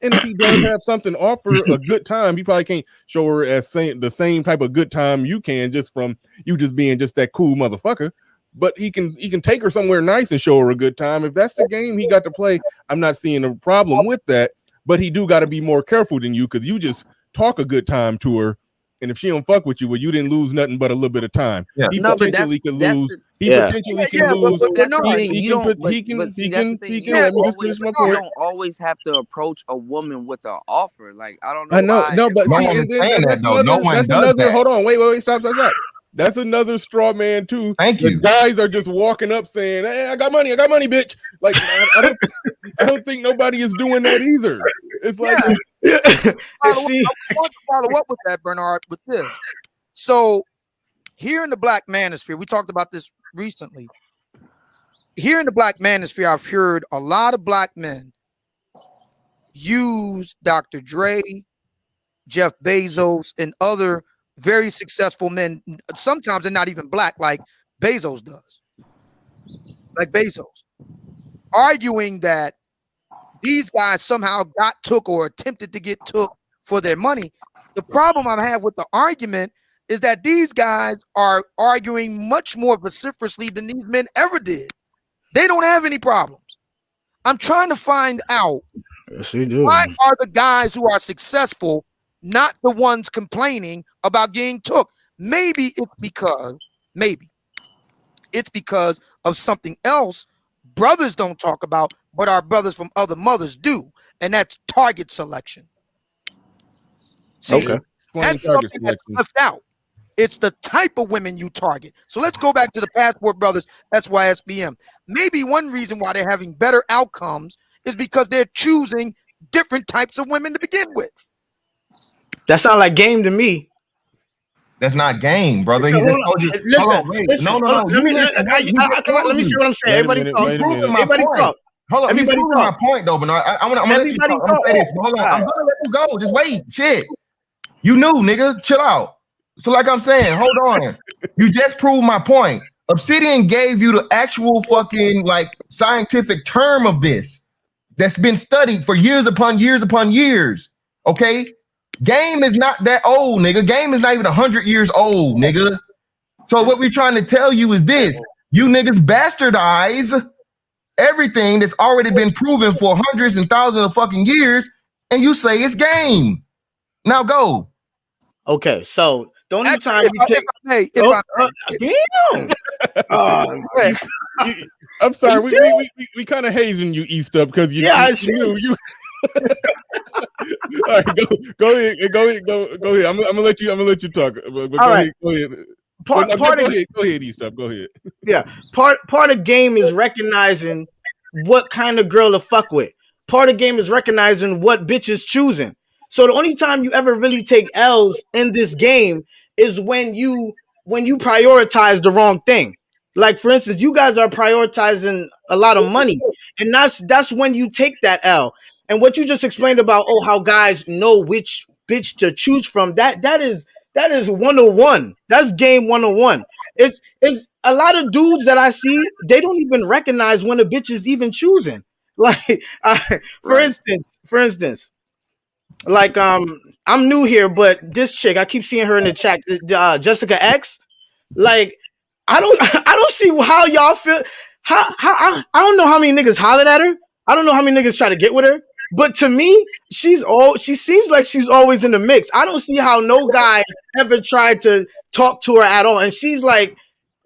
And if he does have something to offer, a good time, he probably can't show her as the same type of good time you can just from you just being just that cool motherfucker. But he can take her somewhere nice and show her a good time. If that's the game he got to play, I'm not seeing a problem with that. But he do got to be more careful than you, because you just talk a good time to her, and if she don't fuck with you, well, you didn't lose nothing but a little bit of time. Yeah. He No, but potentially could lose. He Yeah. potentially Yeah, can lose. But that's no, the thing. He You can don't. put. He can. But see, He that's can. the thing. He You can. don't Let me just always. finish my You point. don't always have to approach a woman with an offer. Like I don't know. I know. why No, but No see, one is and then saying that that's though. another. No one That's does another. that. Hold on. Wait. Stop. That's another straw man too. Thank The you. guys are just walking up saying, "Hey, I got money, bitch." Like I don't think nobody is doing that either. It's like, I want to follow up with that, Bernard, with this. So here in the Black manosphere, we talked about this recently. Here in the Black manosphere, I've heard a lot of black men use Dr. Dre, Jeff Bezos, and other very successful men. Sometimes they're not even black, like Bezos does. Like Bezos. Arguing that these guys somehow got took or attempted to get took for their money. The problem I have with the argument is that these guys are arguing much more vociferously than these men ever did. They don't have any problems. I'm trying to find out, Yes, they do. why are the guys who are successful not the ones complaining about getting took? Maybe it's because of something else brothers don't talk about, but our brothers from other mothers do, and that's target selection. See, Okay. that's something that's left out. It's the type of women you target. So let's go back to the Passport Brothers, SYSBM. Maybe one reason why they're having better outcomes is because they're choosing different types of women to begin with. That sounds like game to me. That's not game, brother. Listen, He just told you. listen, No. Let me see what I'm saying. Everybody talk. Everybody talk. Hold on. Everybody talk. My point, though, Bernard. I'm gonna let you talk. I'm gonna say this. Hold on. I'm gonna let you go. Just wait. Shit. You knew, nigga. Chill out. So, like I'm saying, hold on. You just proved my point. Obsidian gave you the actual fucking like scientific term of this that's been studied for years upon years upon years. Okay. Game is not that old, nigga. Game is not even 100 years old, nigga. So what we're trying to tell you is this: you niggas bastardize everything that's already been proven for hundreds and thousands of fucking years, and you say it's game. Now go. Okay, so the only time you take. Damn. I'm sorry, we kind of hazing you, East up, because you knew you. All right, go ahead. I'm gonna let you talk. But go ahead. Go ahead, East up. Go ahead. Yeah, part of game is recognizing what kind of girl to fuck with. Part of game is recognizing what bitch is choosing. So the only time you ever really take L's in this game is when you prioritize the wrong thing. Like, for instance, you guys are prioritizing a lot of money, and that's when you take that L. And what you just explained about, how guys know which bitch to choose from, that is 101. That's game 101. It's a lot of dudes that I see, they don't even recognize when a bitch is even choosing. Like, for instance, like I'm new here, but this chick, I keep seeing her in the chat, Jessica X. Like, I don't see how y'all feel. How I don't know how many niggas hollered at her. I don't know how many niggas try to get with her. But to me, she seems like she's always in the mix. I don't see how no guy ever tried to talk to her at all. And she's like,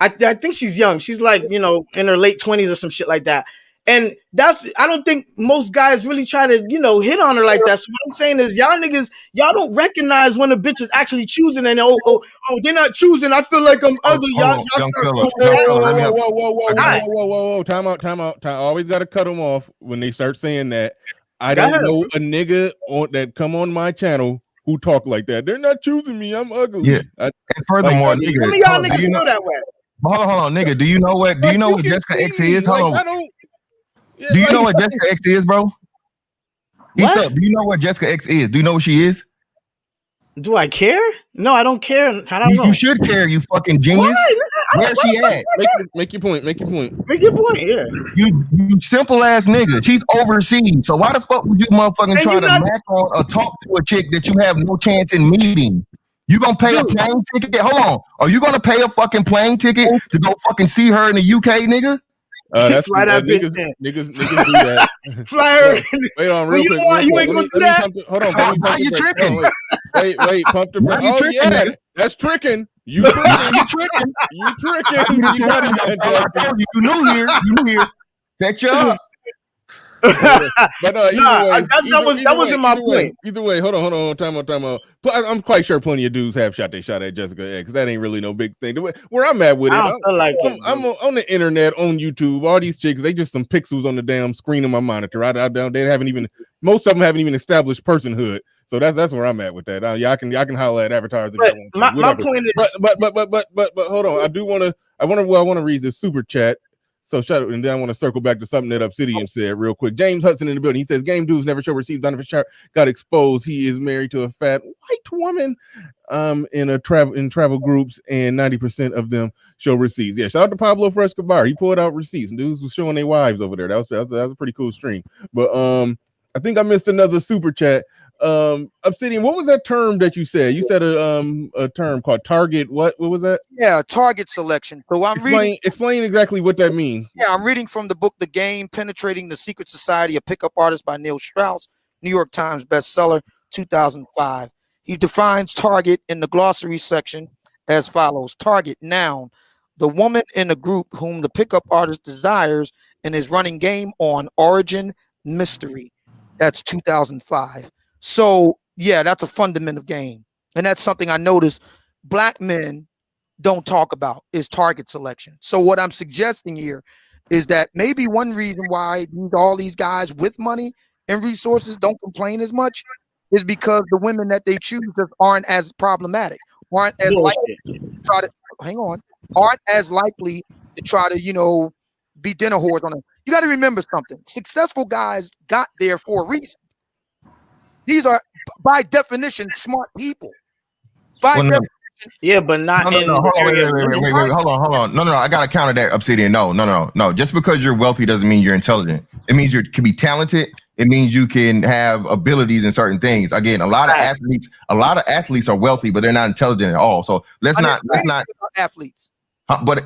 I think she's young. She's like, in her late 20s or some shit like that. And I don't think most guys really try to, hit on her like that. So what I'm saying is, y'all niggas, y'all don't recognize when a bitch is actually choosing, and they're not choosing. I feel like I'm ugly. Y'all start. Whoa. Time out. Always got to cut them off when they start saying that. I don't know a nigga that come on my channel who talk like that. They're not choosing me. I'm ugly. Yeah. And furthermore, nigga, some of y'all niggas feel that way. Hold on, nigga. Do you know what Jessica X is? Hold on. Do you know what Jessica X is, bro? East up. Do you know what Jessica X is? Do you know what she is? Do I care? No, I don't care. I don't know. You should care, you fucking genius. Why? Where's she at? Make your point. Make your point. Make your point. Yeah. You simple ass nigga. She's overseas. So why the fuck would you motherfucking try to match on or talk to a chick that you have no chance in meeting? You gonna pay a plane ticket? Hold on. Are you gonna pay a fucking plane ticket to go fucking see her in the UK, nigga? That's Fly that bitch niggas do that. Fly her. Wait on real quick. You ain't gonna do that? Hold on. Why you tricking? Wait, pump the brakes. Oh tricking, yeah, nigga? that's tricking. You tricking. You tricking. You got it, fantastic. You knew here. Set you up. But either way, that wasn't my point. Either way, hold on, time out. I'm quite sure plenty of dudes have shot at Jessica because that ain't really no big thing. Where I'm at with it, I'm on the internet, on YouTube. All these chicks, they just some pixels on the damn screen of my monitor. Most of them haven't even established personhood. So that's where I'm at with that. Y'all can holler at advertisers. My point is, but hold on. I want to read this super chat. So shut up, and then I want to circle back to something that Obsidian said real quick. James Hudson in the building. He says, "Game dudes never show received. Donovan Sharp got exposed. He is married to a fat white woman in travel groups, and 90% of them show receipts." Yeah, shout out to Pablo Frescobar. He pulled out receipts, and dudes was showing their wives over there. That was a pretty cool stream. But I think I missed another super chat. Obsidian, what was that term that you said? You said a term called target. What was that? Yeah, target selection. So explain exactly what that means. Yeah, I'm reading from the book The Game: Penetrating the Secret Society of Pickup Artists by Neil Strauss, New York Times bestseller, 2005. He defines target in the glossary section as follows: target, noun, the woman in a group whom the pickup artist desires and is running game on. Origin, mystery. That's 2005. So, yeah, that's a fundamental game. And that's something I noticed black men don't talk about is target selection. So what I'm suggesting here is that maybe one reason why all these guys with money and resources don't complain as much is because the women that they choose just aren't as problematic, aren't as likely to try to, be dinner whores on them. You got to remember something. Successful guys got there for a reason. These are, by definition, smart people. Yeah, but not wait, hold on. No, I gotta counter that, Obsidian. No. Just because you're wealthy doesn't mean you're intelligent. It means you can be talented. It means you can have abilities in certain things. Again, a lot of athletes are wealthy, but they're not intelligent at all. So let's not athletes. But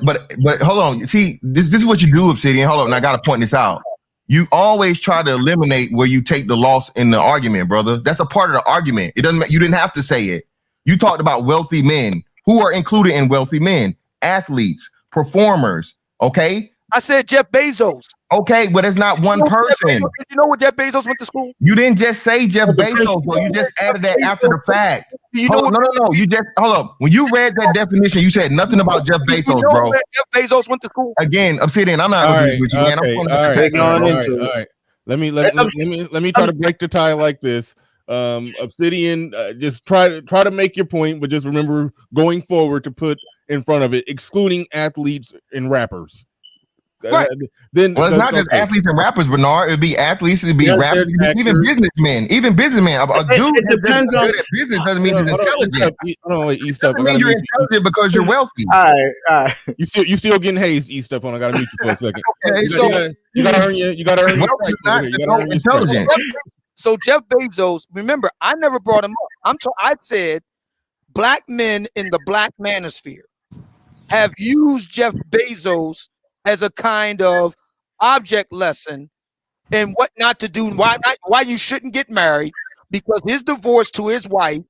hold on. See, this is what you do, Obsidian. Hold on, and I gotta point this out. You always try to eliminate where you take the loss in the argument, brother. That's a part of the argument. It doesn't. You didn't have to say it. You talked about wealthy men. Who are included in wealthy men? Athletes, performers. Okay. I said Jeff Bezos. Okay, but it's not one person. You know where Jeff Bezos went to school? You didn't just say Jeff Bezos, bro. You just added that after the fact. No. You just hold up. When you read that definition, you said nothing about Jeff Bezos, bro. Jeff Bezos went to school. Again, Obsidian, I'm not agreeing with you, man. All right. Let me try to break the tie like this. Obsidian, just try to make your point, but just remember going forward to put in front of it, excluding athletes and rappers. Right. Then it's not just athletes and rappers, Bernard. It'd be athletes, it'd be rappers, even businessmen. A dude it depends on business doesn't mean he's intelligent. Doesn't mean you're intelligent because you're wealthy. All right. You still getting hazed, East up on. I gotta mute you for a second. Okay, you gotta earn your intelligent. So Jeff Bezos, remember, I never brought him up. I said black men in the black manosphere have used Jeff Bezos as a kind of object lesson in what not to do, why you shouldn't get married, because his divorce to his wife,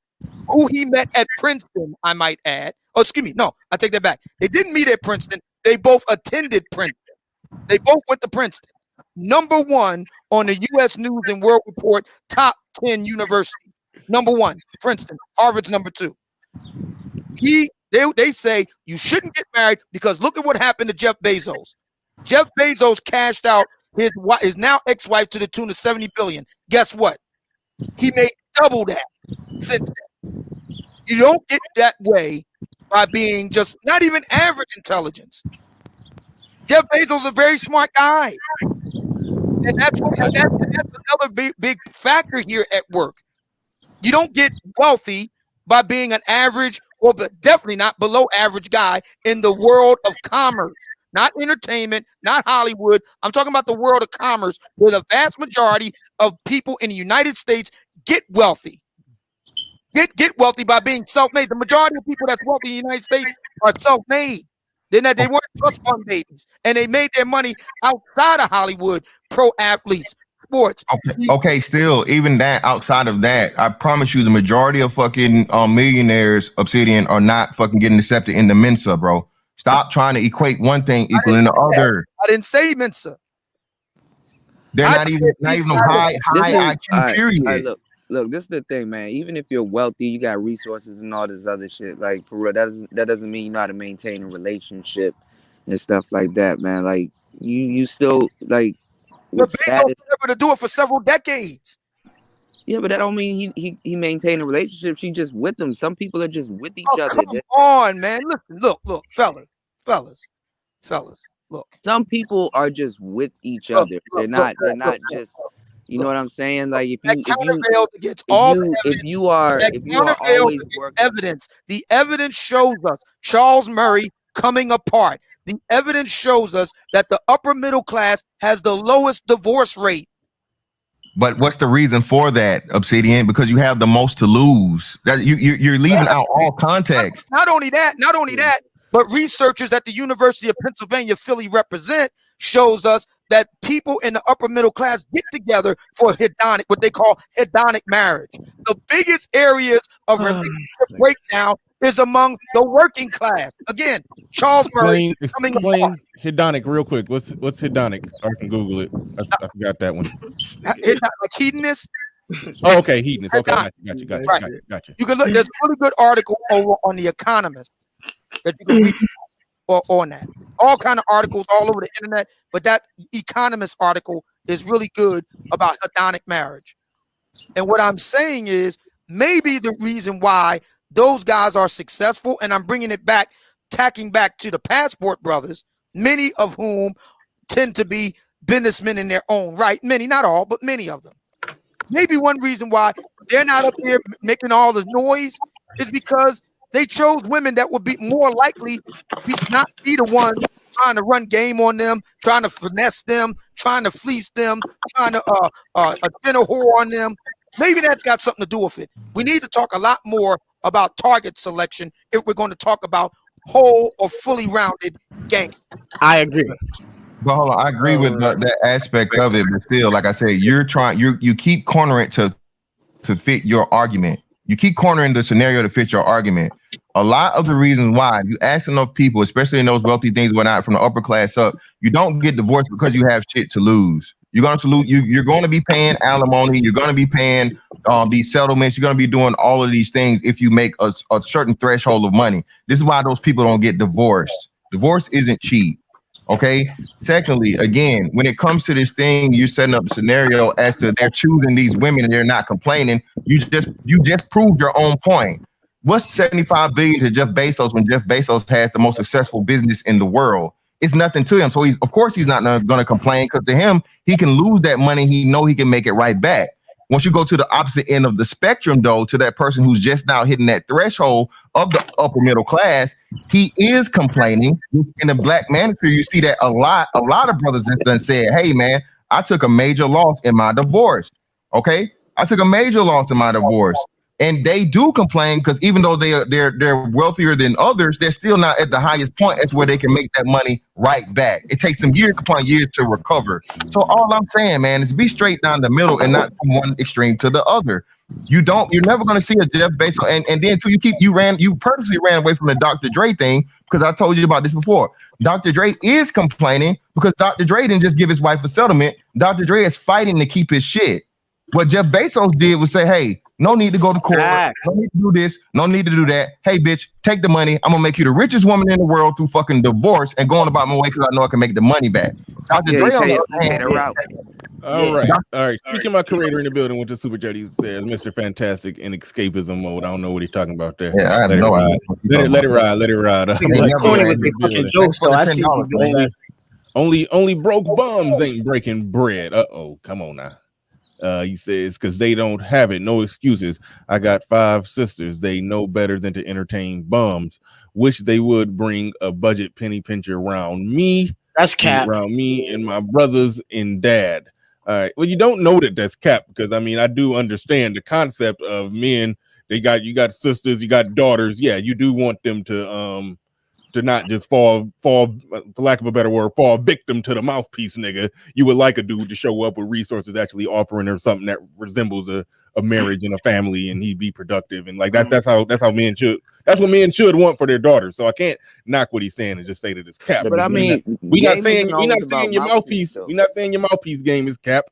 who he met at Princeton, I might add. Oh, excuse me. No, I take that back. They didn't meet at Princeton. They both attended Princeton. They both went to Princeton. Number one on the U.S. News and World Report top 10 university. Number one, Princeton. Harvard's number two. They say you shouldn't get married because look at what happened to Jeff Bezos. Jeff Bezos cashed out his now ex-wife to the tune of $70 billion. Guess what? He made double that since then. You don't get that way by being just not even average intelligence. Jeff Bezos is a very smart guy. And that's another big factor here at work. You don't get wealthy by being an average or but definitely not below average guy in the world of commerce, not entertainment, not Hollywood. I'm talking about the world of commerce, where the vast majority of people in the United States get wealthy. Get wealthy by being self-made. The majority of people that's wealthy in the United States are self-made. They weren't trust fund babies, and they made their money outside of Hollywood. Pro athletes, sports. Okay, still, even that, outside of that, I promise you, the majority of fucking millionaires, Obsidian, are not fucking getting accepted in the Mensa, bro. Stop trying to equate one thing equaling the other. I didn't say Mensa. They're not even high IQ, period. Look, this is the thing, man. Even if you're wealthy, you got resources and all this other shit. Like, for real, that doesn't mean you know how to maintain a relationship and stuff like that, man. Like, you still, like, with status. Able to do it for several decades. Yeah, but that don't mean he maintained a relationship. She just with them. Some people are just with each other. Come on, man. Listen, look, fellas. Look. Some people are just with each other. They're not just. You know what I'm saying? Like if you are always working. Evidence. The evidence shows us Charles Murray coming apart. The evidence shows us that the upper middle class has the lowest divorce rate. But what's the reason for that, Obsidian? Because you have the most to lose. That you're leaving out all context. Not only that, but researchers at the University of Pennsylvania, Philly represent, shows us that people in the upper middle class get together for what they call hedonic marriage. The biggest areas of relationship breakdown is among the working class. Again, Charles Murray. Explain hedonic real quick. What's hedonic? I can Google it. I forgot that one. Like hedonist. Oh, okay, hedonist. Okay, gotcha. You can look. There's a really good article over on The Economist that you can read on that. All kind of articles all over the internet, but that Economist article is really good about hedonic marriage. And what I'm saying is maybe the reason why those guys are successful, and I'm bringing it back, tacking back to the Passport brothers, many of whom tend to be businessmen in their own right. Many, not all, but many of them. Maybe one reason why they're not up there making all the noise is because they chose women that would be more likely not be the one trying to run game on them, trying to finesse them, trying to fleece them, trying to dinner whore on them. Maybe that's got something to do with it. We need to talk a lot more about target selection if we're going to talk about whole or fully rounded game. I agree. But hold on, I agree with that aspect of it, but still, like I said, you keep cornering it to fit your argument. You keep cornering the scenario to fit your argument. A lot of the reasons why, if you ask enough people, especially in those wealthy things, whatnot, from the upper class up, you don't get divorced because you have shit to lose. You're going to lose. You're going to be paying alimony. You're going to be paying these settlements. You're going to be doing all of these things if you make a certain threshold of money. This is why those people don't get divorced. Divorce isn't cheap. Okay. Secondly, again, when it comes to this thing, you're setting up a scenario as to they're choosing these women and they're not complaining. You just proved your own point. What's 75 billion to Jeff Bezos when Jeff Bezos has the most successful business in the world? It's nothing to him. So of course he's not going to complain, because to him, he can lose that money. He know he can make it right back. Once you go to the opposite end of the spectrum, though, to that person who's just now hitting that threshold of the upper middle class, he is complaining. In the black manosphere, you see that a lot of brothers have done said, hey, man, I took a major loss in my divorce. Okay, I took a major loss in my divorce. And they do complain because even though they're wealthier than others, they're still not at the highest point as where they can make that money right back. It takes them years upon years to recover. So all I'm saying, man, is be straight down the middle and not from one extreme to the other. You're never going to see a Jeff Bezos. And then too, you purposely ran away from the Dr. Dre thing, because I told you about this before. Dr. Dre is complaining because Dr. Dre didn't just give his wife a settlement. Dr. Dre is fighting to keep his shit. What Jeff Bezos did was say, hey, no need to go to court. No need to do this. No need to do that. Hey, bitch, take the money. I'm going to make you the richest woman in the world through fucking divorce and going about my way because I know I can make the money back. Dr. Dre on the other hand. All right. Speaking of my creator in the building with the Super Chat, he says, Mr. Fantastic in escapism mode. I don't know what he's talking about there. Yeah, I have no idea. Let it ride. Only broke bums ain't breaking bread. Uh-oh. Come on now. He says, because they don't have it, no excuses. I got 5 sisters. They know better than to entertain bums. Wish they would bring a budget penny pincher around me. That's cap. Around me and my brothers and dad. All right. Well, you don't know that that's cap because I mean I do understand the concept of men. You got sisters, you got daughters. Yeah, you do want them to not just fall for lack of a better word, fall victim to the mouthpiece nigga. You would like a dude to show up with resources actually offering her something that resembles a marriage and a family and he'd be productive and like that's how men should that's what men should want for their daughters. So I can't knock what he's saying and just say that it's cap. But I mean, we're not saying your mouthpiece. We're not saying your mouthpiece game is cap.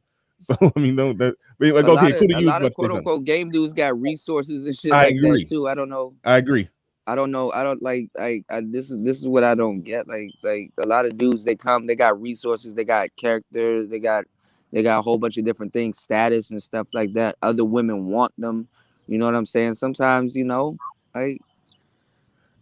So I mean, don't that. Like, a lot of quote unquote game dudes got resources and shit like that too. I don't know. I agree. I don't know. I don't like. This is what I don't get. Like a lot of dudes, they got resources, they got character, they got a whole bunch of different things, status and stuff like that. Other women want them. You know what I'm saying? Sometimes, like.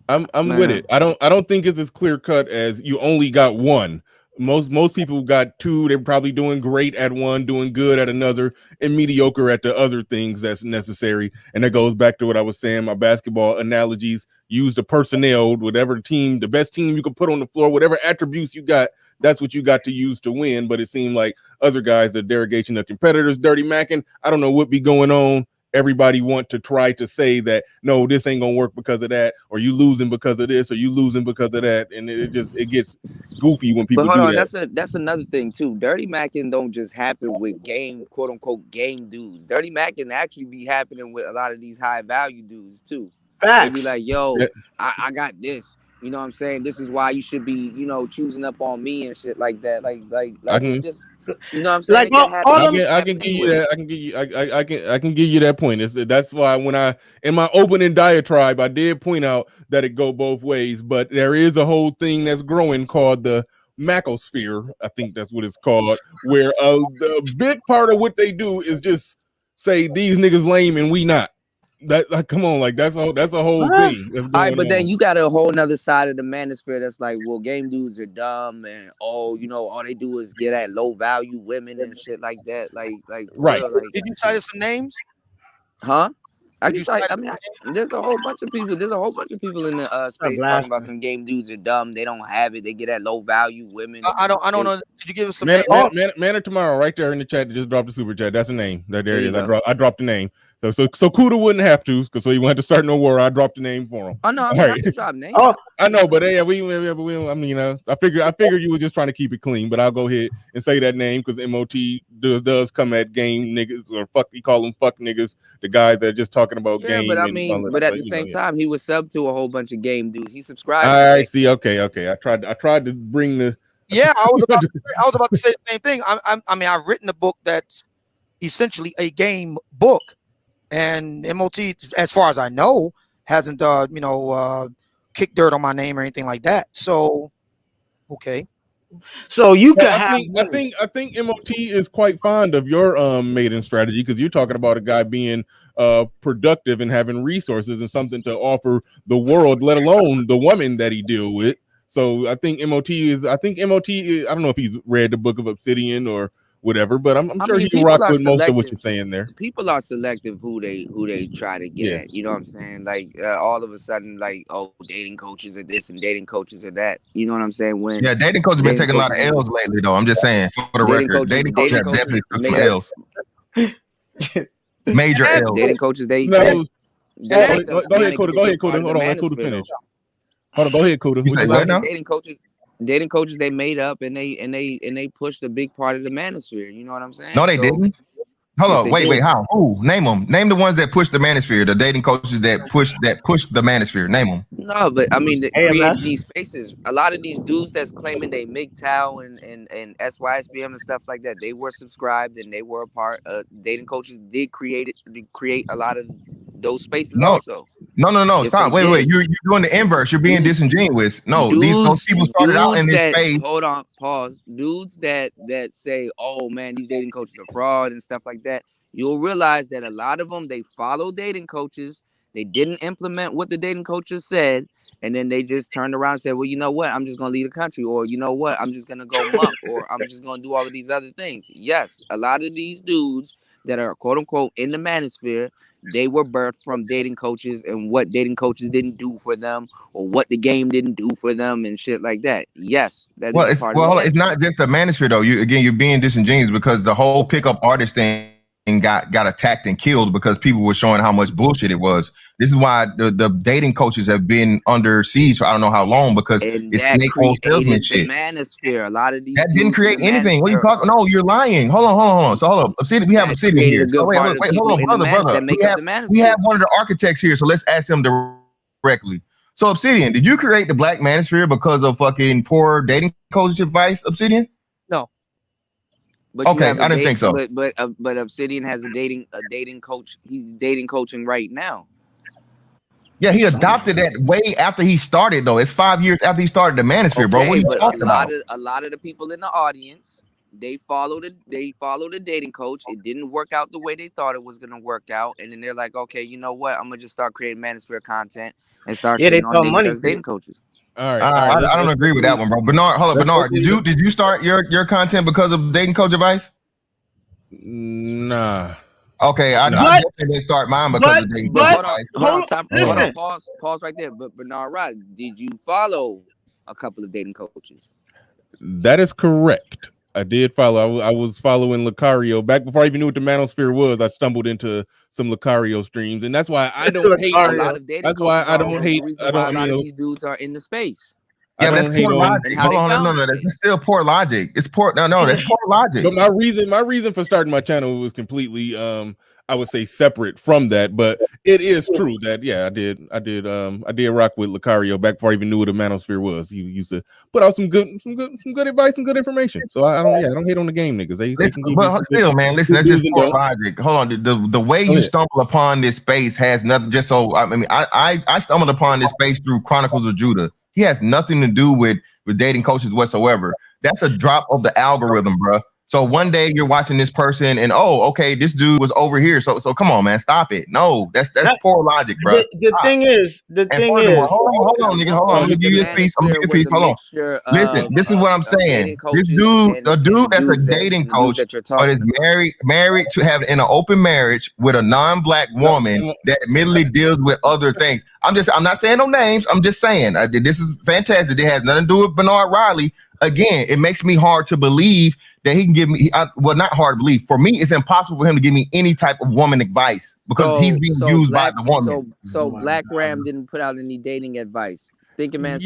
I'm with it. I don't think it's as clear cut as you only got one. Most people got 2. They're probably doing great at one, doing good at another, and mediocre at the other things that's necessary. And that goes back to what I was saying. My basketball analogies: use the personnel, whatever team, the best team you can put on the floor, whatever attributes you got, that's what you got to use to win. But it seemed like other guys, the derogation of competitors, dirty macking. I don't know what be going on. Everybody want to try to say that no, this ain't gonna work because of that, or you losing because of this, or you losing because of that, and it gets goofy when people. But hold on, that. that's another thing too. Dirty macking don't just happen with quote unquote game dudes. Dirty macking actually be happening with a lot of these high value dudes too. Facts. They be like, yo, yeah. I got this. You know what I'm saying? This is why you should be, choosing up on me and shit like that. Like just, you know what I'm saying? I can give you that. I can give you that point. That's why when in my opening diatribe, I did point out that it go both ways, but there is a whole thing that's growing called the manosphere. I think that's what it's called, where the big part of what they do is just say these niggas lame and we not. That come on, like that's a whole thing. All right, but then you got a whole nother side of the manosphere that's like, well, game dudes are dumb and all they do is get at low value women and shit like that. Like right. Real, did you cite some names? Huh? There's a whole bunch of people. There's a whole bunch of people in the space talking about some game dudes are dumb. They don't have it. They get at low value women. I don't know. Did you give us some names? Man of Tomorrow, right there in the chat. Just dropped the super chat. That's a name. There it is. I dropped the name. So Kuda wouldn't have to, so he wouldn't have to start no war. I dropped the name for him. Oh no, I can drop names. Oh, I know, but I mean, I figured you were just trying to keep it clean. But I'll go ahead and say that name because MOT does come at game niggas or fuck. We call them fuck niggas. The guys that are just talking about game. But I mean, but at the same time, he was subbed to a whole bunch of game dudes. He subscribed. I see. Okay. I tried to bring the. Yeah, I was about to say the same thing. I mean, I've written a book that's essentially a game book. And MOT, as far as I know, hasn't kicked dirt on my name or anything like that. So, okay. So you can I think MOT is quite fond of your maiden strategy because you're talking about a guy being productive and having resources and something to offer the world, let alone the woman that he deal with. So I think MOT is. I don't know if he's read the Book of Obsidian or whatever, but I'm sure he can rock with most of what you're saying there. People are selective who they try to get at. You know what I'm saying? Like all of a sudden, like, oh, dating coaches are this and dating coaches are that. You know what I'm saying? Dating coaches have been taking a lot of L's lately, though. I'm just saying for the record, dating coaches have definitely took some L's. Major L's. Dating coaches, go ahead, Kuda. Hold on, let Kuda finish. Hold on, go ahead, Kuda. Dating coaches they made up and they pushed a big part of the manosphere. You know what I'm saying? No, they didn't. Hold on, wait, how? Who? Name them. Name the ones that pushed the manosphere. The dating coaches that pushed the manosphere. Name them. No, but I mean, create these spaces. A lot of these dudes that's claiming they MGTOW and SYSBM and stuff like that, they were subscribed and they were a part. Dating coaches did create a lot of those spaces also. No. Yes, stop. Wait. You're doing the inverse. You're being disingenuous. No, those people started out in this space. Hold on, pause. Dudes that say, "Oh man, these dating coaches are fraud" and stuff like that. You'll realize that a lot of them, they follow dating coaches. They didn't implement what the dating coaches said, and then they just turned around and said, "Well, you know what? I'm just gonna leave the country," or "You know what? I'm just gonna go monk," or "I'm just gonna do all of these other things." Yes, a lot of these dudes that are quote unquote in the manosphere, they were birthed from dating coaches and what dating coaches didn't do for them or what the game didn't do for them and shit like that. Yes, that is a part of the it's not just the manosphere though. You're being disingenuous because the whole pickup artist thing got attacked and killed because people were showing how much bullshit it was. This is why the dating coaches have been under siege for I don't know how long because and it's that snake oil salesman created the shit. manosphere. A lot of these That didn't dudes in create the anything. What are you manosphere- talking? No, you're lying. Hold on. So hold up. Obsidian, we have that Obsidian created here. a good So part of the wait, people hold in on, the brother. that make up the manosphere. We have one of the architects here, so let's ask him directly. So Obsidian, did you create the black manosphere because of fucking poor dating coach advice, Obsidian? No. But okay, I didn't think so. But Obsidian has a dating coach. He's dating coaching right now. Yeah, he adopted that way after he started though. It's 5 years after he started the manosphere, bro. What are you talking about? A lot of the people in the audience, they follow the dating coach. It didn't work out the way they thought it was gonna work out, and then they're like, okay, you know what? I'm gonna just start creating manosphere content and start shitting on niggas as dating coaches. All right, I don't agree with that one, bro. Bernard, hold up, Bernard. Did you start your content because of dating coach advice? Nah. Okay, I didn't start mine because of dating coach advice. Hold on, pause right there. But Bernard Rod, did you follow a couple of dating coaches? That is correct. I did follow. I was following Lucario back before I even knew what the manosphere was. I stumbled into some Lucario streams, and that's why I don't hate a lot of dating. That's why I don't hate. I don't. A lot of these dudes are in the space. Yeah, but that's poor logic. Hold on, no, that's still poor logic. It's poor. No, that's poor logic. But my reason for starting my channel was completely, I would say, separate from that. But it is true that I did rock with Lucario back before I even knew what a manosphere was. He used to put out some good advice and good information. So I don't hate on the game niggas. But still, man, listen, that's just poor logic. Hold on, the way you stumble upon this space has nothing. Just so I stumbled upon this space through Chronicles of Judah. He has nothing to do with dating coaches whatsoever. That's a drop of the algorithm, bro. So one day you're watching this person and okay, this dude was over here. So come on, man, stop it. No, that's poor logic, bro. The thing is, hold on, nigga, hold on. Let me give you a piece. Hold on. Listen, this is what I'm saying. This dude, the dude that's a dating coach, but is married to have in an open marriage with a non-black woman that admittedly deals with other things. I'm not saying no names. I'm just saying this is fantastic. It has nothing to do with Bernard Riley. Again, it makes me hard to believe that he can give me, not hard to believe. For me, it's impossible for him to give me any type of woman advice because he's being used by the woman. So Black Ram didn't put out any dating advice. Thinking man,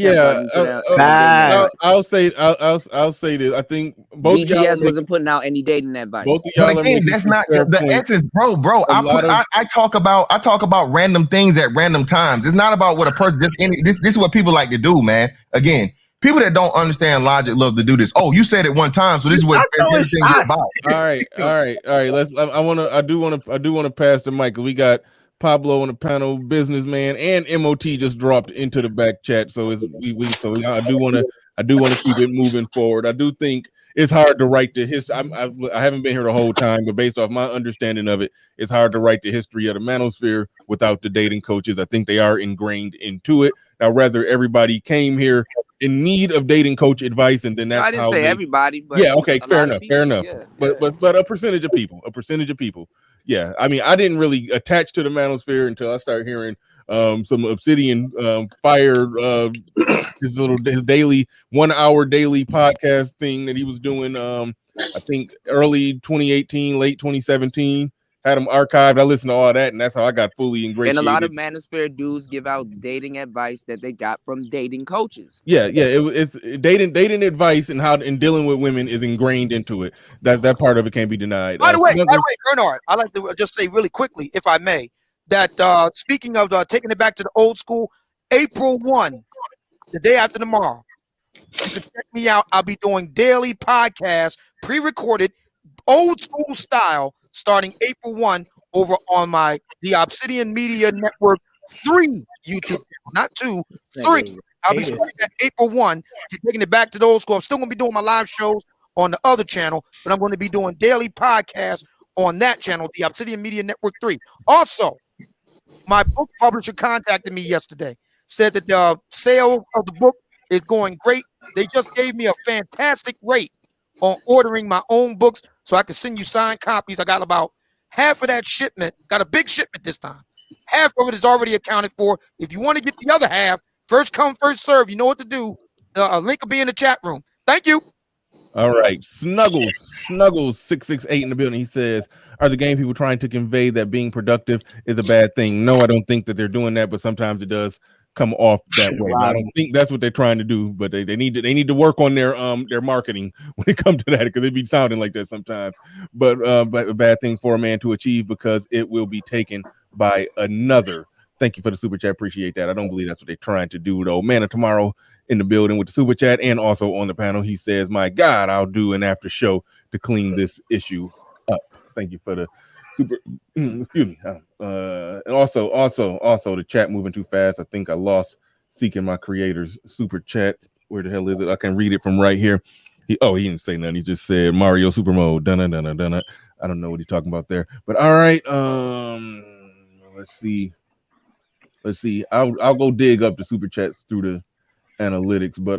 I'll say this. I think both BGS wasn't putting out any dating advice. Both of y'all again, that's not the essence, bro. I talk about random things at random times. It's not about what a person. This is what people like to do, man. Again. People that don't understand logic love to do this. Oh, you said it one time, so this is what everything is about. All right. I do want to pass the mic because we got Pablo on the panel, businessman, and MOT just dropped into the back chat. So I do want to keep it moving forward. I do think it's hard to write the history. I haven't been here the whole time, but based off my understanding of it, it's hard to write the history of the manosphere without the dating coaches. I think they are ingrained into it. Now, rather everybody came here in need of dating coach advice, and then that's I didn't say everybody, but fair enough. Yeah. But a percentage of people. Yeah, I mean, I didn't really attach to the manosphere until I started hearing some Obsidian fire his daily 1 hour daily podcast thing that he was doing. I think early 2018, late 2017. Had them archived. I listened to all that, and that's how I got fully ingratiated. And a lot of manosphere dudes give out dating advice that they got from dating coaches. It's dating advice and how dealing with women is ingrained into it. That part of it can't be denied. By the way, Bernard, I'd like to just say really quickly, if I may, that speaking of taking it back to the old school, April 1, the day after tomorrow, you can check me out. I'll be doing daily podcasts, pre-recorded, old school style, starting April 1 over on the Obsidian Media Network 3 YouTube channel, not 2, 3. I'll be starting at April 1, taking it back to the old school. I'm still going to be doing my live shows on the other channel, but I'm going to be doing daily podcasts on that channel, the Obsidian Media Network 3. Also, my book publisher contacted me yesterday, said that the sale of the book is going great. They just gave me a fantastic rate on ordering my own books so I can send you signed copies. I got about half of that shipment, got a big shipment this time. Half of it is already accounted for. If you want to get the other half, first come, first serve. You know what to do. The link will be in the chat room. Thank you. All right. Snuggles 668 in the building. He says, are the game people trying to convey that being productive is a bad thing? No, I don't think that they're doing that, but sometimes it does come off that way. I don't think that's what they're trying to do, but they need to work on their marketing when it comes to that, because it be sounding like that sometimes. But a bad thing for a man to achieve, because it will be taken by another. Thank you for the super chat. Appreciate that. I don't believe that's what they're trying to do, though. Man of Tomorrow in the building with the super chat and also on the panel. He says, my God, I'll do an after show to clean this issue up. Thank you for the super, excuse me. And also the chat moving too fast. I think I lost Seeking My Creator's super chat. Where the hell is it? I can read it from right here. He didn't say nothing. He just said Mario Super Mode. Dun. I don't know what he's talking about there. But all right. Let's see. I'll go dig up the super chats through the analytics, but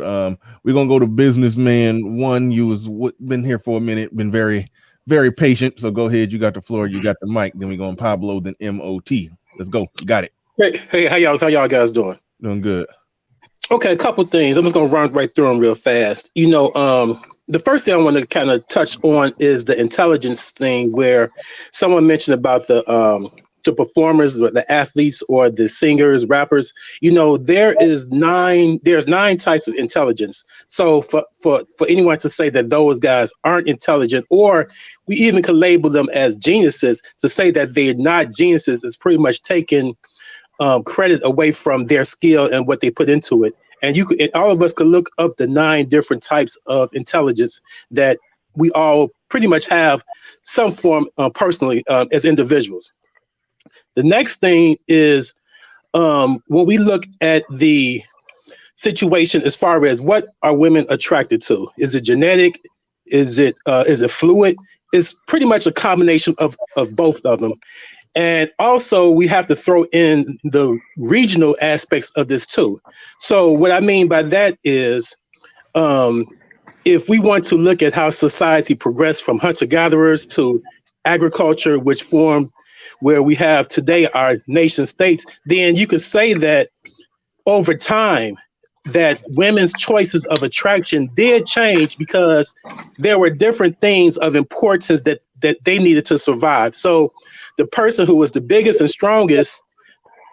we're gonna go to Businessman One. You was been here for a minute, been very, very patient. So go ahead, you got the floor, you got the mic. Then we go on Pablo, then MOT. Let's go. You got it. Hey, how y'all guys doing? Doing good. Okay, a couple things. I'm just gonna run right through them real fast. The first thing I want to kind of touch on is the intelligence thing, where someone mentioned about the performers, the athletes, or the singers, rappers. There's 9 types of intelligence. So for anyone to say that those guys aren't intelligent, or we even could label them as geniuses, to say that they're not geniuses is pretty much taking credit away from their skill and what they put into it. And all of us could look up the 9 different types of intelligence that we all pretty much have some form personally as individuals. The next thing is when we look at the situation as far as what are women attracted to, is it genetic? Is it fluid? It's pretty much a combination of both of them. And also we have to throw in the regional aspects of this too. So what I mean by that is if we want to look at how society progressed from hunter-gatherers to agriculture, which formed where we have today our nation states, then you could say that over time that women's choices of attraction did change, because there were different things of importance that they needed to survive. So the person who was the biggest and strongest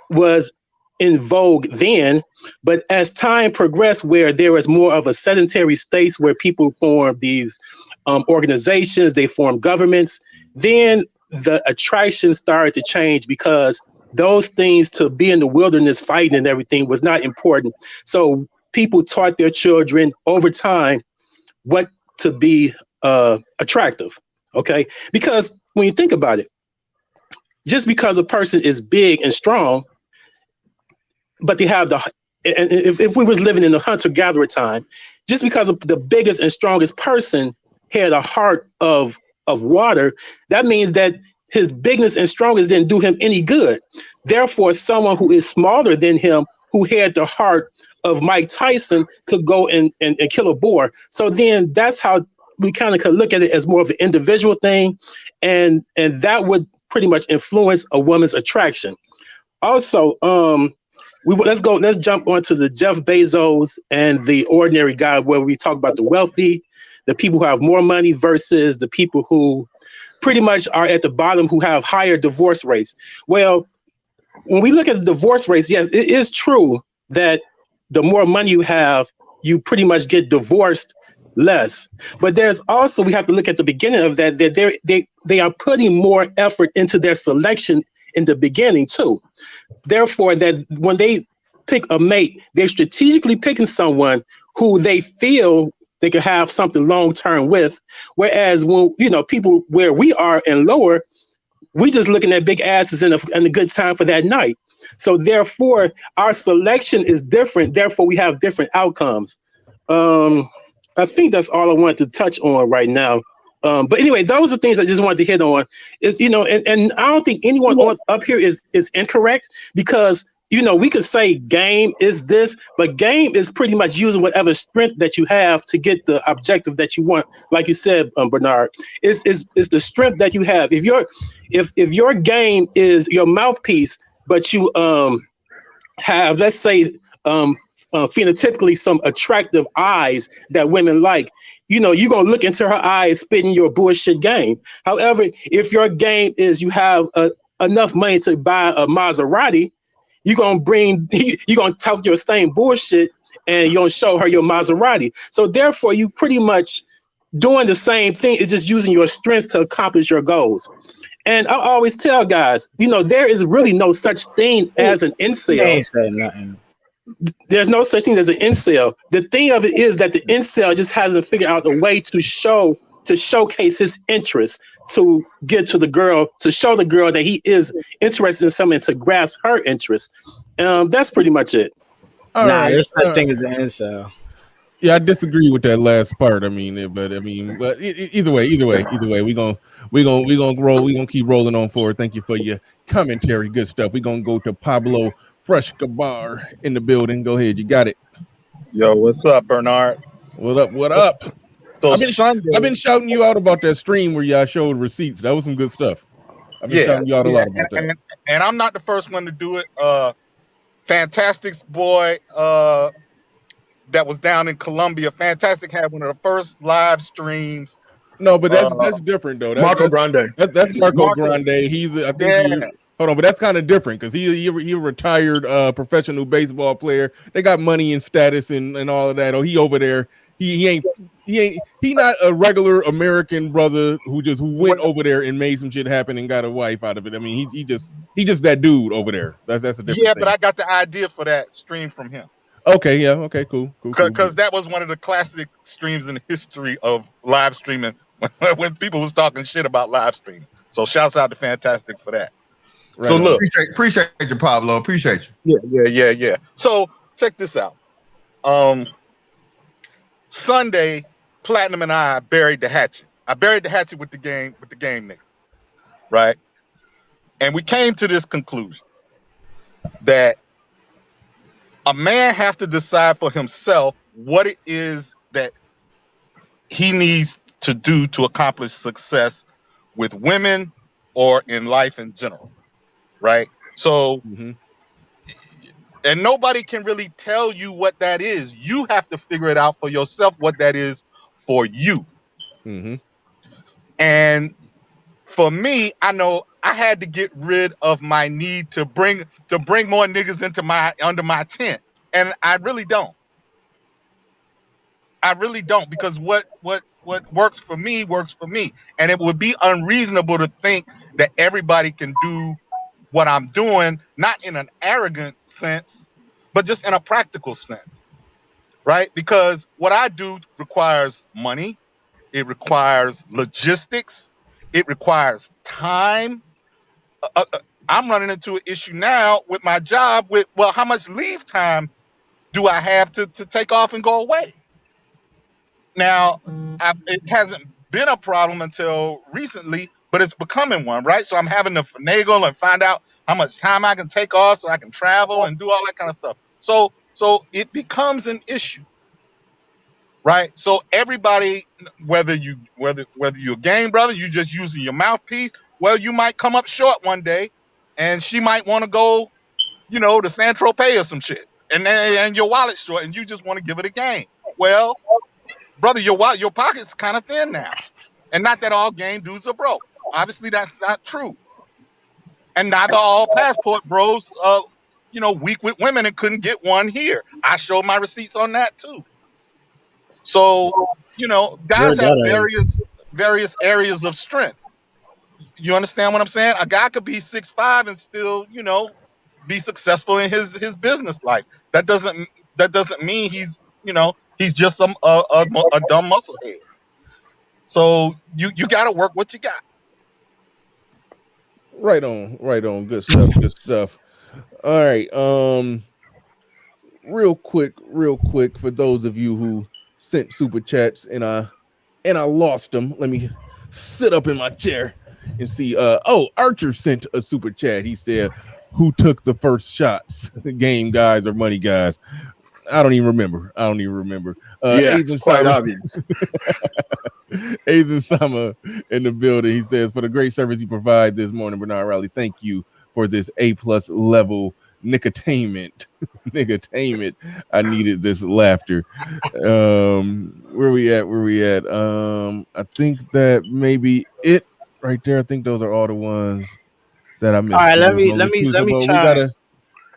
was in vogue then, but as time progressed, where there was more of a sedentary state where people formed these organizations, they formed governments, then the attraction started to change, because those things to be in the wilderness fighting and everything was not important. So people taught their children over time what to be attractive. Okay, because when you think about it, just because a person is big and strong, but they have if we was living in the hunter-gatherer time, just because of the biggest and strongest person had a heart of water, that means that his bigness and strongest didn't do him any good. Therefore, someone who is smaller than him, who had the heart of Mike Tyson, could go and kill a boar. So then that's how we kind of could look at it as more of an individual thing, and that would pretty much influence a woman's attraction. Also, let's jump onto the Jeff Bezos and the ordinary guy, where we talk about the wealthy, the people who have more money versus the people who pretty much are at the bottom, who have higher divorce rates. Well, when we look at the divorce rates, yes, it is true that the more money you have, you pretty much get divorced less. But there's also, we have to look at the beginning of that they are putting more effort into their selection in the beginning too. Therefore, that when they pick a mate, they're strategically picking someone who they feel they could have something long term with. Whereas when people where we are and lower, we just looking at big asses and a good time for that night. So therefore, our selection is different. Therefore, we have different outcomes. I think that's all I wanted to touch on right now. But anyway, those are things I just wanted to hit on. Is and I don't think anyone up here is incorrect, because we could say game is this, but game is pretty much using whatever strength that you have to get the objective that you want. Like you said, Bernard, is the strength that you have. If your game is your mouthpiece, but you have, let's say, phenotypically some attractive eyes that women like, you're gonna look into her eyes, spitting your bullshit game. However, if your game is you have enough money to buy a Maserati, you're gonna talk your same bullshit and you're gonna show her your Maserati. So therefore, you pretty much doing the same thing. It's just using your strengths to accomplish your goals. And I always tell guys, there is really no such thing as an incel. He ain't said nothing. There's no such thing as an incel. The thing of it is that the incel just hasn't figured out a way to showcase his interest, to get to the girl, to show the girl that he is interested in something, to grasp her interest. That's pretty much it. There's such thing as an incel. Yeah, I disagree with that last part. But either way, we gonna roll. We gonna keep rolling on forward. Thank you for your commentary. Good stuff. We gonna go to Pablo Freshkabar in the building. Go ahead, you got it. Yo, what's up, Bernard? What up? What up? So I've been shouting you out about that stream where y'all showed receipts. That was some good stuff. I've been shouting you out a lot about that. And I'm not the first one to do it. Fantastic's boy that was down in Colombia. Fantastic had one of the first live streams. No, but that's different though. Marco Grande. That's Marco Grande. Hold on, but that's kind of different because he a retired professional baseball player. They got money and status and all of that. Oh, he over there. He not a regular American brother who went over there and made some shit happen and got a wife out of it. I mean, he just that dude over there. That's a different thing. But I got the idea for that stream from him. Okay, yeah, okay, cool. Because that was one of the classic streams in the history of live streaming when people was talking shit about live streaming. So shouts out to Fantastic for that. Right. So look, appreciate you, Pablo. Appreciate you. Yeah. So check this out. Sunday, Platinum and I buried the hatchet. I buried the hatchet with the game niggas, right? And we came to this conclusion that a man have to decide for himself what it is that he needs to do to accomplish success with women or in life in general. Right. So, and nobody can really tell you what that is. You have to figure it out for yourself, what that is for you. And for me, I know I had to get rid of my need to bring more niggas under my tent. And I really don't. Because what works for me works for me. And it would be unreasonable to think that everybody can do what I'm doing, not in an arrogant sense, but just in a practical sense, right? Because what I do requires money, it requires logistics, it requires time. I'm running into an issue now with my job with, well, how much leave time do I have to take off and go away? Now, it hasn't been a problem until recently, but it's becoming one, right? So I'm having to finagle and find out how much time I can take off so I can travel and do all that kind of stuff. So it becomes an issue, right? So everybody, whether you're a game brother, you just using your mouthpiece, well, you might come up short one day, and she might want to go, to San Tropez or some shit, and your wallet's short, and you just want to give it a game. Well, brother, your pocket's kind of thin now, and not that all game dudes are broke. Obviously, that's not true. And neither all passport bros, weak with women and couldn't get one here. I showed my receipts on that too. So, guys have various areas of strength. You understand what I'm saying? A guy could be 6'5" and still, be successful in his business life. That doesn't mean he's just a dumb musclehead. So you got to work what you got. Right on. Good stuff. All right. Real quick, for those of you who sent super chats and I lost them. Let me sit up in my chair and see. Archer sent a super chat. He said, who took the first shots, game guys or money guys. I don't even remember. Yeah, Asian quite Sama, obvious. Asian Sama in the building. He says, for the great service you provide this morning, Bernard Riley, thank you for this A+ level nicotainment. Nicotainment. I needed this laughter. Where we at? I think that maybe it right there. I think those are all the ones that I missed. All right, There's let me only two. let me We try. gotta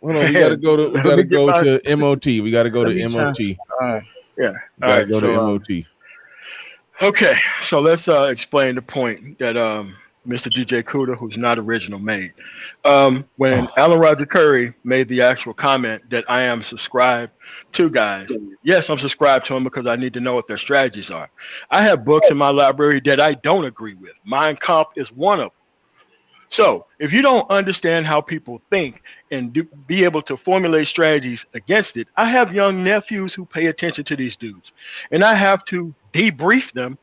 hold on. We gotta go to Let me get my MOT. We gotta go Let to me try. MOT. All right. yeah. We All gotta right. go to So MOT. okay, so let's explain the point that Mr. DJ Cuda, who's not original, made. When Oh, Alan Roger Curry made the actual comment that I am subscribed to guys, yes, I'm subscribed to them because I need to know what their strategies are. I have books in my library that I don't agree with. Mein Kampf is one of them. So if you don't understand how people think and be able to formulate strategies against it, I have young nephews who pay attention to these dudes, and I have to debrief them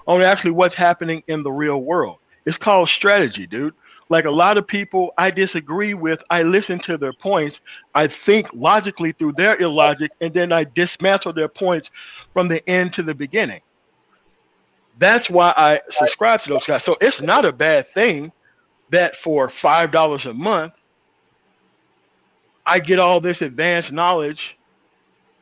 on actually what's happening in the real world. It's called strategy, dude. Like a lot of people I disagree with, I listen to their points, I think logically through their illogic, and then I dismantle their points from the end to the beginning. That's why I subscribe to those guys. So it's not a bad thing that for $5 a month, I get all this advanced knowledge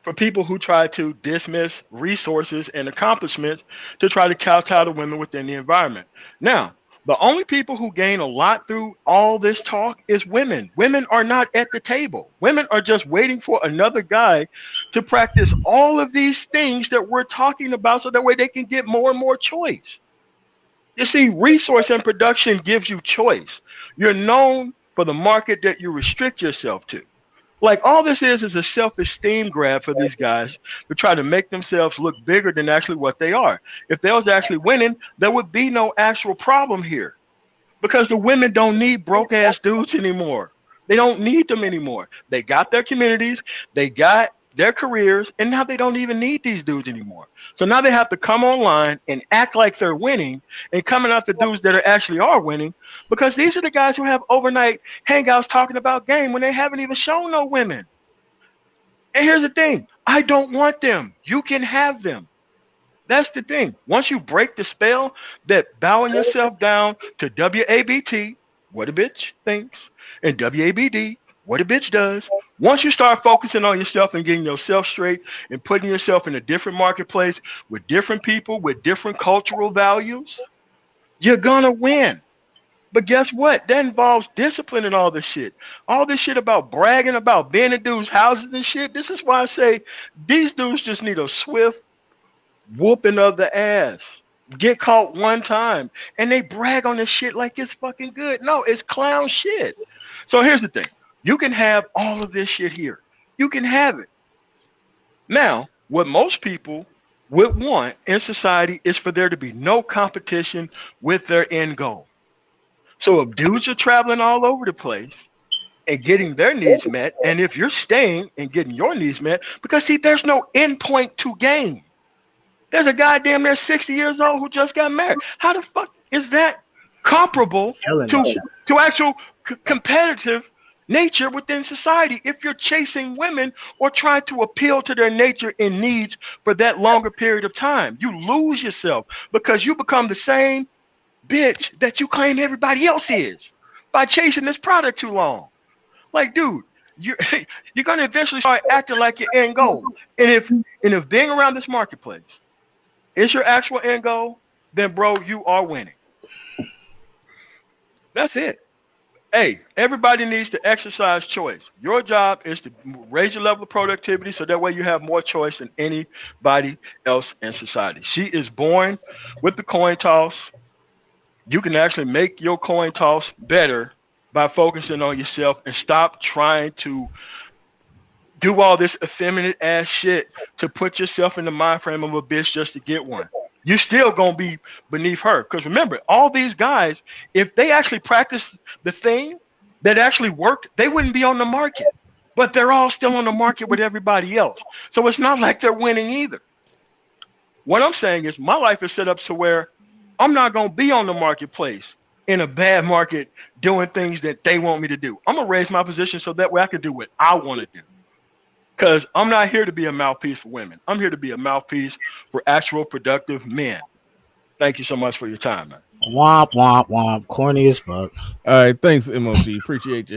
for people who try to dismiss resources and accomplishments to try to kowtow to women within the environment. Now, the only people who gain a lot through all this talk is women. Women are not at the table. Women are just waiting for another guy to practice all of these things that we're talking about so that way they can get more and more choice. You see, resource and production gives you choice. You're known for the market that you restrict yourself to. Like all this is a self-esteem grab for these guys to try to make themselves look bigger than actually what they are. If they was actually winning, there would be no actual problem here because the women don't need broke ass dudes anymore. They don't need them anymore. They got their communities, they got their careers, and now they don't even need these dudes anymore. So now they have to come online and act like they're winning and coming after dudes that actually are winning because these are the guys who have overnight hangouts talking about game when they haven't even shown no women. And here's the thing, I don't want them. You can have them. That's the thing. Once you break the spell that bowing yourself down to WABT, what a bitch thinks, and WABD, what a bitch does, once you start focusing on yourself and getting yourself straight and putting yourself in a different marketplace with different people, with different cultural values, you're gonna win. But guess what? That involves discipline and all this shit. All this shit about bragging about being in dudes' houses and shit. This is why I say these dudes just need a swift whooping of the ass. Get caught one time and they brag on this shit like it's fucking good. No, it's clown shit. So here's the thing. You can have all of this shit here. You can have it. Now, what most people would want in society is for there to be no competition with their end goal. So if dudes are traveling all over the place and getting their needs met, and if you're staying and getting your needs met, because see, there's no end point to game. There's a goddamn near 60 years old who just got married. How the fuck is that comparable to actual competitive nature within society if you're chasing women or trying to appeal to their nature and needs for that longer period of time? You lose yourself because you become the same bitch that you claim everybody else is by chasing this product too long. Like, dude, you're gonna eventually start acting like your end goal. And if being around this marketplace is your actual end goal, then bro, you are winning. That's it. Hey, everybody needs to exercise choice. Your job is to raise your level of productivity so that way you have more choice than anybody else in society. She is born with the coin toss. You can actually make your coin toss better by focusing on yourself and stop trying to do all this effeminate ass shit to put yourself in the mind frame of a bitch just to get one. You still gonna be beneath her. Because remember, all these guys, if they actually practiced the thing that actually worked, they wouldn't be on the market. But they're all still on the market with everybody else. So it's not like they're winning either. What I'm saying is my life is set up to where I'm not gonna be on the marketplace in a bad market doing things that they want me to do. I'm gonna raise my position so that way I can do what I want to do. Because I'm not here to be a mouthpiece for women. I'm here to be a mouthpiece for actual productive men. Thank you so much for your time, man. Womp womp womp. Corny as fuck. All right, thanks, MOC. Appreciate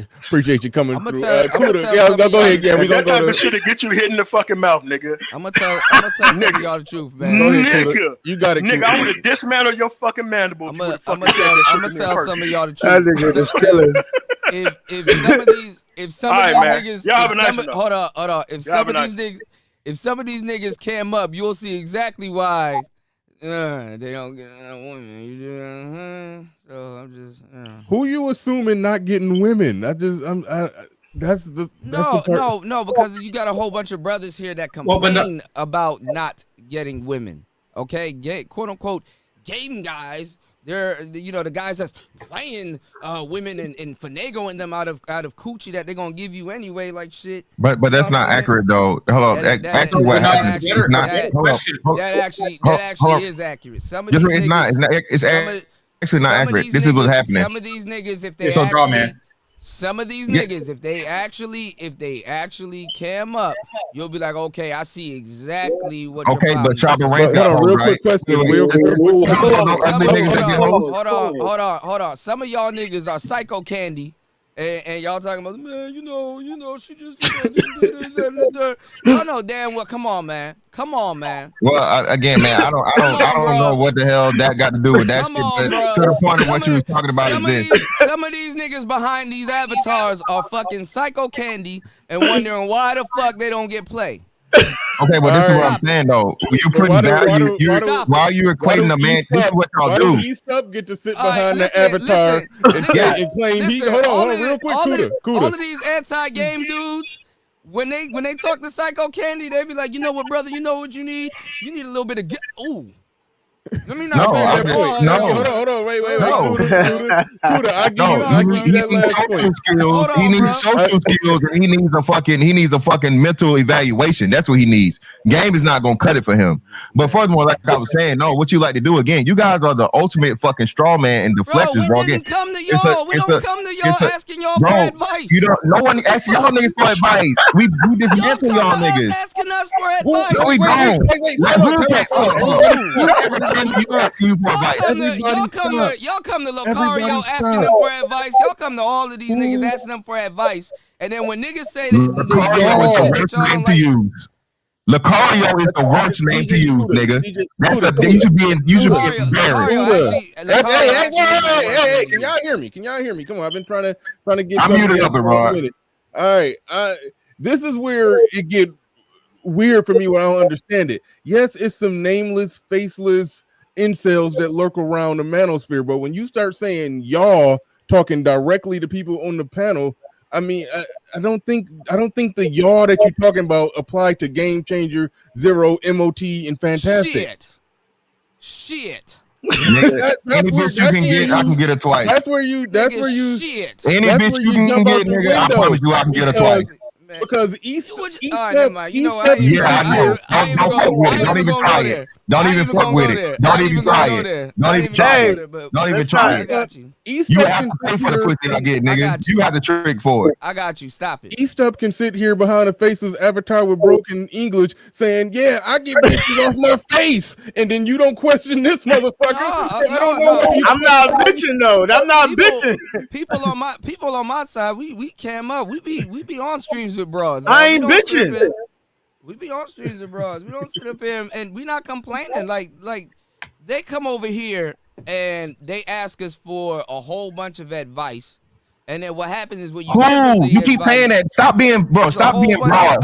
you coming I'ma through. tell Kuda, some of go ahead. y'all- Yeah, we gonna That type go of to. shit to get you hit in the fucking mouth, nigga. I'm gonna tell some of y'all the truth, man. Go ahead, Kuda. Nigga. You got it, Nigga, Kuda. I would have dismantled your fucking mandible. I'm gonna tell some of y'all the That truth. nigga the Steelers. If some All of right, these niggas, man. Y'all have a nice if some, one. hold on. If Y'all have some a of these niggas, if some of these niggas came up, you'll see exactly why they don't get women. You do, so I'm just. Who you assuming not getting women? That's the No, because you got a whole bunch of brothers here that complain about not getting women. Okay, quote unquote game guys. They're the guys that's playing women and finagling them out of coochie that they're gonna give you anyway, like shit. But that's not accurate though. Hold on, actually what happened is not. That actually is accurate. Some of these it's not. It's actually not accurate. This is what's happening. Some of these niggas, if they actually. Some of these niggas, if they actually cam up, you'll be like, okay, I see exactly what. Okay, but Chopper Reigns got real quick question. Hold on. Some of y'all niggas are psycho candy, and y'all talking about, man, she just y'all know damn well. Come on, man. Well, again, man, I don't know what the hell that got to do with that shit. But to the point of what you was talking about is this. Some of these niggas behind these avatars are fucking psycho candy and wondering why the fuck they don't get play. Okay, but this is what I'm saying though. You putting value. While you equating a man, this is what y'all do. Why do East Up get to sit behind the avatar and claim he? Hold on, real quick, Kuda. All of these anti-game dudes. When they talk to psycho candy, they be like, you know what, brother? You know what you need? You need a little bit of ooh. Let me not say that point. Hold on, wait. Kuda, I give you that last point. He needs social skills, and he needs a fucking mental evaluation. That's what he needs. Game is not gonna cut it for him. But furthermore, like I was saying, no, what you like to do again? You guys are the ultimate fucking straw man and deflectors, bro. We didn't come to y'all. We don't come to y'all asking y'all for advice. No one asking y'all niggas for advice. We dismantle y'all niggas. Asking us for advice. No, we don't. Y'all come to Locario asking them for advice. Y'all come to all of these niggas asking them for advice. And then when niggas say that, Lucario is the worst name to use, nigga. You should be embarrassed. Hey, can y'all hear me? Come on, I've been trying to get. I'm muted up, Rod. All right, this is where it get weird for me when I don't understand it. Yes, it's some nameless, faceless incels that lurk around the manosphere, but when you start saying y'all talking directly to people on the panel, I mean, I don't think the y'all that you're talking about apply to Game Changer, Zero, MOT, and Fantastic. Shit. Any bitch you can get, I can get it twice. That's where you. Shit. Any bitch you can get, nigga, I promise you, I can get it twice. Because East Don't even try it. Don't even fuck with it. Don't even try it. Don't even try it. Don't even try it. You have to pay for the pussy I get, nigga. You have to trick for it. I got you. Stop it. East Up can sit here behind a faceless avatar with broken English saying, yeah, I get bitches off my face. And then you don't question this motherfucker. I'm not bitching though. I'm not bitching. People on my side, we came up. We be on streams with bros. I ain't bitching. We be on streams with bros. We don't sit up here and we not complaining. Like they come over here and they ask us for a whole bunch of advice. And then what happens is when you you keep saying that. Stop being broad.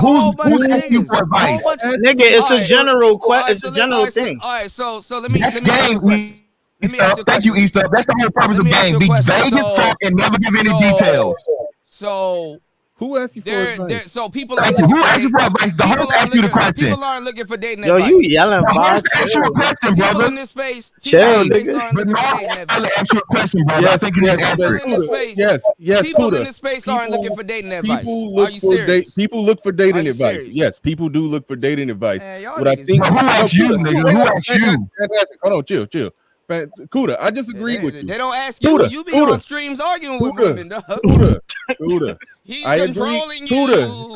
Who's asking you for advice? Nigga, it's a general question. It's a general thing. All right, so let me ask you a question. Thank you, East Up. That's the whole purpose of game. Be vague as fuck and never give any details. So who asked you for advice? So people are looking who asked you for advice? The host asked you the question. People aren't looking for dating advice. Yo, you yelling, boss. Ask you a question, brother. People in this space, chill, nigga. But no, I'll ask you a question, brother. I think you need to answer it. Yes, people in this space aren't looking for dating advice. Are you serious? People look for dating advice. Yes, people do look for dating advice. But I think who asked you, nigga? Who asked you? Hold on, chill. Kuda, I just agreed with you. They don't ask you. Kuda, You be on streams arguing with women, dog. Kuda. He's I controlling agree. you.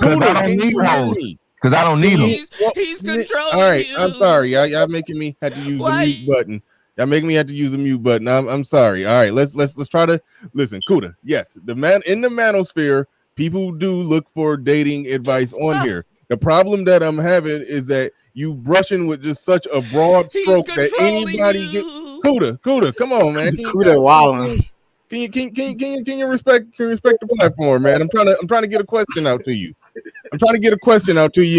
Kuda, I don't need hoes. Because I don't need them. He's controlling all right, you. I'm sorry. Y'all making me have to use the mute button. Y'all making me have to use the mute button. I'm sorry. All right, let's try to listen. Kuda, yes, the man in the manosphere, people do look for dating advice on here. The problem that I'm having is that you brushing with just such a broad stroke that anybody get. Kuda, come on, man. Kuda wilding. Can you respect the platform, man? I'm trying to get a question out to you.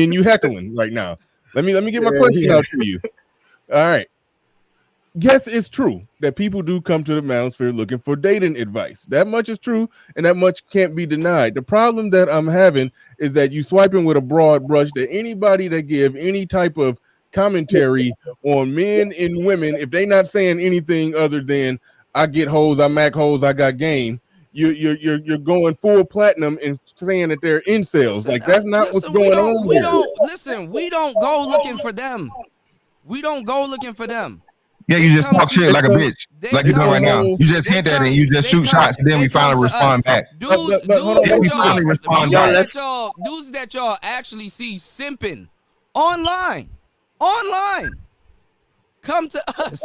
And you heckling right now. Let me get my question out to you. All right. Yes, it's true that people do come to the manosphere looking for dating advice. That much is true, and that much can't be denied. The problem that I'm having is that you swiping with a broad brush that anybody that give any type of commentary on men and women, if they not saying anything other than I get hoes, I mac hoes, I got game, you're going full platinum and saying that they're incels. Like that's not what's going on. We don't go looking for them. We don't go looking for them. Yeah, you just talk shit like a bitch, like you're doing right now. You just hint at it and you just shoot shots, and then we finally respond back. Dudes that y'all actually see simping online, come to us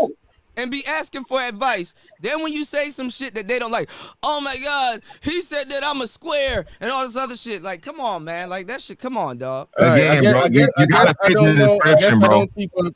and be asking for advice. Then when you say some shit that they don't like, oh my God, he said that I'm a square and all this other shit. Like, come on, man. Like that shit. Come on, dog. Again, bro. You gotta fit in the description, bro.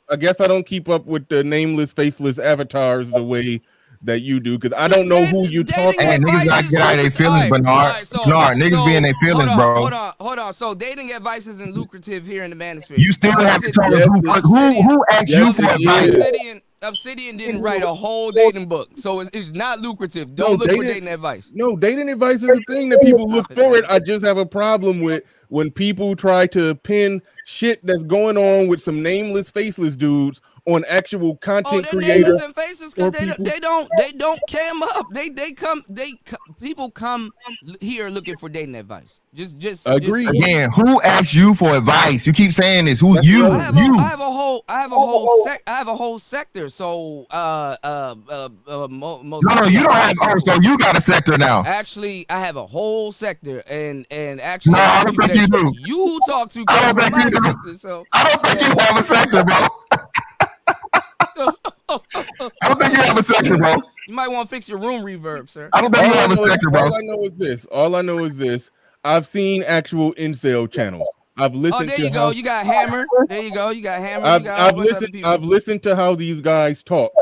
I guess I don't keep up with the nameless, faceless avatars the way that you do, because I don't know who you talking. And niggas gotta get out of their feelings, Bernard. Niggas be in their feelings, bro. Hold on. So dating advice isn't lucrative here in the manosphere. You still have to tell us who asked you for advice. Obsidian didn't write a whole dating book, so it's not lucrative. Don't look for dating advice. No, dating advice is a thing that people look for it. I just have a problem with when people try to pin shit that's going on with some nameless, faceless dudes on actual content creators. Nameless and faceless because they don't cam up. People come here looking for dating advice. Just agree. Again, who asked you for advice? You keep saying this. Who you? I have a whole sector. So no, you don't have. Oh, so you got a sector now. Actually, I have a whole sector, and actually, no, I don't think you do. You talk to. I don't think you do. Sector, so. I don't think you have a sector, bro. I don't think you have a sector, bro. You might want to fix your room reverb, sir. I don't think you have a sector, bro. All I know is this. I've seen actual incel channels. I've listened. Oh, there you go. You got Hammer. There you go. You got Hammer. I've listened to how these guys talk.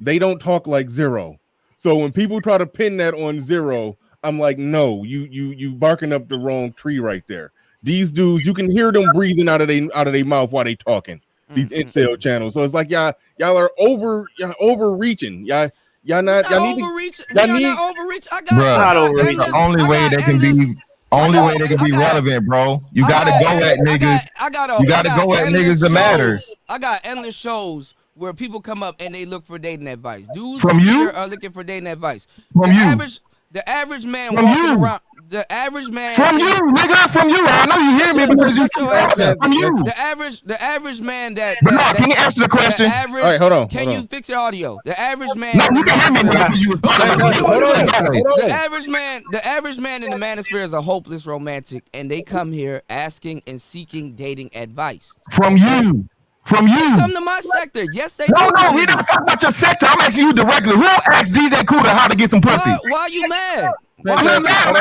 They don't talk like Zero. So when people try to pin that on Zero, I'm like, no, you barking up the wrong tree right there. These dudes, you can hear them breathing out of their mouth while they talking. These incel channels. So it's like y'all are overreaching. Y'all not overreach. I got not overreach. The only way they can be relevant, bro. You gotta go at niggas. You gotta go at niggas that matters. I got endless shows where people come up and they look for dating advice. Dudes from you are looking for dating advice. From you. The average man walking around. The average man from you, nigga, from you. I know you hear me because you from you. The average man that. But can you answer the question? All right, hold on. Can you fix your audio? The average man. No, you can hear me. The average man in the manosphere is a hopeless romantic, and they come here asking and seeking dating advice from you. From you. Come to my sector. Yes, they do. No, we don't talk about your sector. I'm asking you directly. Who asked DJ Kuda how to get some pussy? Why are you mad? Why you mad?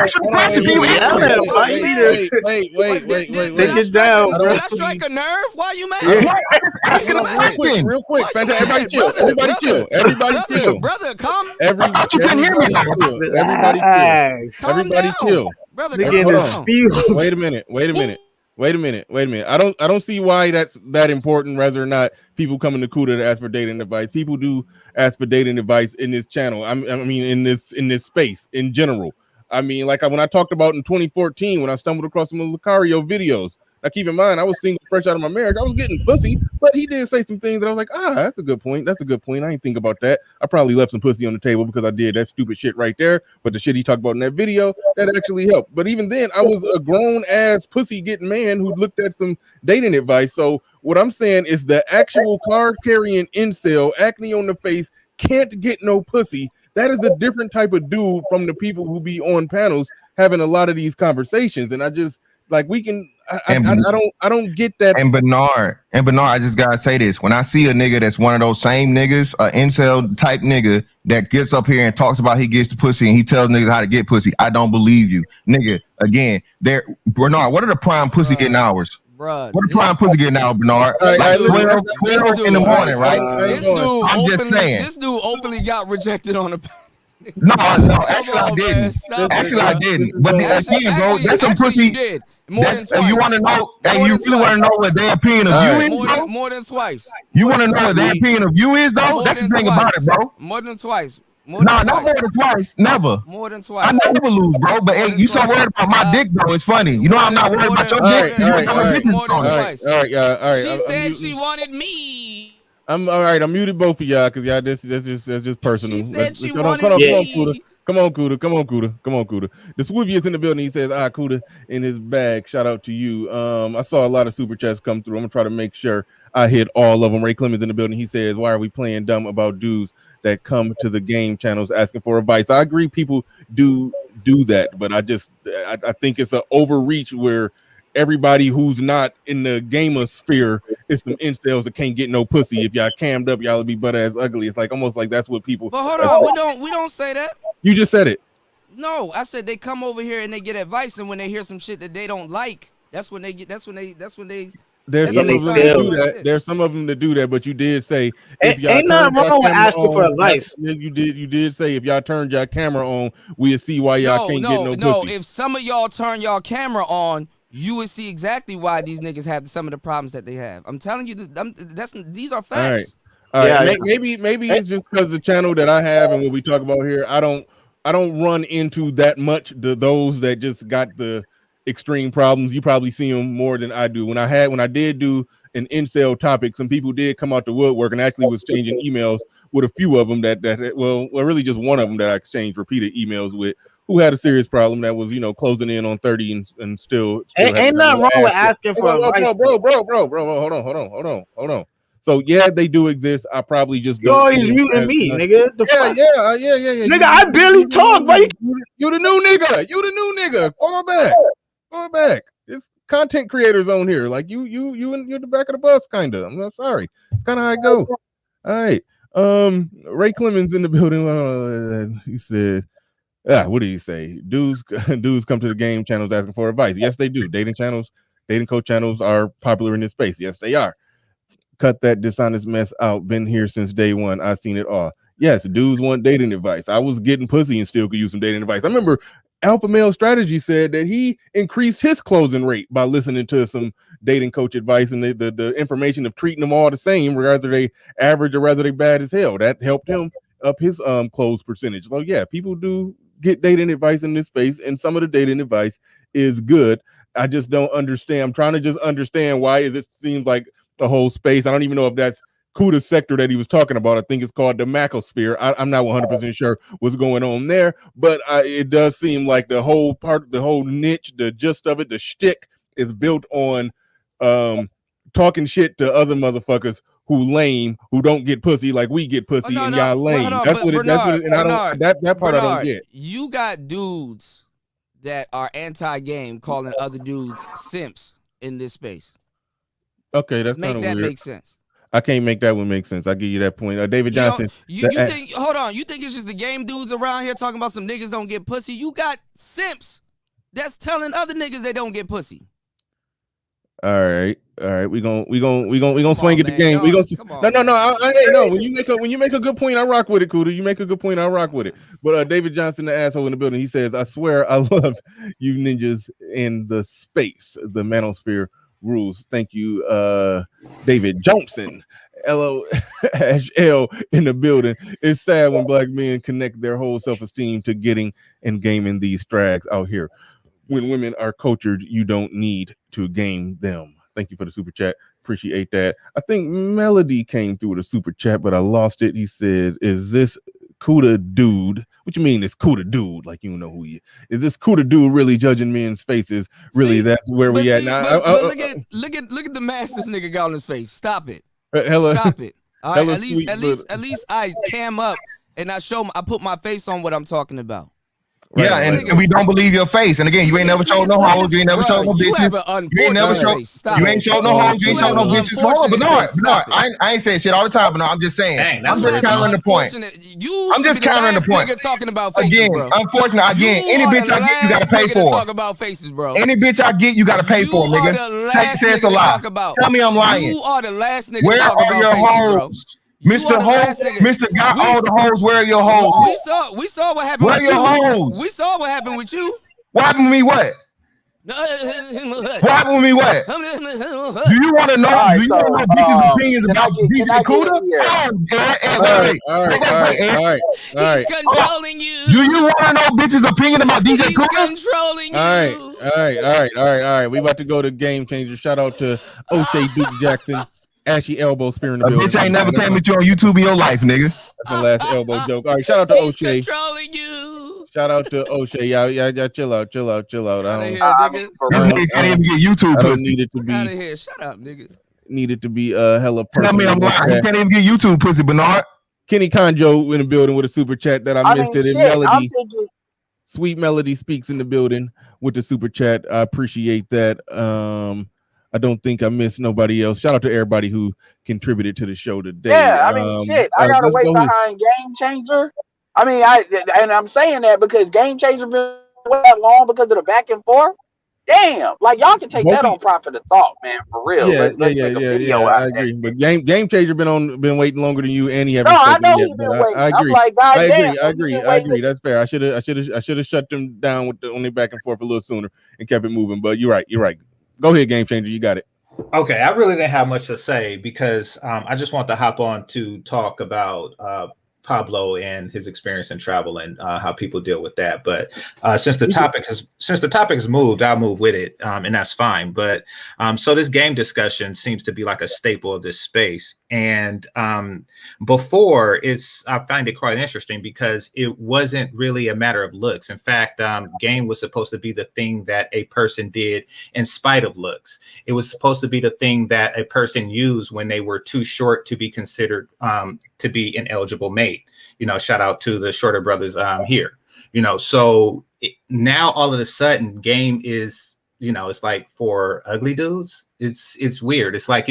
Wait. Take it down, bro. Did I strike a nerve? Why are you mad? Real quick. Everybody chill. Everybody chill. Brother, come. I thought you couldn't hear me. Everybody chill. Brother, Wait a minute. I don't see why that's that important, whether or not people coming to Kuda to ask for dating advice. People do ask for dating advice in this channel. I mean, in this space in general. I mean, like when I talked about in 2014 when I stumbled across some Lucario videos. Now, keep in mind, I was single fresh out of my marriage. I was getting pussy, but he did say some things that I was like, that's a good point. That's a good point. I didn't think about that. I probably left some pussy on the table because I did that stupid shit right there. But the shit he talked about in that video, that actually helped. But even then, I was a grown-ass pussy-getting man who looked at some dating advice. So what I'm saying is the actual card-carrying incel, acne on the face, can't get no pussy, that is a different type of dude from the people who be on panels having a lot of these conversations. And I just like I don't get that. And Bernard, I just gotta say this. When I see a nigga that's one of those same niggas, incel type nigga that gets up here and talks about he gets the pussy and he tells niggas how to get pussy, I don't believe you. Nigga, again, Bernard, what are the prime pussy getting hours? Bruh, what the prime pussy getting now, Bernard? Like 12 in the morning, right? I'm just saying. This dude openly got rejected on the. No, actually I didn't. Actually I didn't. But again, bro, that's some pussy. You did. More than twice. You want to know? Hey, you really want to know what their opinion of you is, bro? More than twice. You want to know what their opinion of you is, though? That's the thing about it, bro. More than twice. Not more than twice. Never. More than twice. I never lose, bro. But hey, you so worried about my dick, though. It's funny. You know I'm not worried about your dick. More than twice. All right. She said she wanted me. I'm all right. I muted both of y'all because y'all that's just personal. She said she wanted me. Come on, Kuda. The Swoovy is in the building. He says, Kuda in his bag. Shout out to you. I saw a lot of super chats come through. I'm gonna try to make sure I hit all of them. Ray Clemens in the building. He says, why are we playing dumb about dudes that come to the game channels asking for advice? I agree, people do that, but I think it's an overreach where everybody who's not in the gamosphere is some incels that can't get no pussy. If y'all cammed up, y'all would be butt ass ugly. It's like almost like that's what people. But hold on, we don't say that. You just said it. No, I said they come over here and they get advice, and when they hear some shit that they don't like, that's when they get. That's when they. There's some of them that do that. There's some of them that do that, but you did say if y'all ain't nothing wrong with asking for advice. You did say if y'all turned your camera on, we'll see why y'all can't get no pussy. No, if some of y'all turn y'all camera on, you would see exactly why these niggas have some of the problems that they have. I'm telling you, these are facts. All right. Yeah, maybe it's just because the channel that I have and what we talk about here, I don't run into that much those that just got the extreme problems. You probably see them more than I do. When I did do an incel topic, some people did come out the woodwork and actually was exchanging emails with a few of them that really just one of them that I exchanged repeated emails with, who had a serious problem that was, closing in on 30 and still ain't nothing wrong with asking for advice. Bro, hold on. So yeah, they do exist. I probably just you always muting me, nigga. Yeah. Nigga, I barely talk, bro. You the new nigga. Go back. It's content creators on here. Like you're the back of the bus, kind of. I'm sorry. It's kind of how I go. All right. Ray Clemens in the building. He said, what did he say? Dudes come to the game channels asking for advice. Yes, they do. Dating coach channels are popular in this space. Yes, they are. Cut that dishonest mess out. Been here since day one. I've seen it all. Yes, dudes want dating advice. I was getting pussy and still could use some dating advice. I remember Alpha Male Strategy said that he increased his closing rate by listening to some dating coach advice and the information of treating them all the same, whether they average or whether they bad as hell. That helped him up his close percentage. So yeah, people do get dating advice in this space, and some of the dating advice is good. I just don't understand. I'm trying to just understand why it seems like the whole space. I don't even know if that's Kuda's sector that he was talking about. I think it's called the manosphere. I'm not 100% sure what's going on there, but it does seem like the whole niche, the gist of it, the shtick is built on talking shit to other motherfuckers who lame, who don't get pussy like we get pussy, and y'all lame. That's what that part I don't get. You got dudes that are anti-game calling other dudes simps in this space. Okay, that's make that make sense. I can't make that one make sense. I'll give you that point. David Johnson. You think? Hold on. You think it's just the game dudes around here talking about some niggas don't get pussy? You got simps that's telling other niggas they don't get pussy. All right. We gonna swing at the game. No. When you make a good point, I rock with it, Kuda. You make a good point, I rock with it. But David Johnson, the asshole in the building, he says, "I swear I love you ninjas in the space, the manosphere rules." Thank you, David Johnson. LOL in the building. It's sad when black men connect their whole self-esteem to getting and gaming these strags out here. When women are cultured, you don't need to game them. Thank you for the super chat. Appreciate that. I think Melody came through with a super chat, but I lost it. He says, "Is this Kuda dude?" What you mean, this Kuda dude? Like, you know who he is. This Kuda dude really judging men's faces? Really, that's where we at now. Look at the mask this nigga got on his face. Stop it. Hello. Stop it. All right, at least I cam up and I put my face on what I'm talking about. Right, yeah, and we don't believe your face. And again, you ain't never showed no hoes. You ain't never showed no bitches. You have an unfortunate face. Stop. You ain't showed no hoes. You ain't showed no bitches. Hold on, Bernard. I ain't saying shit all the time, but no, I'm just saying. Dang, I'm just countering the point. I'm just countering the point. Talking about faces, again, bro. Unfortunately, again, any bitch I get, you gotta pay for. Talk about faces, bro. Any bitch I get, you gotta pay for, nigga. Take sense a lot. Tell me I'm lying. You are the last nigga to talk about faces, bro. Mr. Hoes, Mr. Got all the hoes. Where are your hoes? We saw what happened. Where with you. Where your hoes? We saw what happened with you. What happened with me? What? What happened with me? What? Do you want to know? Right, do you want to know bitches' opinions about DJ Cuda? All right. He's controlling you. Do you want to know bitches' opinion about DJ Cuda? He's controlling you. All right. We about to go to Game Changer. Shout out to O'Shea Duke Jackson. Ashy elbow spear in the building. Bitch ain't never came with you on YouTube in your life, nigga. That's my last elbow joke. All right, shout out to O'Shea. He's controlling you. Shout out to O'Shea. Yeah, chill out. I don't get YouTube. I don't need it to be. Out of here. Shut up, nigga. Needed to be hella personal. Tell me I'm lying. You can't even get YouTube pussy, Bernard. Kenny Conjo in the building with a super chat that I missed it in Melody. Sweet Melody speaks in the building with the super chat. I appreciate that. I don't think I missed nobody else. Shout out to everybody who contributed to the show today. Yeah, I mean, shit. I gotta wait behind Game Changer. I mean, I'm saying that because Game Changer been that long because of the back and forth. Damn, like y'all can take that on profit of thought, man, for real. Yeah. I agree. But Game Changer been waiting longer than you, and he haven't. No, I know he's been waiting. I agree. I'm like, I agree. That's fair. I should have shut them down on their back and forth a little sooner and kept it moving. But you're right. Go ahead, Game Changer. You got it. Okay, I really didn't have much to say because I just want to hop on to talk about Pablo and his experience in travel and how people deal with that. But since the topic has moved, I'll move with it, and that's fine. But so this game discussion seems to be like a staple of this space. And before, I find it quite interesting because it wasn't really a matter of looks. In fact, game was supposed to be the thing that a person did in spite of looks. It was supposed to be the thing that a person used when they were too short to be considered to be an eligible mate. Shout out to the Shorter brothers here. So now all of a sudden, game is, it's like for ugly dudes. It's weird. It's like,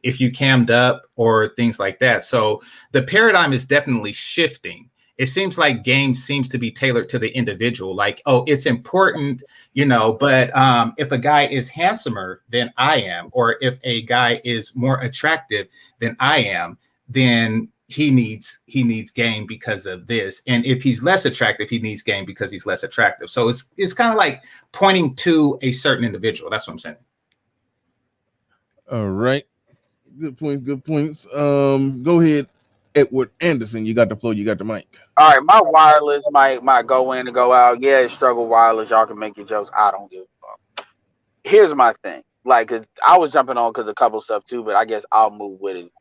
if you cammed up or things like that. So the paradigm is definitely shifting. It seems like game seems to be tailored to the individual. Like, oh, it's important, but if a guy is handsomer than I am, or if a guy is more attractive than I am, then he needs game because of this. And if he's less attractive, he needs game because he's less attractive. So it's kind of like pointing to a certain individual. That's what I'm saying. All right. Good points. Go ahead, Edward Anderson. You got the floor. You got the mic. All right, my wireless might go in and go out. Yeah, it's struggle wireless. Y'all can make your jokes. I don't give a fuck. Here's my thing. Like, 'cause I was jumping on because a couple stuff too, but I guess I'll move with it.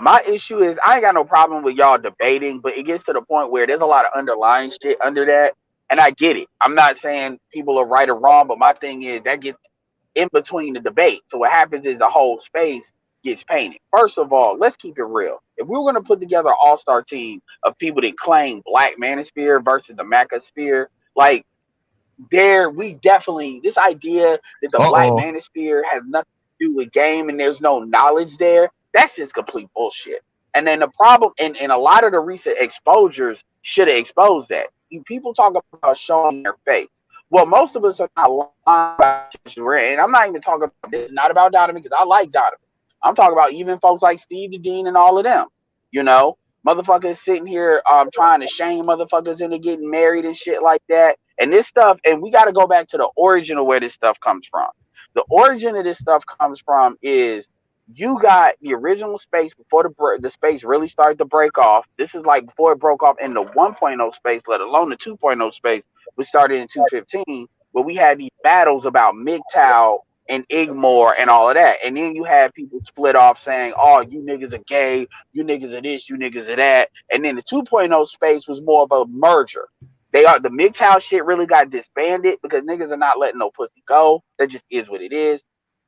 My issue is I ain't got no problem with y'all debating, but it gets to the point where there's a lot of underlying shit under that, and I get it. I'm not saying people are right or wrong, but my thing is that gets in between the debate. So what happens is the whole space gets painted. First of all, let's keep it real. If we were going to put together an all-star team of people that claim Black Manosphere versus the Macosphere, like we definitely, this idea that the Black Manosphere has nothing to do with game and there's no knowledge there, that's just complete bullshit. And then the problem, and a lot of the recent exposures should have exposed that. People talk about showing their face. Well, most of us are not lying about it. And I'm not even talking about this. It's not about Donovan because I like Donovan. I'm talking about even folks like Steve the Dean and all of them. Motherfuckers sitting here trying to shame motherfuckers into getting married and shit like that. And this stuff, and we got to go back to the origin of where this stuff comes from. The origin of this stuff comes from is you got the original space before the space really started to break off. This is like before it broke off in the 1.0 space, let alone the 2.0 space, which started in 2.15, where we had these battles about MGTOW and Igmore and all of that. And then you have people split off saying, oh, you niggas are gay, you niggas are this, you niggas are that. And then the 2.0 space was more of a merger. The MGTOW shit really got disbanded because niggas are not letting no pussy go. That just is what it is.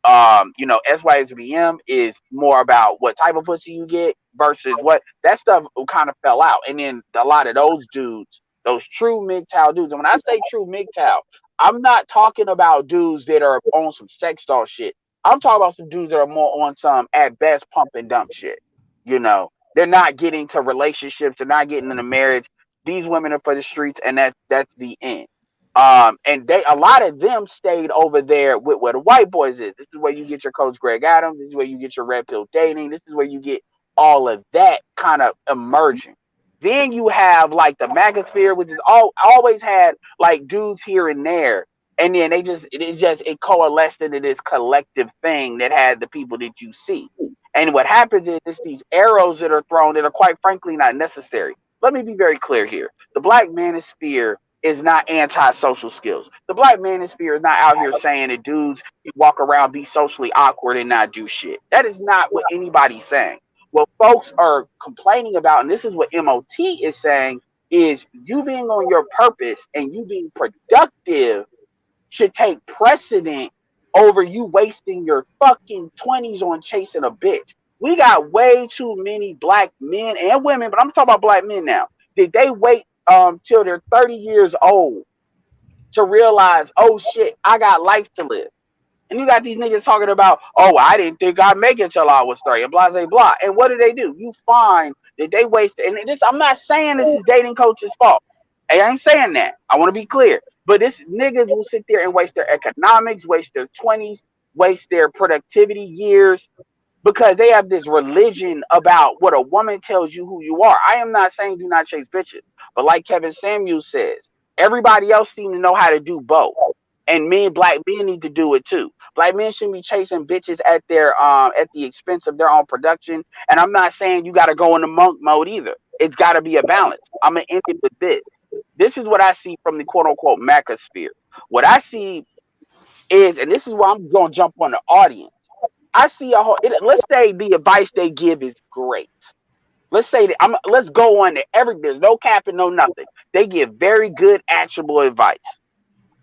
SYSBM is more about what type of pussy you get versus what that stuff kind of fell out. And then a lot of those dudes, those true MGTOW dudes, and when I say true MGTOW, I'm not talking about dudes that are on some sex doll shit. I'm talking about some dudes that are more on some at best pump and dump shit. They're not getting to relationships, they're not getting into marriage. These women are for the streets, and that's the end. And a lot of them stayed over there with where the white boys is. This is where you get your Coach Greg Adams. This is where you get your red pill dating. This is where you get all of that kind of emerging. Then you have like the manosphere, which is always had like dudes here and there, and then it coalesced into this collective thing that had the people that you see. And what happens is it's these arrows that are thrown that are quite frankly not necessary. Let me be very clear here. The black manosphere is not anti-social skills. The black manosphere is not out here saying that dudes walk around, be socially awkward, and not do shit. That is not what anybody's saying. What folks are complaining about, and this is what MOT is saying, is you being on your purpose and you being productive should take precedent over you wasting your fucking 20s on chasing a bitch. We got way too many black men and women, but I'm talking about black men now. Did they wait till they're 30 years old to realize, oh shit, I got life to live? And you got these niggas talking about, oh, I didn't think I'd make it till I was 30, and blah, blah, blah. And what do? You find that they wasted, and this, I'm not saying this is dating coach's fault. I ain't saying that. I want to be clear. But this niggas will sit there and waste their economics, waste their 20s, waste their productivity years, because they have this religion about what a woman tells you who you are. I am not saying do not chase bitches. But like Kevin Samuels says, everybody else seems to know how to do both. And black men need to do it too. Black men shouldn't be chasing bitches at the expense of their own production. And I'm not saying you got to go into monk mode either. It's got to be a balance. I'm going to end it with this. This is what I see from the quote unquote manosphere. What I see is, and this is where I'm going to jump on the audience. I see let's say the advice they give is great. Let's say that let's go on to there's no cap and no nothing. They give very good, actionable advice.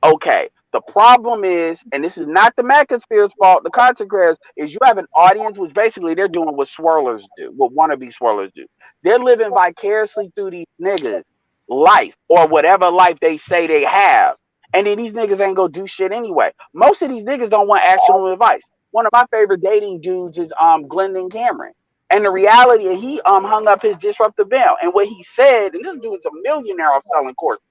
Okay. The problem is, and this is not the manosphere's fault, the consequence is you have an audience which basically they're doing what swirlers do, what wannabe swirlers do. They're living vicariously through these niggas' life or whatever life they say they have. And then these niggas ain't gonna do shit anyway. Most of these niggas don't want actionable advice. One of my favorite dating dudes is Glendon Cameron. And the reality is he hung up his disruptive bell. And what he said, and this dude is a millionaire off selling courses.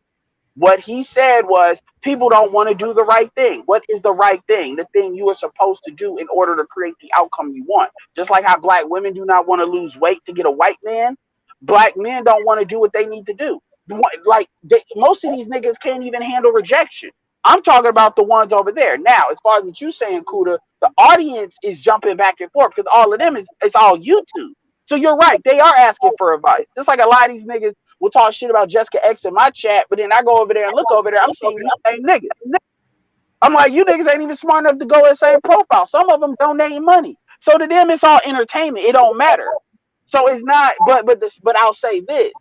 What he said was, people don't want to do the right thing. What is the right thing? The thing you are supposed to do in order to create the outcome you want. Just like how black women do not want to lose weight to get a white man, black men don't want to do what they need to do. Most of these niggas can't even handle rejection. I'm talking about the ones over there. Now, as far as what you're saying, Kuda, the audience is jumping back and forth because all of them it's all YouTube. So you're right. They are asking for advice. Just like a lot of these niggas will talk shit about Jessica X in my chat, but then I go over there and look over there, I'm seeing these same niggas. I'm like, you niggas ain't even smart enough to go in the same profile. Some of them donating money. So to them, it's all entertainment. It don't matter. So it's not, but I'll say this.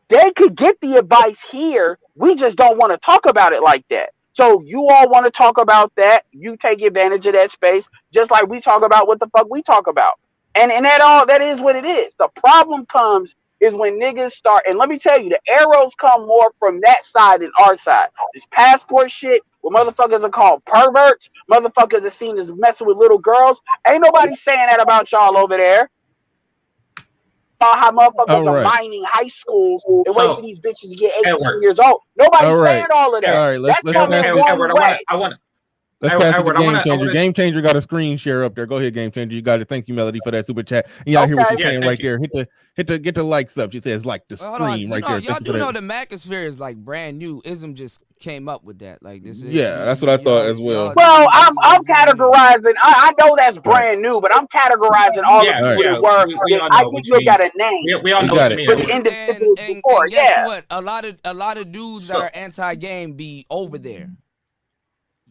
They could get the advice here. We just don't want to talk about it like that. So you all want to talk about that. You take advantage of that space, just like we talk about what the fuck we talk about. And that is what it is. The problem comes is when niggas start, and let me tell you, the arrows come more from that side than our side. This passport shit, where motherfuckers are called perverts, motherfuckers are seen as messing with little girls. Ain't nobody saying that about y'all over there. How motherfuckers are mining high schools and waiting for these bitches to get 18 years old. Nobody's saying all of that. All right, let's pass it to Game Changer. Game Changer got a screen share up there. Go ahead, Game Changer. You got it. Thank you, Melody, for that super chat. And y'all hear what she's saying right there. Get the likes up. She says like the screen right there. Y'all do know the manosphere is like brand new. Ism just came up with that. Like this. That's what I thought as well. Well, I'm categorizing. I know that's brand new, but I'm categorizing all of the words. I think you got a name. We all know what you mean. And guess what? A lot of dudes that are anti-game be over there.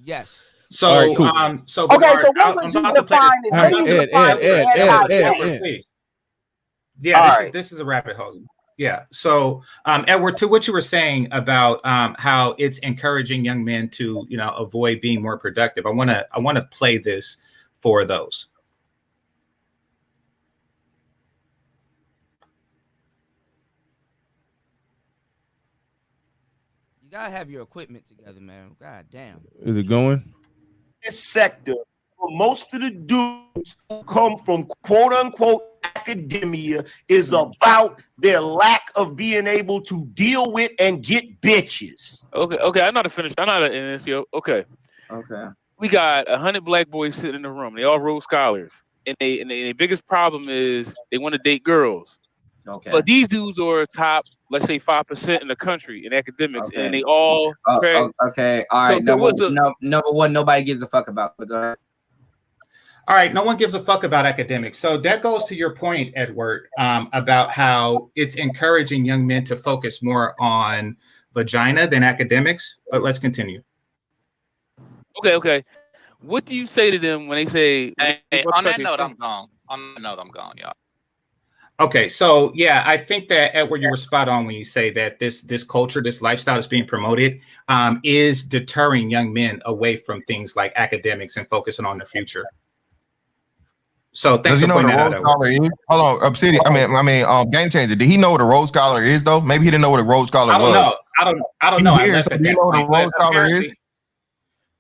Yes. So, right, cool. I'm about to play this. Ed, please. Yeah, this is a rabbit hole. Yeah. So, Edward, to what you were saying about how it's encouraging young men to, avoid being more productive, I want to play this for those. You gotta have your equipment together, man. God damn. Is it going? This sector, for most of the dudes who come from quote unquote academia, is about their lack of being able to deal with and get bitches. Okay, I'm not a finished. I'm not an NCO. Okay. We got 100 black boys sitting in the room. They all Rhodes Scholars, and their biggest problem is they want to date girls. Okay. But these dudes are top, let's say 5% in the country in academics, and they all. Okay. All right. So number one, nobody gives a fuck about. But go ahead. All right, no one gives a fuck about academics. So that goes to your point, Edward, about how it's encouraging young men to focus more on vagina than academics. But let's continue. Okay. What do you say to them when they say? Hey, on that note, I'm gone. Y'all. Okay, so yeah, I think that, Edward, you were spot on when you say that this culture, this lifestyle that's being promoted is deterring young men away from things like academics and focusing on the future. So thanks for pointing that out. Hold on, Obsidian. I mean, Game Changer. Did he know what a Rhodes Scholar is though? Maybe he didn't know what a Rhodes Scholar was. I don't know. Do you know what a Rhodes Scholar is?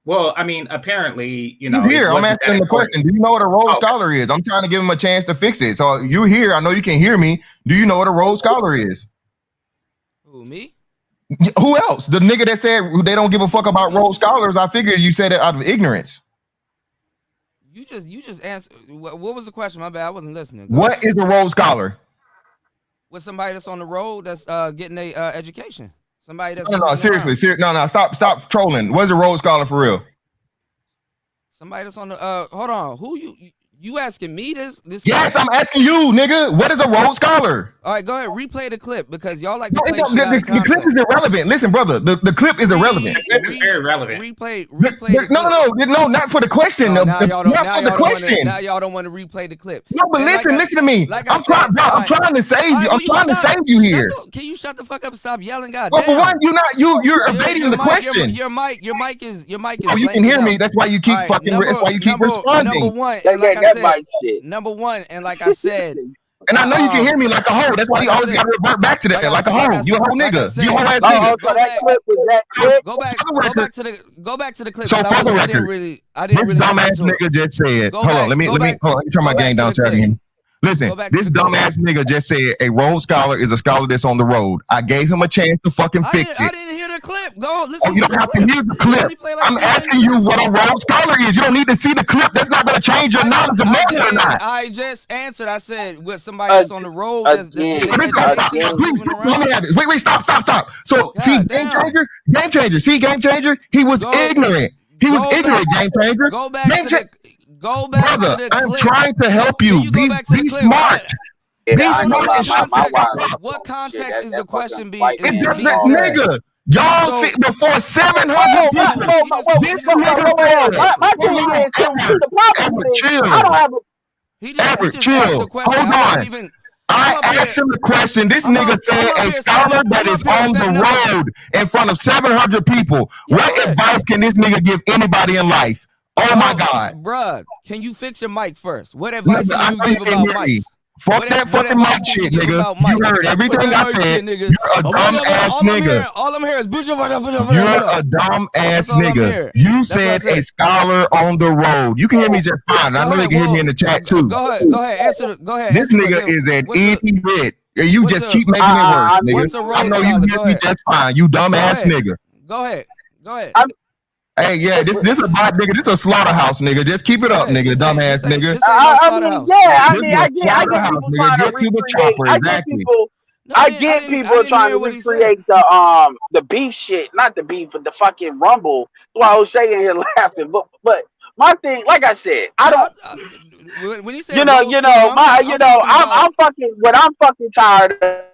Well, I mean, apparently, Here, I'm asking the question. Do you know what a Rhodes Scholar is? I'm trying to give him a chance to fix it. So you here? I know you can hear me. Do you know what a Rhodes Scholar is? Who, me? Who else? The nigga that said they don't give a fuck about Rhodes Scholars. I figured you said it out of ignorance. You just answered. What was the question? My bad, I wasn't listening. What is a Rhodes Scholar? With somebody that's on the road that's getting a education. Somebody that's seriously. Stop trolling. What's a Rhodes Scholar for real? Somebody that's on the hold on. Who you asking me this? Yes, I'm asking you, nigga. What is a Rhodes Scholar? All right, go ahead. Replay the clip because y'all like to play the clip is irrelevant. Listen, brother, the clip is irrelevant. The clip is very relevant. Replay. No, not for the question. Now y'all don't want to replay the clip. No, but listen to me. I'm trying to save you. I'm trying to save you here. Can you shut the fuck up and stop yelling? God well, damn. for one, you're evading the question. Your mic is. Oh, you can hear me. That's why you keep fucking. That's why you keep responding. Number one, and like I said. And I know you can hear me like a hoe. That's why you always got to revert back to that, like a hoe. You a hoe nigga. You a hoe ass nigga. So that clip was that clip. Go back to the clip. So for the record, I didn't really. This dumbass nigga just said. Hold on, let me turn my game down so I can hear me. Listen, this dumbass nigga just said a Rhodes Scholar is a scholar that's on the road. I gave him a chance to fucking fix it. I didn't hear the clip. Go listen. You don't have to hear the clip. I'm asking you what a Rhodes Scholar is. You don't need to see the clip. That's not going to change your knowledge of man or not. I just answered. I said with somebody that's on the road. Please let me have this. Wait, stop. So see, Game Changer. He was ignorant. Game Changer. Go back to the clip. I'm trying to help you. Be smart. Be smart. What context is the question being? Nigga, y'all see before 700 people. This nigga chill. Hold on. I asked him the question. This nigga said a scholar that is on the road in front of 700 people. What advice can this nigga give anybody in life? Oh my God. Bruh, can you fix your mic first? What advice can you give about mics? Fuck that fucking mic shit, nigga. You heard everything I said. You're a dumb ass nigga. All I'm hearing is you're a dumb ass nigga. You said a scholar on the road. You can hear me just fine. I know they can hear me in the chat too. Go ahead. Go ahead. This nigga is an idiot. You just keep making it worse, nigga. I know you hear me just fine. You dumb ass nigga. Go ahead. Hey, yeah, this a bad nigga. This a slaughterhouse, nigga. Just keep it up, nigga. Dumbass nigga. I get people trying to recreate the beef shit, not the beef, but the fucking rumble. That's why I was shaking here laughing. But my thing, like I said, I don't. When you say, I'm fucking tired of.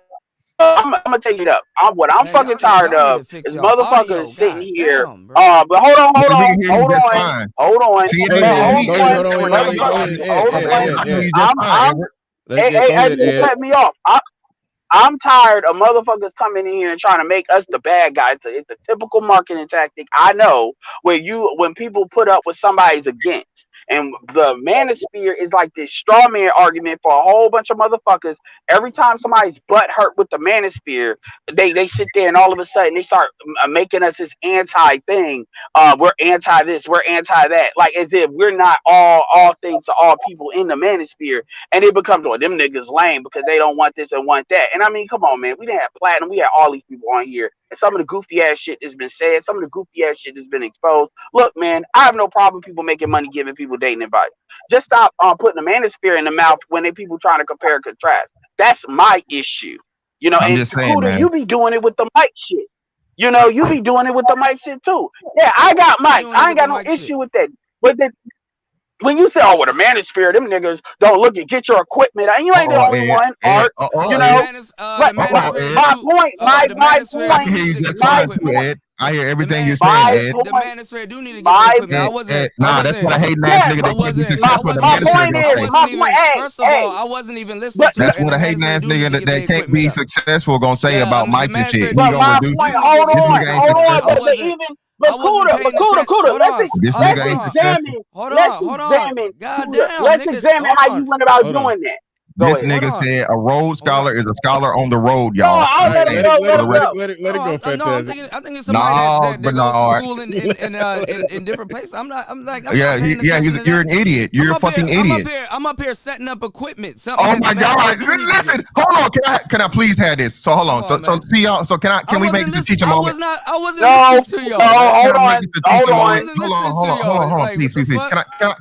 I'm gonna take it up. What I'm fucking tired of is motherfuckers sitting here. But hold on. Cut me off. I'm tired of motherfuckers coming in here and trying to make us the bad guys. It's a typical marketing tactic. I know when people put up with somebody's against. And the manosphere is like this straw man argument for a whole bunch of motherfuckers. Every time somebody's butt hurt with the manosphere, they sit there and all of a sudden they start making us this anti thing. We're anti this, we're anti that. Like as if we're not all things to all people in the manosphere. And it becomes, well, them niggas lame because they don't want this and want that. And I mean, come on, man. We didn't have Platinum. We had all these people on here. And some of the goofy ass shit that's been said, some of the goofy ass shit that's been exposed. Look, man, I have no problem people making money giving people dating advice. Just stop putting the manosphere in the mouth when they people trying to compare and contrast. That's my issue. You know, I'm and just saying, Takuda, man. you be doing it with the mic shit. You know, you be doing it with the mic shit too. Yeah, I got mics. I ain't got no issue with that. But when you say, oh, well, the manosphere, them niggas don't look at get your equipment, and you ain't the only one, Art. You know, my point. I can hear you just fine too, Ed. I hear everything you're saying, Ed. The manosphere do need to get the equipment. I wasn't. Nah, that's what I hate ass nigga that can't be successful. The manosphere gonna say. First of all, I wasn't even listening to That's what a hating ass nigga that can't be successful gonna say about mics and shit. He But gonna my do point, this hold on, nigga ain't successful. But Kuda, let's examine how you went about doing that. This nigga said a Rhodes Scholar is a scholar on the road, y'all. Let it go, I think it's somebody that goes to school in different places. I'm like, you're an idiot. You're a fucking idiot. I'm up here setting up equipment. Oh my god! Listen, hold on. Can I please have this? So hold on. So see y'all. So can we make this a teaching moment? I wasn't listening to y'all. Hold on. Please.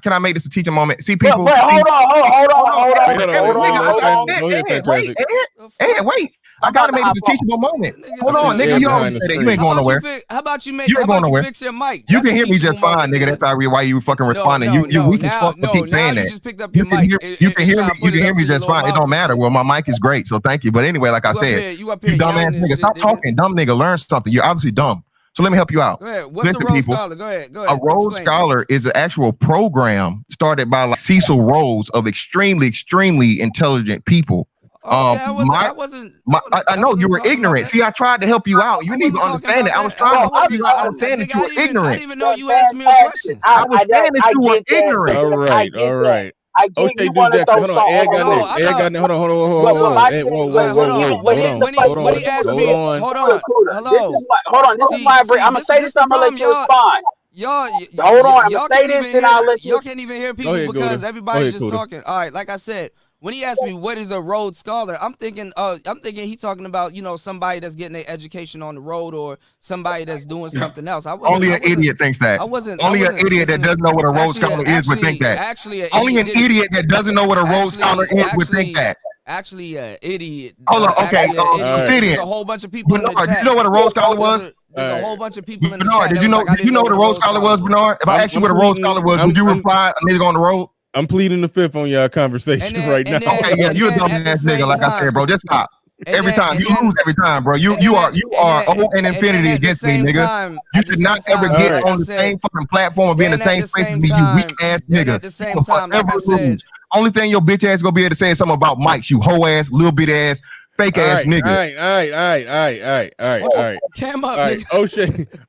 Can I make this a teaching moment? See people. But hold on. Wait. I gotta make this a teachable moment. Hold on, nigga. You always say that. You ain't going nowhere. How about you fix your mic? You can hear me just fine, nigga. That's why you fucking responding. You weak as fuck to keep saying that. You just picked up your mic. You can hear me just fine. It don't matter. Well, my mic is great, so thank you. But anyway, like I said, you dumbass nigga, stop talking. Dumb nigga, learn something. You're obviously dumb. So let me help you out. Go ahead. What's a Rhodes Scholar? Go ahead. A Rhodes Scholar is an actual program started by like Cecil Rhodes of extremely intelligent people. I know you were ignorant. See, I tried to help you out. You need to understand that. I was trying to help you out. Understand that you were ignorant. I didn't even know you asked me a question. I was saying that you were ignorant. All right. Okay, dude, Jackson, hold on. Ed got next. Hold on. When he asked me, hold on. This is why I'm gonna say this. I'm gonna let you respond. Hold on. I'm gonna say this, and I'll let you. Y'all can't even hear people because everybody's just talking. All right, like I said. When he asked me what is a Rhodes Scholar, I'm thinking he's talking about, somebody that's getting their education on the road or somebody that's doing something else. Only an idiot thinks that. Only an idiot that doesn't know what a Rhodes Scholar is would think that. Only an idiot that doesn't know what a Rhodes Scholar is would think that. Actually, idiot. Hold on, okay. There's a whole bunch of people in the chat. Did you know what a Rhodes Scholar was? There's a whole bunch of people in the chat. Did you know what a Rhodes Scholar was, Bernard? If I asked you what a Rhodes Scholar was, would you reply, a nigga on the road? I'm pleading the fifth on y'all conversation right now. Okay, yeah, you're a dumb ass nigga, like I said, bro. Just stop. Every time you lose, every time, bro. You are O and infinity against me, nigga. You should not ever get on the same fucking platform and be in the same space as me, you weak ass nigga. You will forever lose. Only thing your bitch ass gonna be able to say is something about mics, you hoe ass, little bit ass, fake ass nigga. All right. Cam up,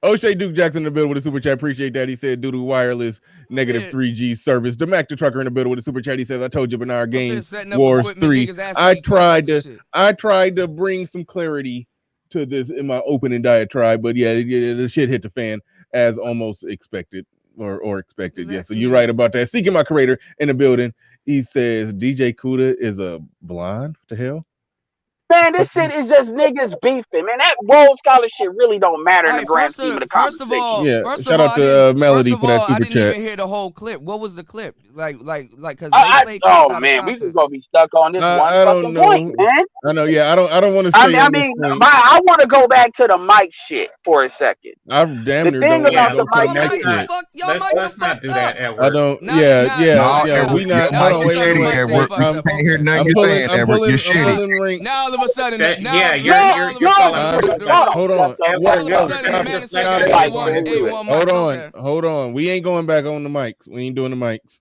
O'Shea Duke Jackson in the building with a super chat. Appreciate that. He said due to wireless negative 3G service. Demac the Trucker in the building with a super chat. He says, I told you Bernard Game Wars 3. I tried to bring some clarity to this in my opening diatribe, but yeah, the shit hit the fan as almost expected or expected. Yeah, so you're right about that. Seeking my creator in the building. He says DJ Kuda is a blonde. What the hell? Man, this shit is just niggas beefing. Man, that Rhodes Scholar shit really don't matter in the grand scheme of the conversation. Shout out to Melody for that super chat. I didn't even hear the whole clip. What was the clip? Like, because man, we just gonna be stuck on this one fucking point, man. I know, yeah. I don't want to say. I want to go back to the mic shit for a second. I damn near don't want to go to the next shit. Let's not do that at work. I don't. Yeah. We not. I don't wait. I can't hear nothing you're saying, Edward. You're shitty. Now all of a sudden, Hold on. We ain't going back on the mics. We ain't doing the mics.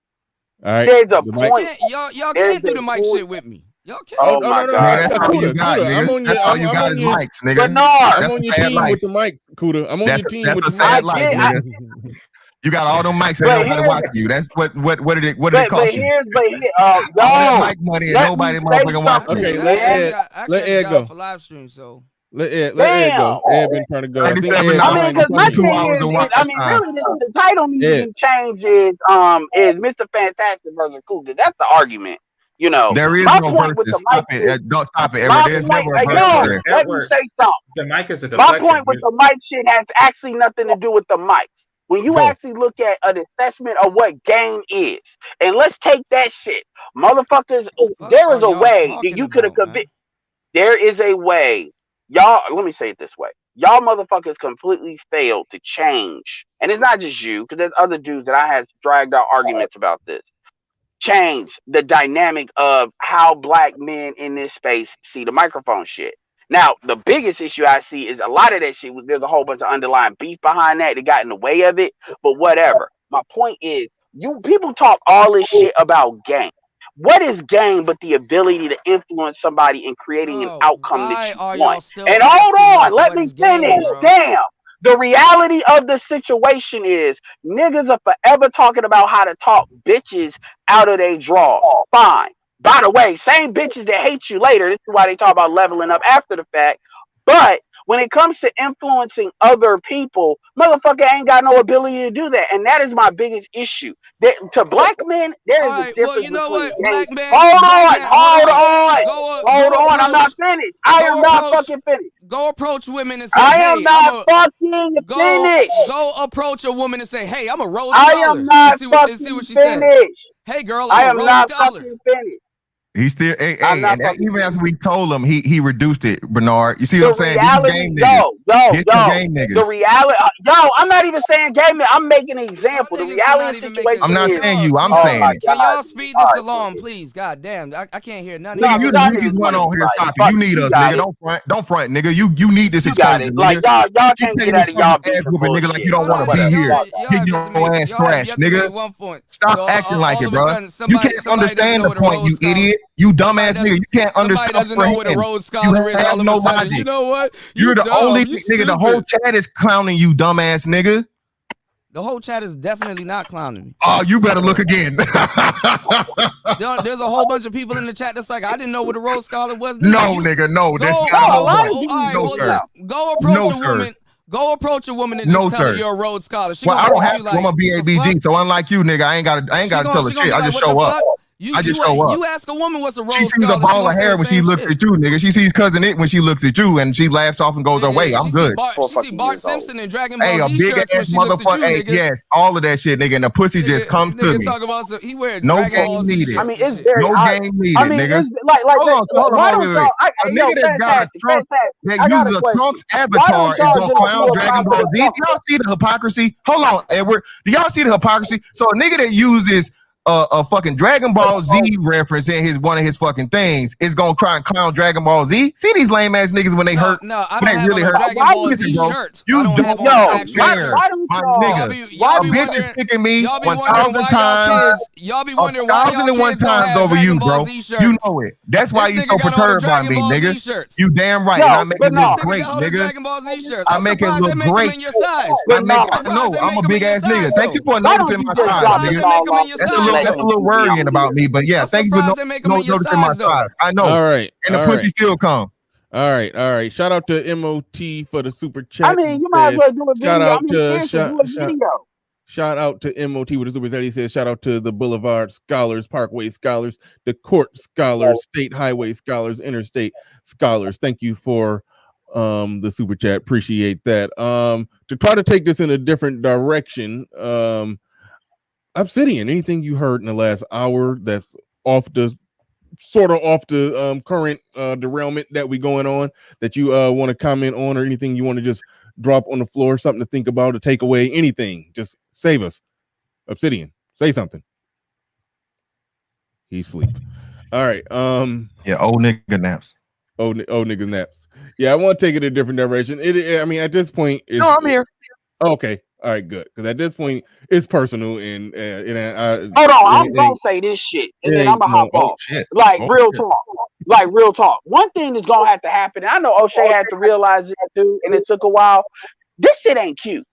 All right. There's a point. Y'all can't do the mic shit with me. Y'all can't. Oh my no, God. That's all you got, nigga. That's all you got is mics, nigga. Bernard, I'm on your team with the mic, Kuda. I'm on your team with the mic. That's a sad life, nigga. You got all them mics and nobody watching you. That's what did it cost you? All that mic money and nobody motherfucking watching you. Okay, let Ed go. For live stream, so let Ed go. Ed been trying to go. I think Ed because my thing is, really, the title needs to be changed is Mr. Fantastic versus Cougar. That's the argument. You know, there is my no point with versus. the mic. Don't stop it, Edward. There's never a versus. Let me say something. The mic is a My deflection. point with the mic shit has actually nothing to do with the mics. When you actually look at an assessment of what game is, and let's take that shit, motherfuckers, there is a way that you could have convinced. There is a way, y'all. Let me say it this way: y'all motherfuckers completely failed to change, and it's not just you, because there's other dudes that I had dragged out arguments about this. Change the dynamic of how black men in this space see the microphone shit. Now, the biggest issue I see is a lot of that shit. There's a whole bunch of underlying beef behind that got in the way of it. But whatever. My point is, people talk all this shit about game. What is game but the ability to influence somebody in creating an outcome that you want? And hold on, let me finish. Damn. The reality of the situation is niggas are forever talking about how to talk bitches out of their draws. Fine. By the way, same bitches that hate you later. This is why they talk about leveling up after the fact. But when it comes to influencing other people, motherfucker ain't got no ability to do that. And that is my biggest issue. To black men, there is a difference. Well, you know what? Black men. Hold on. I'm not finished. I am not fucking finished. Go approach women and say, I am not fucking finished. Go approach a woman and say, hey, I'm a Rhodes Scholar. I am not fucking see what she finished. Says. Hey, girl, I am not fucking finished. He's still, and even as we told him, he reduced it, Bernard. You see what I'm saying? Reality, the reality, I'm not even saying game. I'm making an example. The reality situation. I'm not saying you. I'm saying it. Can y'all speed this along, please? God damn, I can't hear nothing. Nigga, you the biggest one on here talking. You need us, nigga. Don't front, nigga. You need this exposure. Like y'all can't get out of y'all nigga. Like you don't want to be here. Get your ass trashed, nigga. Stop acting like it, bro. You can't understand the point, you idiot. You dumbass nigga, you can't understand. Doesn't know what a Rhodes Scholar is. Have no logic. You know what? You're the only nigga. The whole chat is clowning you, dumbass nigga. The whole chat is definitely not clowning me. Oh, you better look again. There's a whole bunch of people in the chat that's like, I didn't know what a Rhodes Scholar was. No, nigga, no. Go approach a woman. Go approach a woman and just tell her you're a Rhodes Scholar. I don't have to. I'm a BABG, so unlike you, nigga, I ain't got to tell her shit. I just show up. I just show up. You ask a woman what's a Rhodes Scholar. She sees a ball of hair when she looks at you, nigga. She sees Cousin It when she looks at you, and she laughs off and goes her way. I'm good. She see Bart Simpson and Dragon Ball Z. Hey, a big ass motherfucker. Hey, yes, all of that shit, nigga. And the pussy just comes to me. Talk about he wears no game needed. I mean, it's very no game needed, nigga. Hold on, wait. A nigga that got a trunk that uses a Trunks avatar is gonna clown Dragon Ball Z. Do y'all see the hypocrisy? Hold on, Edward. Do y'all see the hypocrisy? So a nigga that uses a fucking Dragon Ball Z reference in one of his fucking things is gonna try and clown Dragon Ball Z. See these lame ass niggas when they hurt. No, I don't have really a Dragon Ball Z shirt. You don't know, my nigga. A bitch is picking me 1,000 times. Y'all be wondering why y'all 1,001 times over you, bro. You know it. That's why you so perturbed by me, nigga. You damn right. And I make it look great, nigga. I make it look great. I'm a big ass nigga. Thank you for noticing my size, nigga. That's a little worrying about me, but yeah, thank you for noticing my size. I know. All right. And the pussy still come. All right. Shout out to MOT for the super chat. I mean, you might as well do a video. Shout out to MOT with the super chat. He says, shout out to the Boulevard Scholars, Parkway Scholars, the Court Scholars, State Highway Scholars, Interstate Scholars. Thank you for the super chat. Appreciate that. To try to take this in a different direction, Obsidian, anything you heard in the last hour that's off the current derailment that we going on that you want to comment on, or anything you want to just drop on the floor, something to think about, to take away, anything, just save us. Obsidian, say something. He's asleep. All right. Yeah, old nigga naps. Old nigga naps. Yeah, I want to take it a different direction. I mean, at this point, no, I'm here. Okay. All right, good. Because at this point, it's personal, and hold on, I'm gonna say this shit, and then I'm gonna hop off. Like real talk. Like real talk. One thing is gonna have to happen. And I know O'Shea had to realize it too, and it took a while. This shit ain't cute.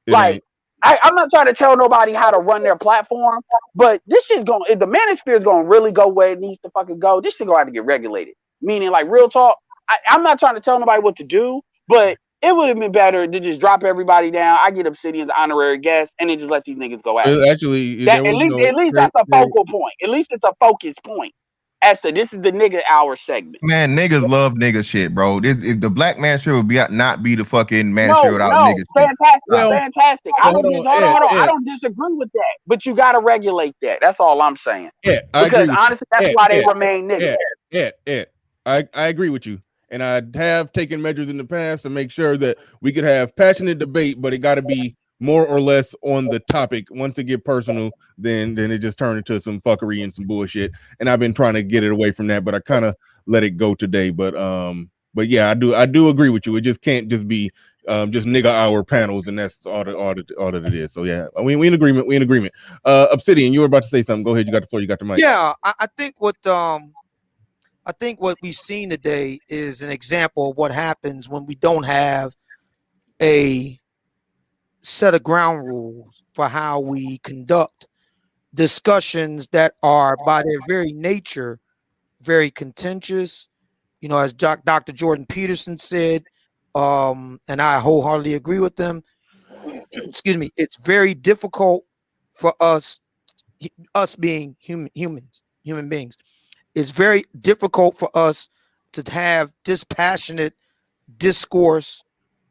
Like I'm not trying to tell nobody how to run their platform, but this shit's going. If the manosphere is gonna really go where it needs to fucking go, this shit gonna have to get regulated. Meaning, like real talk. I'm not trying to tell nobody what to do, but it would have been better to just drop everybody down. I get Obsidian's honorary guest, and then just let these niggas go at it. Actually, That at least that's a focal point. At least it's a focus point. As to this is the nigga hour segment. Man, niggas love nigga shit, bro. If the black man show would be not be the fucking man show without niggas. Fantastic, fantastic. Hold on. I don't disagree with that, but you gotta regulate that. That's all I'm saying. Yeah, because honestly, that's why they remain niggas. I agree with you, and I have taken measures in the past to make sure that we could have passionate debate, but it got to be more or less on the topic. Once it get personal, then it just turned into some fuckery and some bullshit. And I've been trying to get it away from that, but I kind of let it go today. But yeah, I do agree with you. It just can't just be just nigga hour panels, and that's all that it is. So yeah, we in agreement. We in agreement. Obsidian, you were about to say something. Go ahead. You got the floor. You got the mic. Yeah, I think what we've seen today is an example of what happens when we don't have a set of ground rules for how we conduct discussions that are by their very nature very contentious. You know, as Dr. Jordan Peterson said, and I wholeheartedly agree with them. Excuse me, it's very difficult for us being human beings. It's very difficult for us to have dispassionate discourse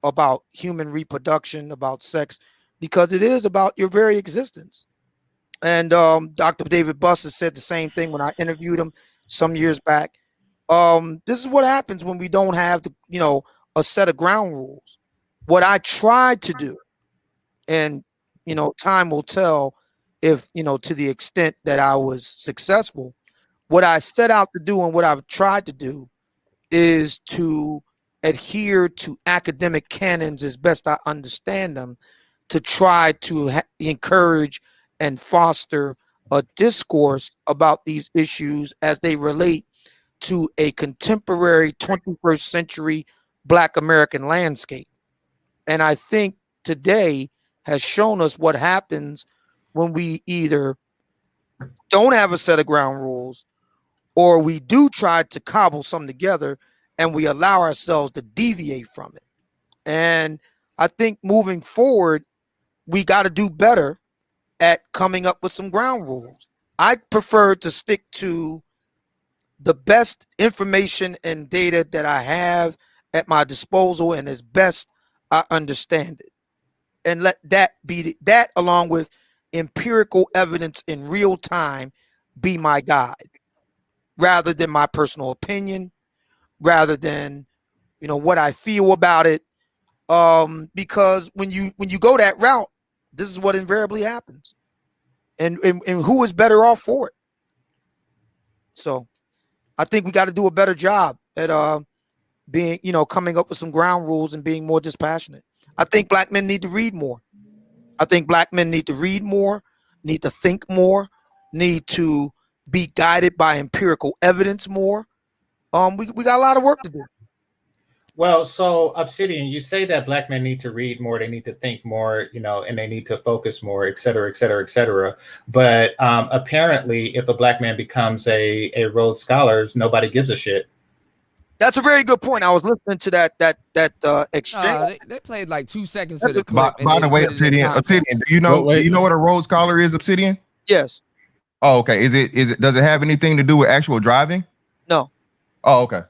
about human reproduction, about sex, because it is about your very existence. And Dr. David Buss has said the same thing when I interviewed him some years back. This is what happens when we don't have a set of ground rules. What I tried to do, and time will tell if to the extent that I was successful. What I set out to do and what I've tried to do is to adhere to academic canons as best I understand them, to try to encourage and foster a discourse about these issues as they relate to a contemporary 21st century Black American landscape. And I think today has shown us what happens when we either don't have a set of ground rules, or we do try to cobble something together and we allow ourselves to deviate from it. And I think moving forward, we got to do better at coming up with some ground rules. I prefer to stick to the best information and data that I have at my disposal and as best I understand it. And let that be that, along with empirical evidence in real time, be my guide, rather than my personal opinion, rather than what I feel about it. Because when you go that route, this is what invariably happens, and who is better off for it. So I think we got to do a better job at being coming up with some ground rules and being more dispassionate. I think Black men need to read more. I think Black men need to read more, need to think more, need to be guided by empirical evidence more. We got a lot of work to do. Well, so Obsidian, you say that Black men need to read more, they need to think more, and they need to focus more, et cetera, et cetera, et cetera. But apparently, if a Black man becomes a Rhodes Scholar, nobody gives a shit. That's a very good point. I was listening to that exchange. They played like 2 seconds of the clip. By the way, Obsidian, do you know what a Rhodes Scholar is, Obsidian? Yes. Oh, okay. Is it does it have anything to do with actual driving? No. Oh, okay.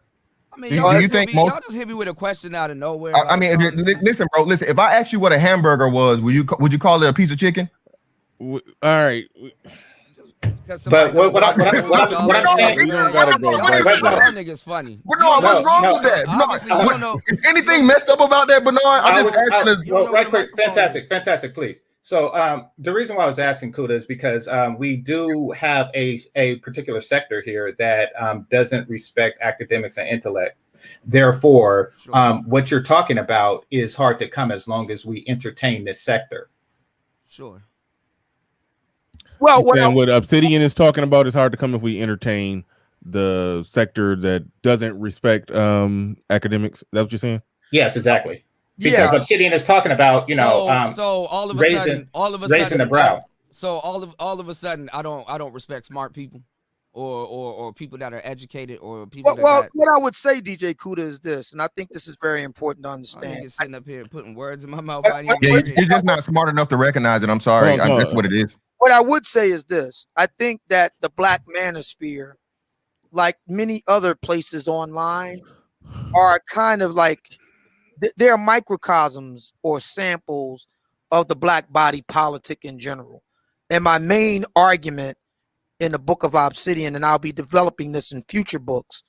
I mean, y'all just hit me with a question out of nowhere. I mean, listen, bro. Listen, if I asked you what a hamburger was, would you call it a piece of chicken? All right. But what I'm saying, y'all niggas funny. Bernard, what's wrong with that? Is anything messed up about that, Bernard? I'm just asking. Right quick, fantastic, please. So the reason why I was asking Kuda is because we do have a particular sector here that doesn't respect academics and intellect. Therefore, what you're talking about is hard to come as long as we entertain this sector. Sure. Well, what Obsidian is talking about is hard to come if we entertain the sector that doesn't respect academics. That's what you're saying? Yes, exactly. Because Obsidian is talking about, so all of a raising the brow. So all of a sudden, I don't respect smart people, or people that are educated, or people what I would say, DJ Kuda, is this, and I think this is very important to understand. Niggas sitting up here putting words in my mouth. You're just not smart enough to recognize it. I'm sorry. That's what it is. What I would say is this. I think that the black manosphere, like many other places online, are kind of like they're microcosms or samples of the black body politic in general. And my main argument in the book of Obsidian, and I'll be developing this in future books,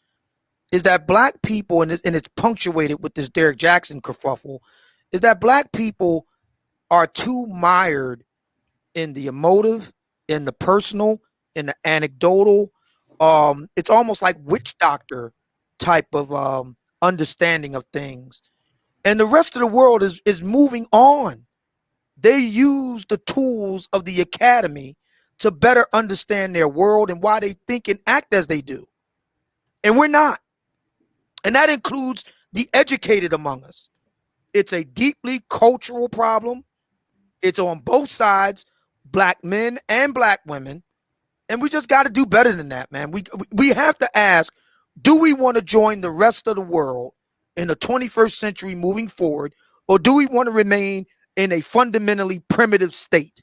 is that black people, and it's punctuated with this Derek Jackson kerfuffle, is that black people are too mired in the emotive, in the personal, in the anecdotal. It's almost like witch doctor type of understanding of things. And the rest of the world is moving on. They use the tools of the academy to better understand their world and why they think and act as they do. And we're not. And that includes the educated among us. It's a deeply cultural problem. It's on both sides, black men and black women. And we just got to do better than that, man. We have to ask, do we want to join the rest of the world in the 21st century moving forward, or do we want to remain in a fundamentally primitive state?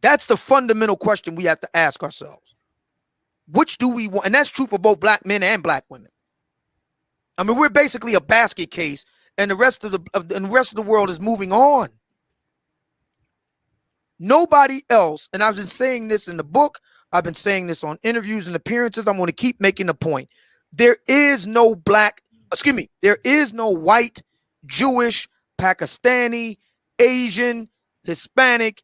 That's the fundamental question we have to ask ourselves. Which do we want? And that's true for both black men and black women. I mean, we're basically a basket case, and the rest of the world is moving on. Nobody else, and I've been saying this in the book, I've been saying this on interviews and appearances, I'm going to keep making the point. There is no white, Jewish, Pakistani, Asian, Hispanic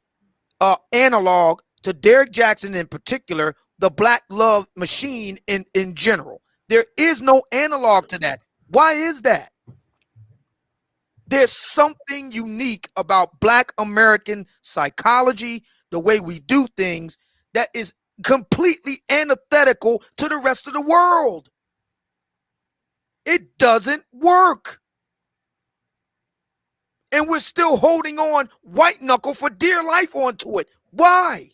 analog to Derek Jackson in particular, the black love machine in general. There is no analog to that. Why is that? There's something unique about black American psychology, the way we do things, that is completely antithetical to the rest of the world. It doesn't work. And we're still holding on white knuckle for dear life onto it. Why?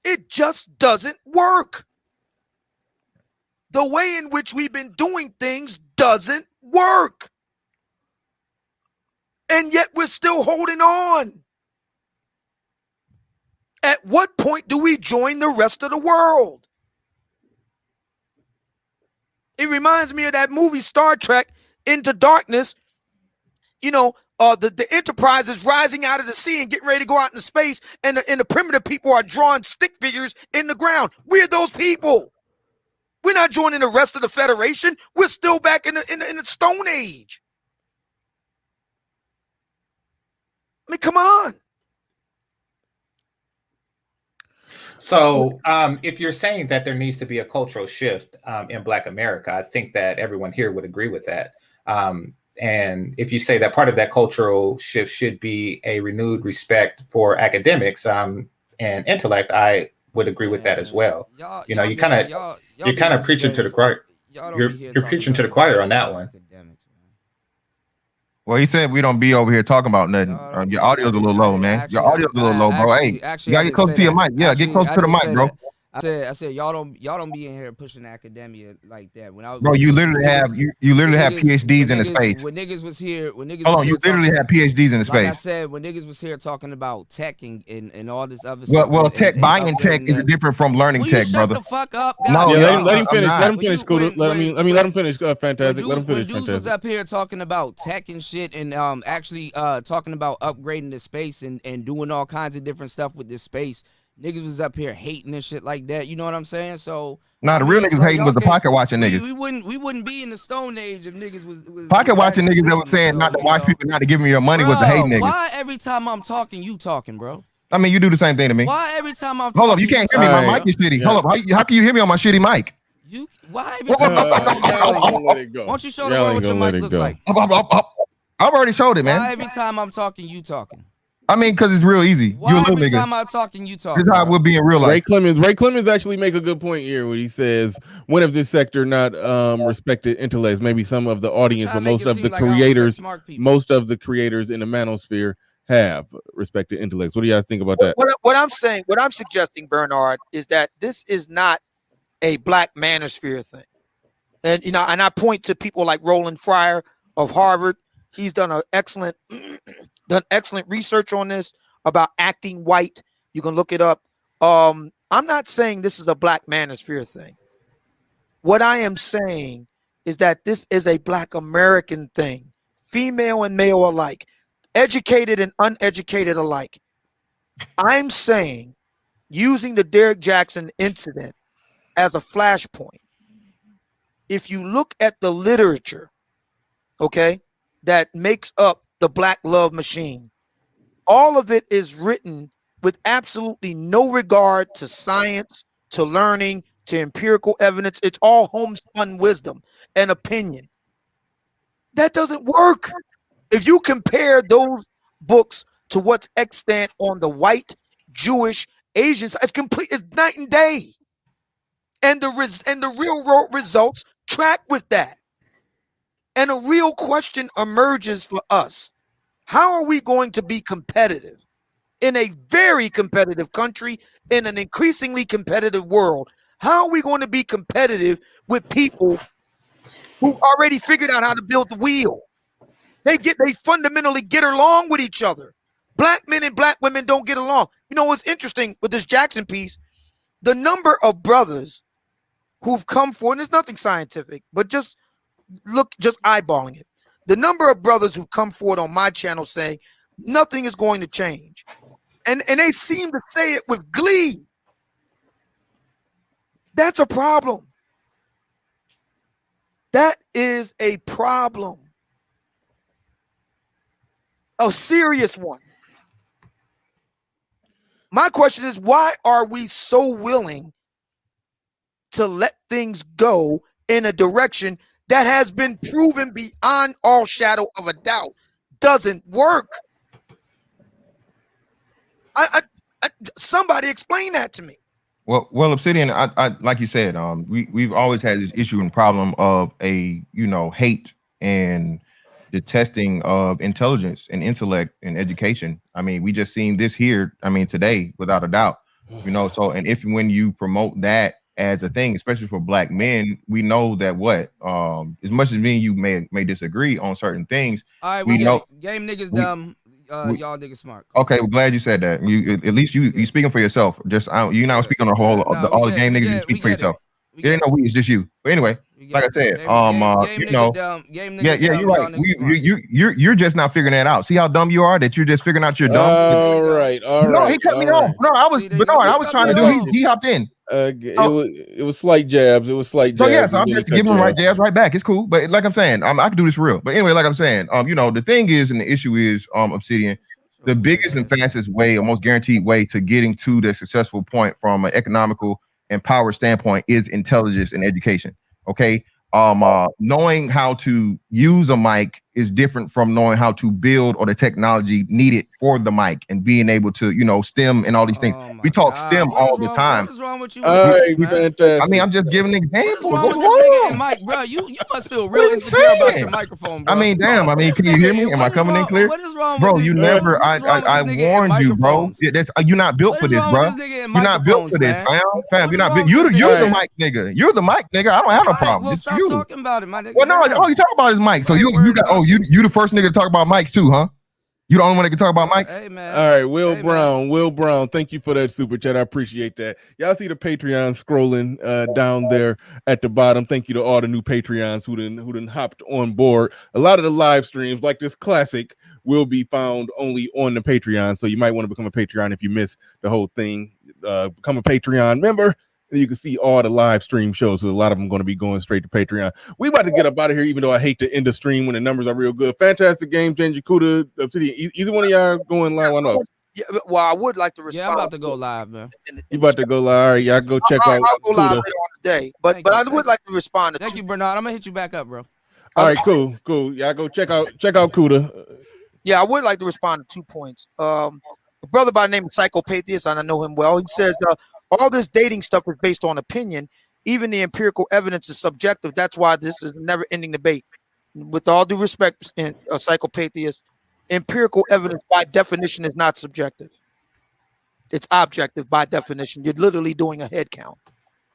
It just doesn't work. The way in which we've been doing things doesn't work. And yet we're still holding on. At what point do we join the rest of the world? It reminds me of that movie Star Trek Into Darkness. You know, the Enterprise is rising out of the sea and getting ready to go out into space, and the primitive people are drawing stick figures in the ground. We're those people. We're not joining the rest of the Federation. We're still back in the Stone Age. I mean, come on. So if you're saying that there needs to be a cultural shift in Black America, I think that everyone here would agree with that. And if you say that part of that cultural shift should be a renewed respect for academics and intellect, I would agree with that as well. You're kind of preaching to the choir. You're preaching to the choir on that one. Well, he said we don't be over here talking about nothing. Your audio's a little low, man. Your audio's a little low, bro. Hey, you gotta get close to your mic. Yeah, get close to the mic, bro. I said y'all don't be in here pushing academia like that. Bro, you literally have PhDs in the space. When niggas was here, hold on, you literally have PhDs in the space. Like I said, when niggas was here talking about tech and all this other stuff. Well, buying and tech is different from learning tech, brother. Shut the fuck up, no, let him finish. Let him finish, Scooter. Let him finish. Fantastic. Let him finish. Dudes was up here talking about tech and shit, and actually talking about upgrading the space and doing all kinds of different stuff with this space. Niggas was up here hating and shit like that. You know what I'm saying? So the real niggas hating was the pocket watching niggas. We wouldn't be in the Stone Age if niggas was pocket watching niggas that was saying not to watch people, not to give me your money, was the hating niggas. Why every time I'm talking, you talking, bro? I mean, you do the same thing to me. Why every time I'm talking? Hold up, you can't hear me. My mic is shitty. Yeah. Hold up, how can you hear me on my shitty mic? Why every time I'm talking? Why don't you show the world what your mic look like? I've already showed it, man. Why every time I'm talking, you talking? I mean, because it's real easy. Why You a little every nigga. time I talking, you talking? This is how we'll be in real life. Ray Clemens actually make a good point here when he says, when of this sector not respected intellects, maybe some of the audience, but most of the creators, most of the creators in the manosphere have respected intellects. What do you guys think about that? What I'm saying, what I'm suggesting, Bernard, is that this is not a black manosphere thing. And and I point to people like Roland Fryer of Harvard. He's done an excellent research on this about acting white. You can look it up. I'm not saying this is a black manosphere thing. What I am saying is that this is a black American thing, female and male alike, educated and uneducated alike. I'm saying, using the Derrick Jackson incident as a flashpoint, if you look at the literature, okay, that makes up the Black love machine, all of it is written with absolutely no regard to science, to learning, to empirical evidence. It's all homespun wisdom and opinion. That doesn't work. If you compare those books to what's extant on the white, Jewish, Asian side, it's night and day. And the real world results track with that. And a real question emerges for us. How are we going to be competitive in a very competitive country, in an increasingly competitive world? How are we going to be competitive with people who already figured out how to build the wheel? They fundamentally get along with each other. Black men and black women don't get along. You know what's interesting with this Jackson piece? The number of brothers who've come forward, and there's nothing scientific, but just eyeballing it. The number of brothers who've come forward on my channel saying nothing is going to change. And they seem to say it with glee. That's a problem. That is a problem. A serious one. My question is, why are we so willing to let things go in a direction that has been proven beyond all shadow of a doubt doesn't work? Somebody explain that to me. Well, Obsidian, I like you said, we've always had this issue and problem of hate and the testing of intelligence and intellect and education. I mean, we just seen this here. I mean, today, without a doubt, So, and when you promote that as a thing, especially for black men, we know that as much as me and you may disagree on certain things, all right, we know game niggas dumb. Y'all niggas smart. Okay, well, glad you said that. You at least you speaking for yourself. Just you're not speaking on the whole all the game niggas. You speak for yourself. It's just you. But anyway, like I said, you're right. You're just not figuring that out. See how dumb you are? That you're just figuring out you're dumb. All right. No, he cut me off. No, I was trying to do. He hopped in. It was slight jabs. So yes, I'm just giving him right jabs right back. It's cool. But like I'm saying, I can do this for real. But anyway, like I'm saying, the thing is, and the issue is, Obsidian, the biggest and fastest way, or most guaranteed way to getting to the successful point from an economical and power standpoint is intelligence and education. Okay. Knowing how to use a mic is different from knowing how to build or the technology needed for the mic and being able to, STEM and all these things. We talk STEM all the time. What is wrong with you? Fantastic. I mean, I'm just giving an example. What's wrong with this nigga and Mike, bro? You must feel real insecure about your microphone, bro. I mean, damn. I mean, can you hear me? Am I coming in clear? What is wrong bro, with this, you never. I warned you, bro. You're not built for this, bro. You're not built for this, fam. You're not built. You're the mic nigga. You're the mic nigga. I don't have no problem. Well, stop talking about it, my nigga. Well, no, all you talk about is mic. So you the first nigga to talk about mics too, huh? You the only one that can talk about mics? Hey, man. All right, Will Brown, thank you for that super chat. I appreciate that. Y'all see the Patreon scrolling down there at the bottom. Thank you to all the new Patreons who done hopped on board. A lot of the live streams, like this classic, will be found only on the Patreon. So you might want to become a Patreon if you miss the whole thing. Become a Patreon member. And you can see all the live stream shows. So a lot of them going to be going straight to Patreon. We about to get up out of here, even though I hate to end the stream when the numbers are real good. Fantastic game, Jen Jakuda, Obsidian. Either one of y'all going live? Why not? Yeah, well, I would like to respond. Yeah, I'm about to go live, man. You about to go live? All right, y'all go check out. I'll go live later on today, but I would like to respond. Thank you, Bernard. I'm gonna hit you back up, bro. All right, cool. Y'all go check out Kuda. Yeah, I would like to respond to 2 points. A brother by the name of Psychopatheist, and I know him well. He says all this dating stuff is based on opinion. Even the empirical evidence is subjective. That's why this is a never-ending debate. With all due respect, Psychopatheist, empirical evidence by definition is not subjective. It's objective by definition. You're literally doing a head count.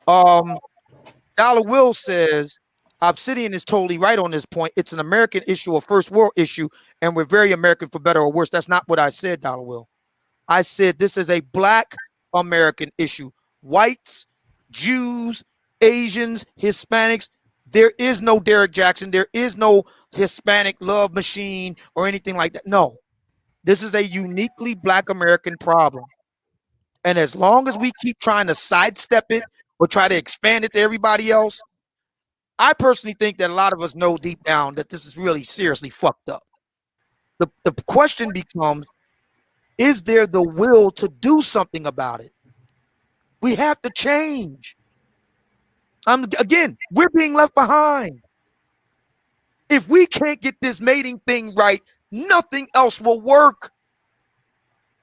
Dollar Will says Obsidian is totally right on this point. It's an American issue, a first world issue, and we're very American for better or worse. That's not what I said, Dollar Will. I said this is a Black American issue. Whites, Jews, Asians, Hispanics. There is no Derek Jackson. There is no Hispanic love machine or anything like that. No, this is a uniquely Black American problem. And as long as we keep trying to sidestep it or try to expand it to everybody else, I personally think that a lot of us know deep down that this is really seriously fucked up. The question becomes, is there the will to do something about it? We have to change. Again, we're being left behind. If we can't get this mating thing right, nothing else will work.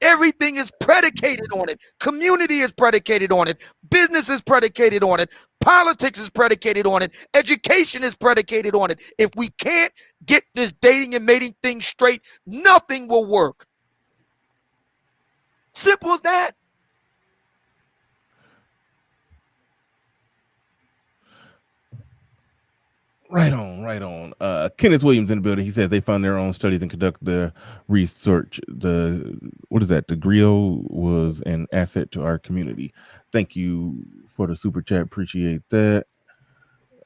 Everything is predicated on it. Community is predicated on it. Business is predicated on it. Politics is predicated on it. Education is predicated on it. If we can't get this dating and mating thing straight, nothing will work. Simple as that. Right on, right on. Kenneth Williams in the building. He says they found their own studies and conduct the research. What is that? The griot was an asset to our community. Thank you for the super chat. Appreciate that.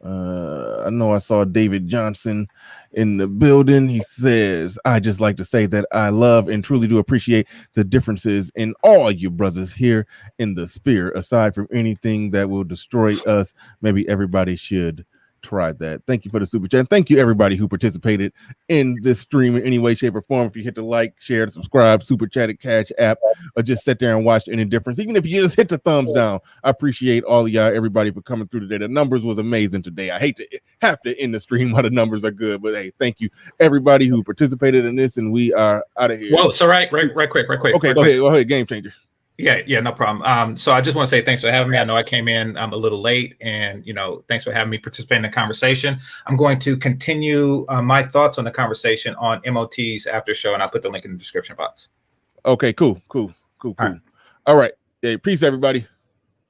I know I saw David Johnson in the building. He says, I just like to say that I love and truly do appreciate the differences in all you brothers here in the sphere. Aside from anything that will destroy us, maybe everybody should try that. Thank you for the super chat. And thank you everybody who participated in this stream in any way, shape, or form. If you hit the like, share, subscribe, super chat, Cash app, or just sit there and watch any difference. Even if you just hit the thumbs down, I appreciate all of y'all, everybody for coming through today. The numbers was amazing today. I hate to have to end the stream while the numbers are good, but hey, thank you everybody who participated in this, and we are out of here. Well, so right quick. Okay, go ahead, game changer. Yeah, no problem. So I just want to say thanks for having me. I know I came in a little late, and thanks for having me participate in the conversation. I'm going to continue my thoughts on the conversation on MOT's after show, and I'll put the link in the description box. Okay, cool. All right. Hey, peace, everybody.